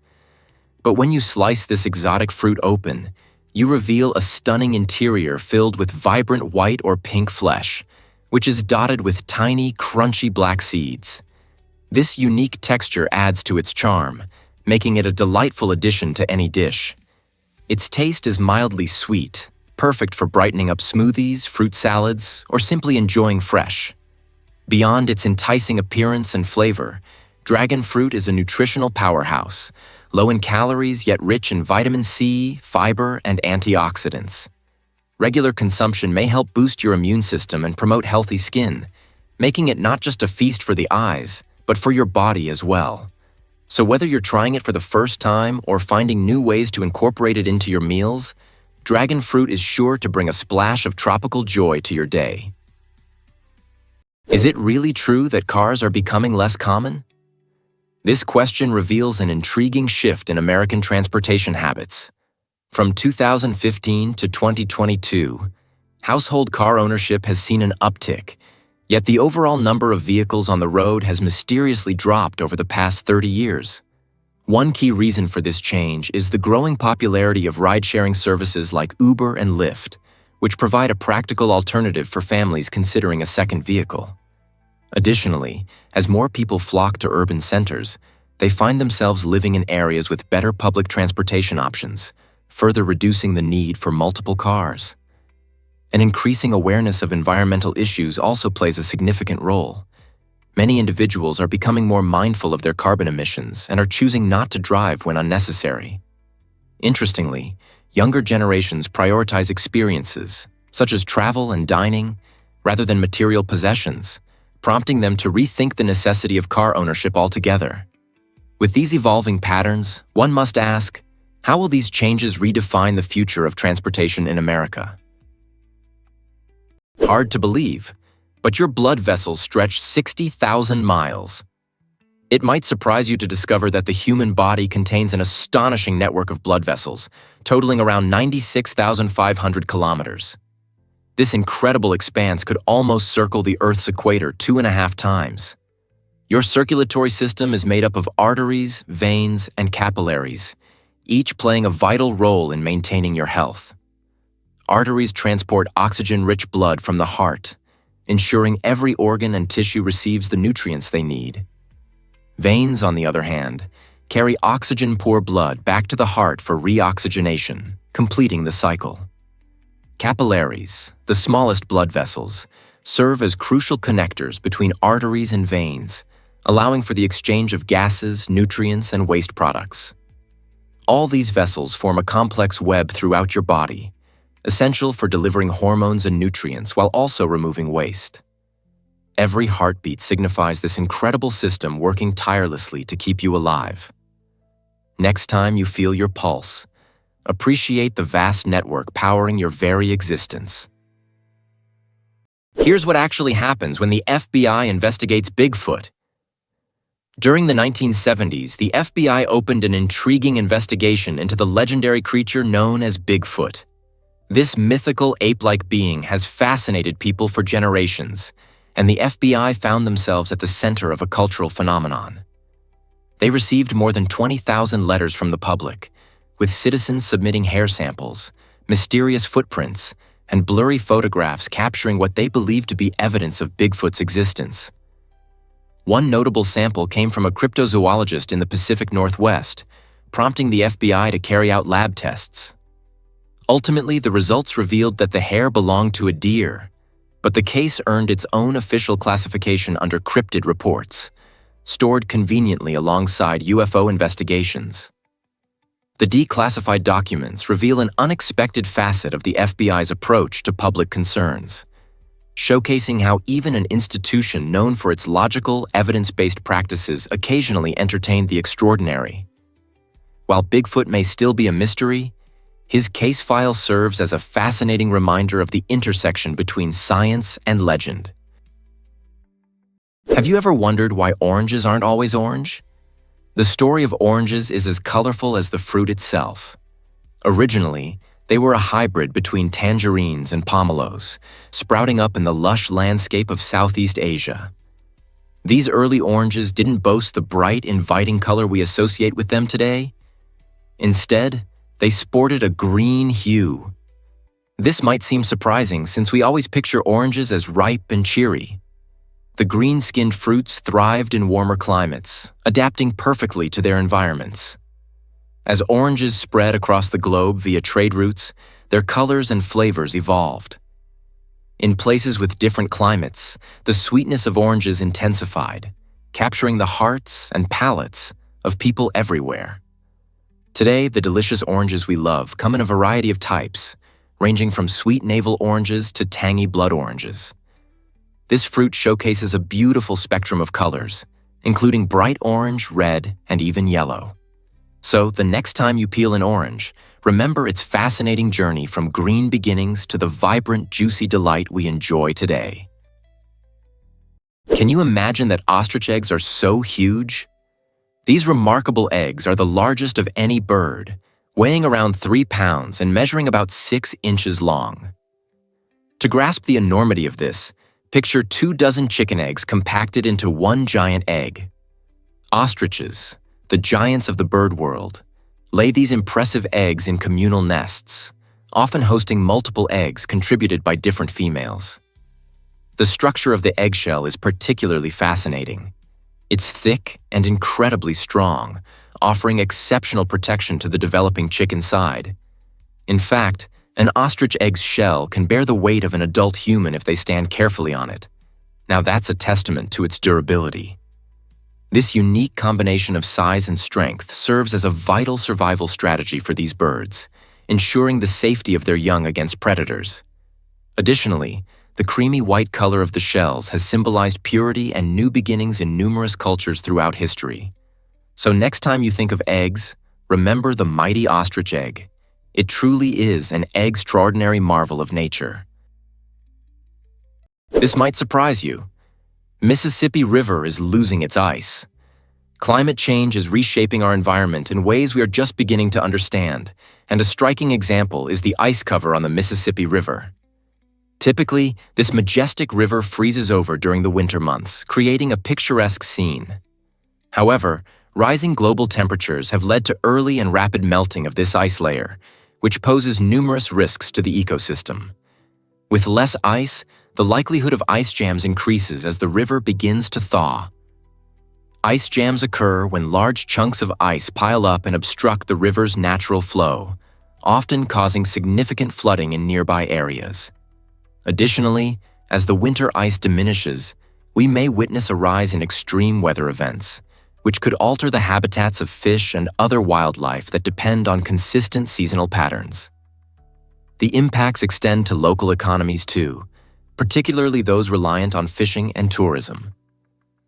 But when you slice this exotic fruit open, you reveal a stunning interior filled with vibrant white or pink flesh, which is dotted with tiny, crunchy black seeds. This unique texture adds to its charm, making it a delightful addition to any dish. Its taste is mildly sweet, perfect for brightening up smoothies, fruit salads, or simply enjoying fresh. Beyond its enticing appearance and flavor, dragon fruit is a nutritional powerhouse, low in calories yet rich in vitamin C, fiber, and antioxidants. Regular consumption may help boost your immune system and promote healthy skin, making it not just a feast for the eyes, but for your body as well. So whether you're trying it for the first time or finding new ways to incorporate it into your meals, dragon fruit is sure to bring a splash of tropical joy to your day. Is it really true that cars are becoming less common? This question reveals an intriguing shift in American transportation habits. From 2015 to 2022, household car ownership has seen an uptick, yet the overall number of vehicles on the road has mysteriously dropped over the past 30 years. One key reason for this change is the growing popularity of ride-sharing services like Uber and Lyft, which provide a practical alternative for families considering a second vehicle. Additionally, as more people flock to urban centers, they find themselves living in areas with better public transportation options, further reducing the need for multiple cars. An increasing awareness of environmental issues also plays a significant role. Many individuals are becoming more mindful of their carbon emissions and are choosing not to drive when unnecessary. Interestingly, younger generations prioritize experiences, such as travel and dining, rather than material possessions, prompting them to rethink the necessity of car ownership altogether. With these evolving patterns, one must ask, how will these changes redefine the future of transportation in America? Hard to believe, but your blood vessels stretch 60,000 miles. It might surprise you to discover that the human body contains an astonishing network of blood vessels, totaling around 96,500 kilometers. This incredible expanse could almost circle the Earth's equator 2.5 times. Your circulatory system is made up of arteries, veins, and capillaries, each playing a vital role in maintaining your health. Arteries transport oxygen-rich blood from the heart, ensuring every organ and tissue receives the nutrients they need. Veins, on the other hand, carry oxygen-poor blood back to the heart for reoxygenation, completing the cycle. Capillaries, the smallest blood vessels, serve as crucial connectors between arteries and veins, allowing for the exchange of gases, nutrients, and waste products. All these vessels form a complex web throughout your body, essential for delivering hormones and nutrients while also removing waste. Every heartbeat signifies this incredible system working tirelessly to keep you alive. Next time you feel your pulse, appreciate the vast network powering your very existence. Here's what actually happens when the FBI investigates Bigfoot. During the 1970s, the FBI opened an intriguing investigation into the legendary creature known as Bigfoot. This mythical ape-like being has fascinated people for generations, and the FBI found themselves at the center of a cultural phenomenon. They received more than 20,000 letters from the public, with citizens submitting hair samples, mysterious footprints, and blurry photographs capturing what they believed to be evidence of Bigfoot's existence. One notable sample came from a cryptozoologist in the Pacific Northwest, prompting the FBI to carry out lab tests. Ultimately, the results revealed that the hair belonged to a deer, but the case earned its own official classification under cryptid reports, stored conveniently alongside UFO investigations. The declassified documents reveal an unexpected facet of the FBI's approach to public concerns, showcasing how even an institution known for its logical, evidence-based practices occasionally entertained the extraordinary. While Bigfoot may still be a mystery, his case file serves as a fascinating reminder of the intersection between science and legend. Have you ever wondered why oranges aren't always orange? The story of oranges is as colorful as the fruit itself. Originally, they were a hybrid between tangerines and pomelos, sprouting up in the lush landscape of Southeast Asia. These early oranges didn't boast the bright, inviting color we associate with them today. Instead, they sported a green hue. This might seem surprising since we always picture oranges as ripe and cheery. The green-skinned fruits thrived in warmer climates, adapting perfectly to their environments. As oranges spread across the globe via trade routes, their colors and flavors evolved. In places with different climates, the sweetness of oranges intensified, capturing the hearts and palates of people everywhere. Today, the delicious oranges we love come in a variety of types, ranging from sweet navel oranges to tangy blood oranges. This fruit showcases a beautiful spectrum of colors, including bright orange, red, and even yellow. So, the next time you peel an orange, remember its fascinating journey from green beginnings to the vibrant, juicy delight we enjoy today. Can you imagine that ostrich eggs are so huge? These remarkable eggs are the largest of any bird, weighing around 3 pounds and measuring about 6 inches long. To grasp the enormity of this, picture 24 chicken eggs compacted into one giant egg. Ostriches, the giants of the bird world, lay these impressive eggs in communal nests, often hosting multiple eggs contributed by different females. The structure of the eggshell is particularly fascinating. It's thick and incredibly strong, offering exceptional protection to the developing chick inside. In fact, an ostrich egg's shell can bear the weight of an adult human if they stand carefully on it. Now that's a testament to its durability. This unique combination of size and strength serves as a vital survival strategy for these birds, ensuring the safety of their young against predators. Additionally, the creamy white color of the shells has symbolized purity and new beginnings in numerous cultures throughout history. So next time you think of eggs, remember the mighty ostrich egg. It truly is an extraordinary marvel of nature. This might surprise you. Mississippi River is losing its ice. Climate change is reshaping our environment in ways we are just beginning to understand, and a striking example is the ice cover on the Mississippi River. Typically, this majestic river freezes over during the winter months, creating a picturesque scene. However, rising global temperatures have led to early and rapid melting of this ice layer, which poses numerous risks to the ecosystem. With less ice, the likelihood of ice jams increases as the river begins to thaw. Ice jams occur when large chunks of ice pile up and obstruct the river's natural flow, often causing significant flooding in nearby areas. Additionally, as the winter ice diminishes, we may witness a rise in extreme weather events, which could alter the habitats of fish and other wildlife that depend on consistent seasonal patterns. The impacts extend to local economies too, particularly those reliant on fishing and tourism.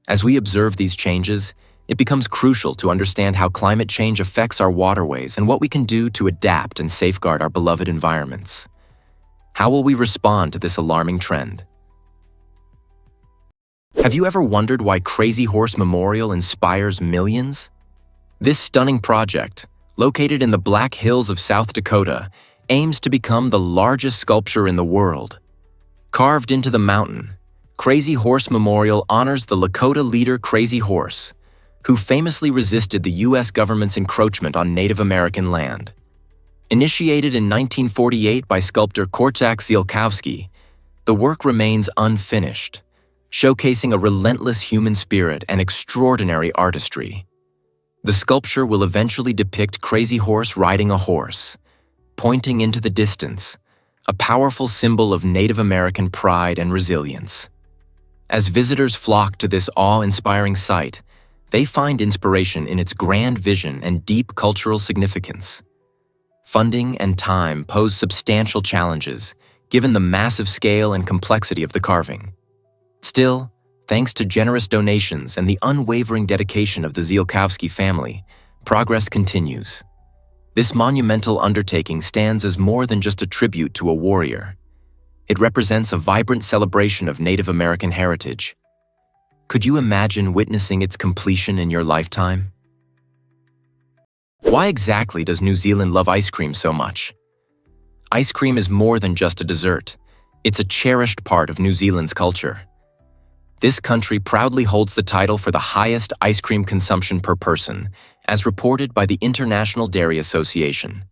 As we observe these changes, it becomes crucial to understand how climate change affects our waterways and what we can do to adapt and safeguard our beloved environments. How will we respond to this alarming trend? Have you ever wondered why Crazy Horse Memorial inspires millions? This stunning project, located in the Black Hills of South Dakota, aims to become the largest sculpture in the world. Carved into the mountain, Crazy Horse Memorial honors the Lakota leader Crazy Horse, who famously resisted the U.S. government's encroachment on Native American land. Initiated in 1948 by sculptor Korczak Zielkowski, the work remains unfinished, showcasing a relentless human spirit and extraordinary artistry. The sculpture will eventually depict Crazy Horse riding a horse, pointing into the distance, a powerful symbol of Native American pride and resilience. As visitors flock to this awe-inspiring sight, they find inspiration in its grand vision and deep cultural significance. Funding and time pose substantial challenges, given the massive scale and complexity of the carving. Still, thanks to generous donations and the unwavering dedication of the Zielkowski family, progress continues. This monumental undertaking stands as more than just a tribute to a warrior. It represents a vibrant celebration of Native American heritage. Could you imagine witnessing its completion in your lifetime? Why exactly does New Zealand love ice cream so much? Ice cream is more than just a dessert. It's a cherished part of New Zealand's culture. This country proudly holds the title for the highest ice cream consumption per person, as reported by the International Dairy Association.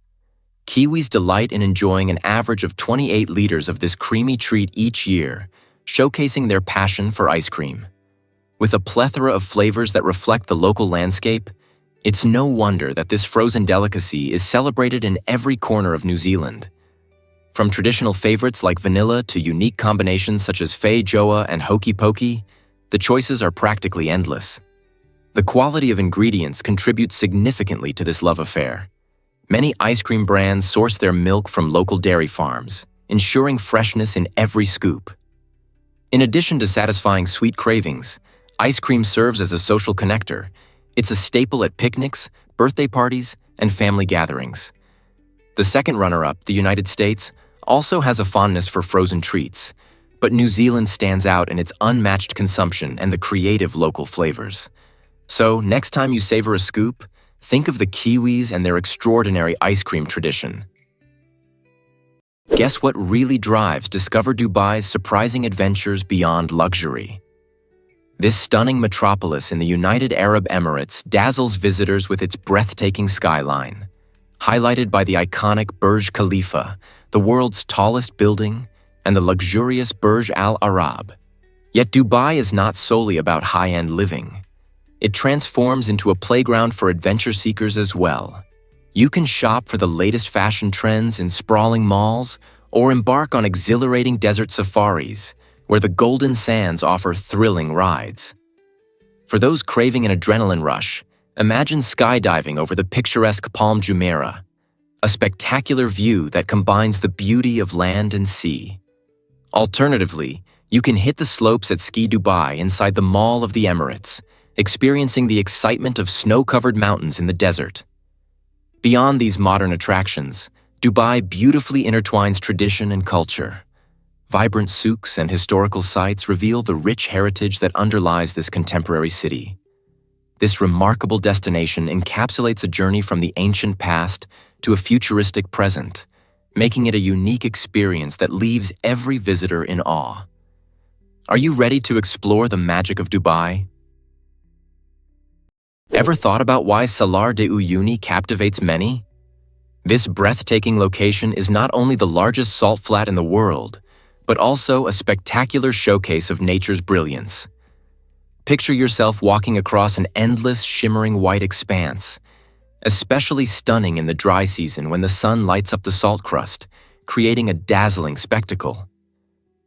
Kiwis delight in enjoying an average of 28 liters of this creamy treat each year, showcasing their passion for ice cream. With a plethora of flavors that reflect the local landscape, it's no wonder that this frozen delicacy is celebrated in every corner of New Zealand. From traditional favorites like vanilla to unique combinations such as fei joa and hokey pokey, the choices are practically endless. The quality of ingredients contributes significantly to this love affair. Many ice cream brands source their milk from local dairy farms, ensuring freshness in every scoop. In addition to satisfying sweet cravings, ice cream serves as a social connector. It's a staple at picnics, birthday parties, and family gatherings. The second runner-up, the United States, also has a fondness for frozen treats, but New Zealand stands out in its unmatched consumption and the creative local flavors. So, next time you savor a scoop, think of the Kiwis and their extraordinary ice cream tradition. Guess what really drives Discover Dubai's surprising adventures beyond luxury? This stunning metropolis in the United Arab Emirates dazzles visitors with its breathtaking skyline. Highlighted by the iconic Burj Khalifa, the world's tallest building, and the luxurious Burj Al Arab. Yet Dubai is not solely about high-end living. It transforms into a playground for adventure seekers as well. You can shop for the latest fashion trends in sprawling malls or embark on exhilarating desert safaris, where the golden sands offer thrilling rides. For those craving an adrenaline rush, imagine skydiving over the picturesque Palm Jumeirah, a spectacular view that combines the beauty of land and sea. Alternatively, you can hit the slopes at Ski Dubai inside the Mall of the Emirates, experiencing the excitement of snow-covered mountains in the desert. Beyond these modern attractions, Dubai beautifully intertwines tradition and culture. Vibrant souks and historical sites reveal the rich heritage that underlies this contemporary city. This remarkable destination encapsulates a journey from the ancient past to a futuristic present, making it a unique experience that leaves every visitor in awe. Are you ready to explore the magic of Dubai? Ever thought about why Salar de Uyuni captivates many? This breathtaking location is not only the largest salt flat in the world, but also a spectacular showcase of nature's brilliance. Picture yourself walking across an endless, shimmering white expanse, especially stunning in the dry season when the sun lights up the salt crust, creating a dazzling spectacle.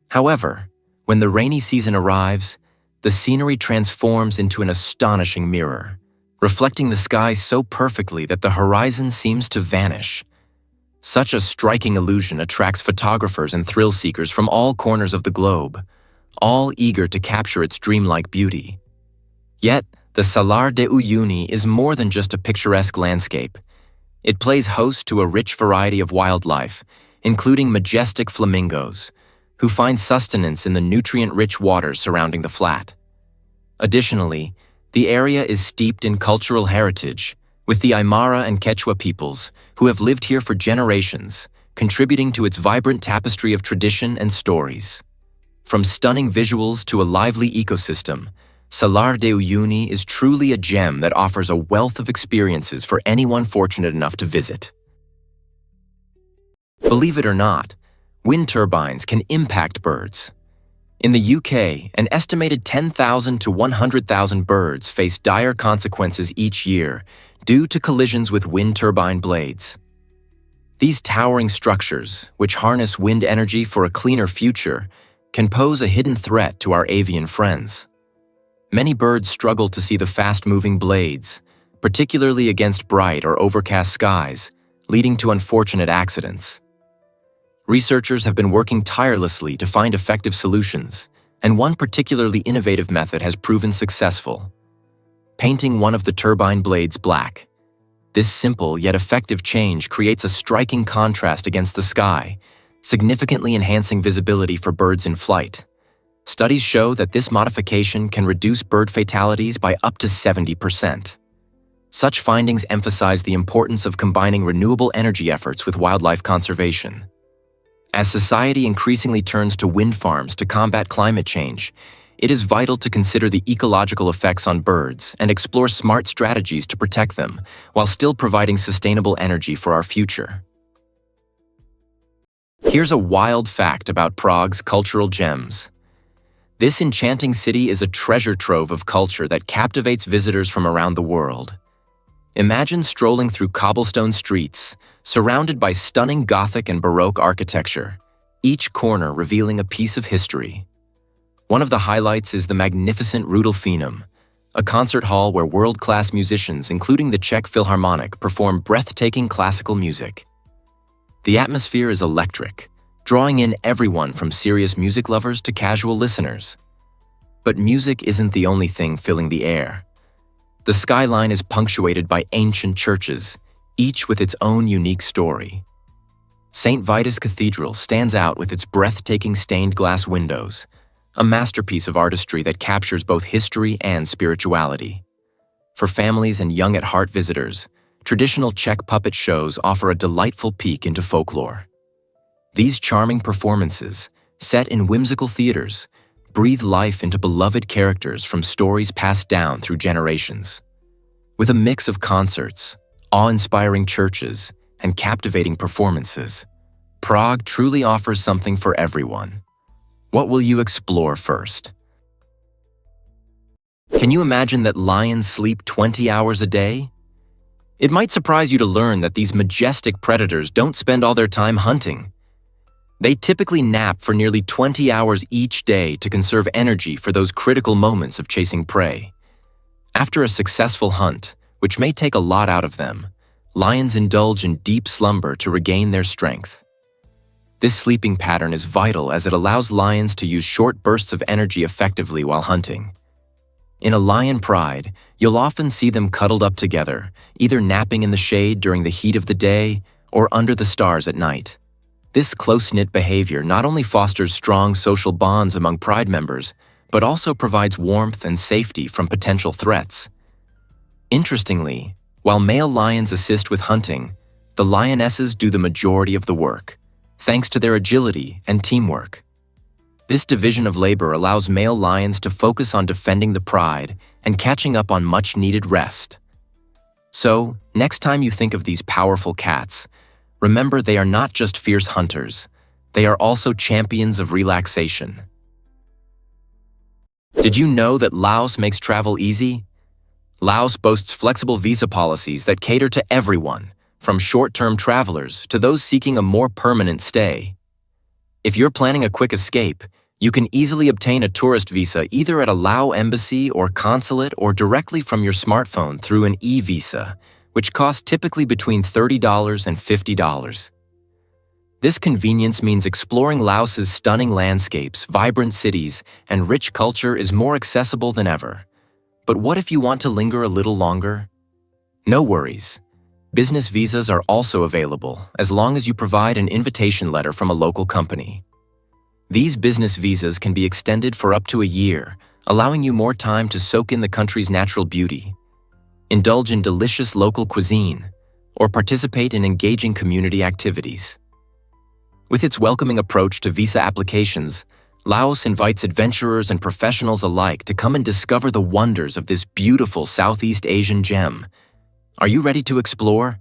However, when the rainy season arrives, the scenery transforms into an astonishing mirror, reflecting the sky so perfectly that the horizon seems to vanish. Such a striking illusion attracts photographers and thrill seekers from all corners of the globe, all eager to capture its dreamlike beauty. Yet, the Salar de Uyuni is more than just a picturesque landscape. It plays host to a rich variety of wildlife, including majestic flamingos, who find sustenance in the nutrient-rich waters surrounding the flat. Additionally, the area is steeped in cultural heritage, with the Aymara and Quechua peoples, who have lived here for generations, contributing to its vibrant tapestry of tradition and stories. From stunning visuals to a lively ecosystem, Salar de Uyuni is truly a gem that offers a wealth of experiences for anyone fortunate enough to visit. Believe it or not, wind turbines can impact birds. In the UK, an estimated 10,000 to 100,000 birds face dire consequences each year due to collisions with wind turbine blades. These towering structures, which harness wind energy for a cleaner future, can pose a hidden threat to our avian friends. Many birds struggle to see the fast-moving blades, particularly against bright or overcast skies, leading to unfortunate accidents. Researchers have been working tirelessly to find effective solutions, and one particularly innovative method has proven successful: painting one of the turbine blades black. This simple yet effective change creates a striking contrast against the sky, significantly enhancing visibility for birds in flight. Studies show that this modification can reduce bird fatalities by up to 70%. Such findings emphasize the importance of combining renewable energy efforts with wildlife conservation. As society increasingly turns to wind farms to combat climate change, it is vital to consider the ecological effects on birds and explore smart strategies to protect them, while still providing sustainable energy for our future. Here's a wild fact about Prague's cultural gems. This enchanting city is a treasure trove of culture that captivates visitors from around the world. Imagine strolling through cobblestone streets, surrounded by stunning Gothic and Baroque architecture, each corner revealing a piece of history. One of the highlights is the magnificent Rudolfinum, a concert hall where world-class musicians, including the Czech Philharmonic, perform breathtaking classical music. The atmosphere is electric, drawing in everyone from serious music lovers to casual listeners. But music isn't the only thing filling the air. The skyline is punctuated by ancient churches, each with its own unique story. St. Vitus Cathedral stands out with its breathtaking stained glass windows, a masterpiece of artistry that captures both history and spirituality. For families and young-at-heart visitors, traditional Czech puppet shows offer a delightful peek into folklore. These charming performances, set in whimsical theaters, breathe life into beloved characters from stories passed down through generations. With a mix of concerts, awe-inspiring churches, and captivating performances, Prague truly offers something for everyone. What will you explore first? Can you imagine that lions sleep 20 hours a day? It might surprise you to learn that these majestic predators don't spend all their time hunting. They typically nap for nearly 20 hours each day to conserve energy for those critical moments of chasing prey. After a successful hunt, which may take a lot out of them, lions indulge in deep slumber to regain their strength. This sleeping pattern is vital as it allows lions to use short bursts of energy effectively while hunting. In a lion pride, you'll often see them cuddled up together, either napping in the shade during the heat of the day or under the stars at night. This close-knit behavior not only fosters strong social bonds among pride members, but also provides warmth and safety from potential threats. Interestingly, while male lions assist with hunting, the lionesses do the majority of the work, thanks to their agility and teamwork. This division of labor allows male lions to focus on defending the pride and catching up on much-needed rest. So, next time you think of these powerful cats, remember they are not just fierce hunters, they are also champions of relaxation. Did you know that Laos makes travel easy? Laos boasts flexible visa policies that cater to everyone, from short-term travelers to those seeking a more permanent stay. If you're planning a quick escape, you can easily obtain a tourist visa either at a Lao embassy or consulate or directly from your smartphone through an e-visa, which costs typically between $30 and $50. This convenience means exploring Laos's stunning landscapes, vibrant cities, and rich culture is more accessible than ever. But what if you want to linger a little longer? No worries. Business visas are also available as long as you provide an invitation letter from a local company. These business visas can be extended for up to a year, allowing you more time to soak in the country's natural beauty, indulge in delicious local cuisine, or participate in engaging community activities. With its welcoming approach to visa applications, Laos invites adventurers and professionals alike to come and discover the wonders of this beautiful Southeast Asian gem. Are you ready to explore?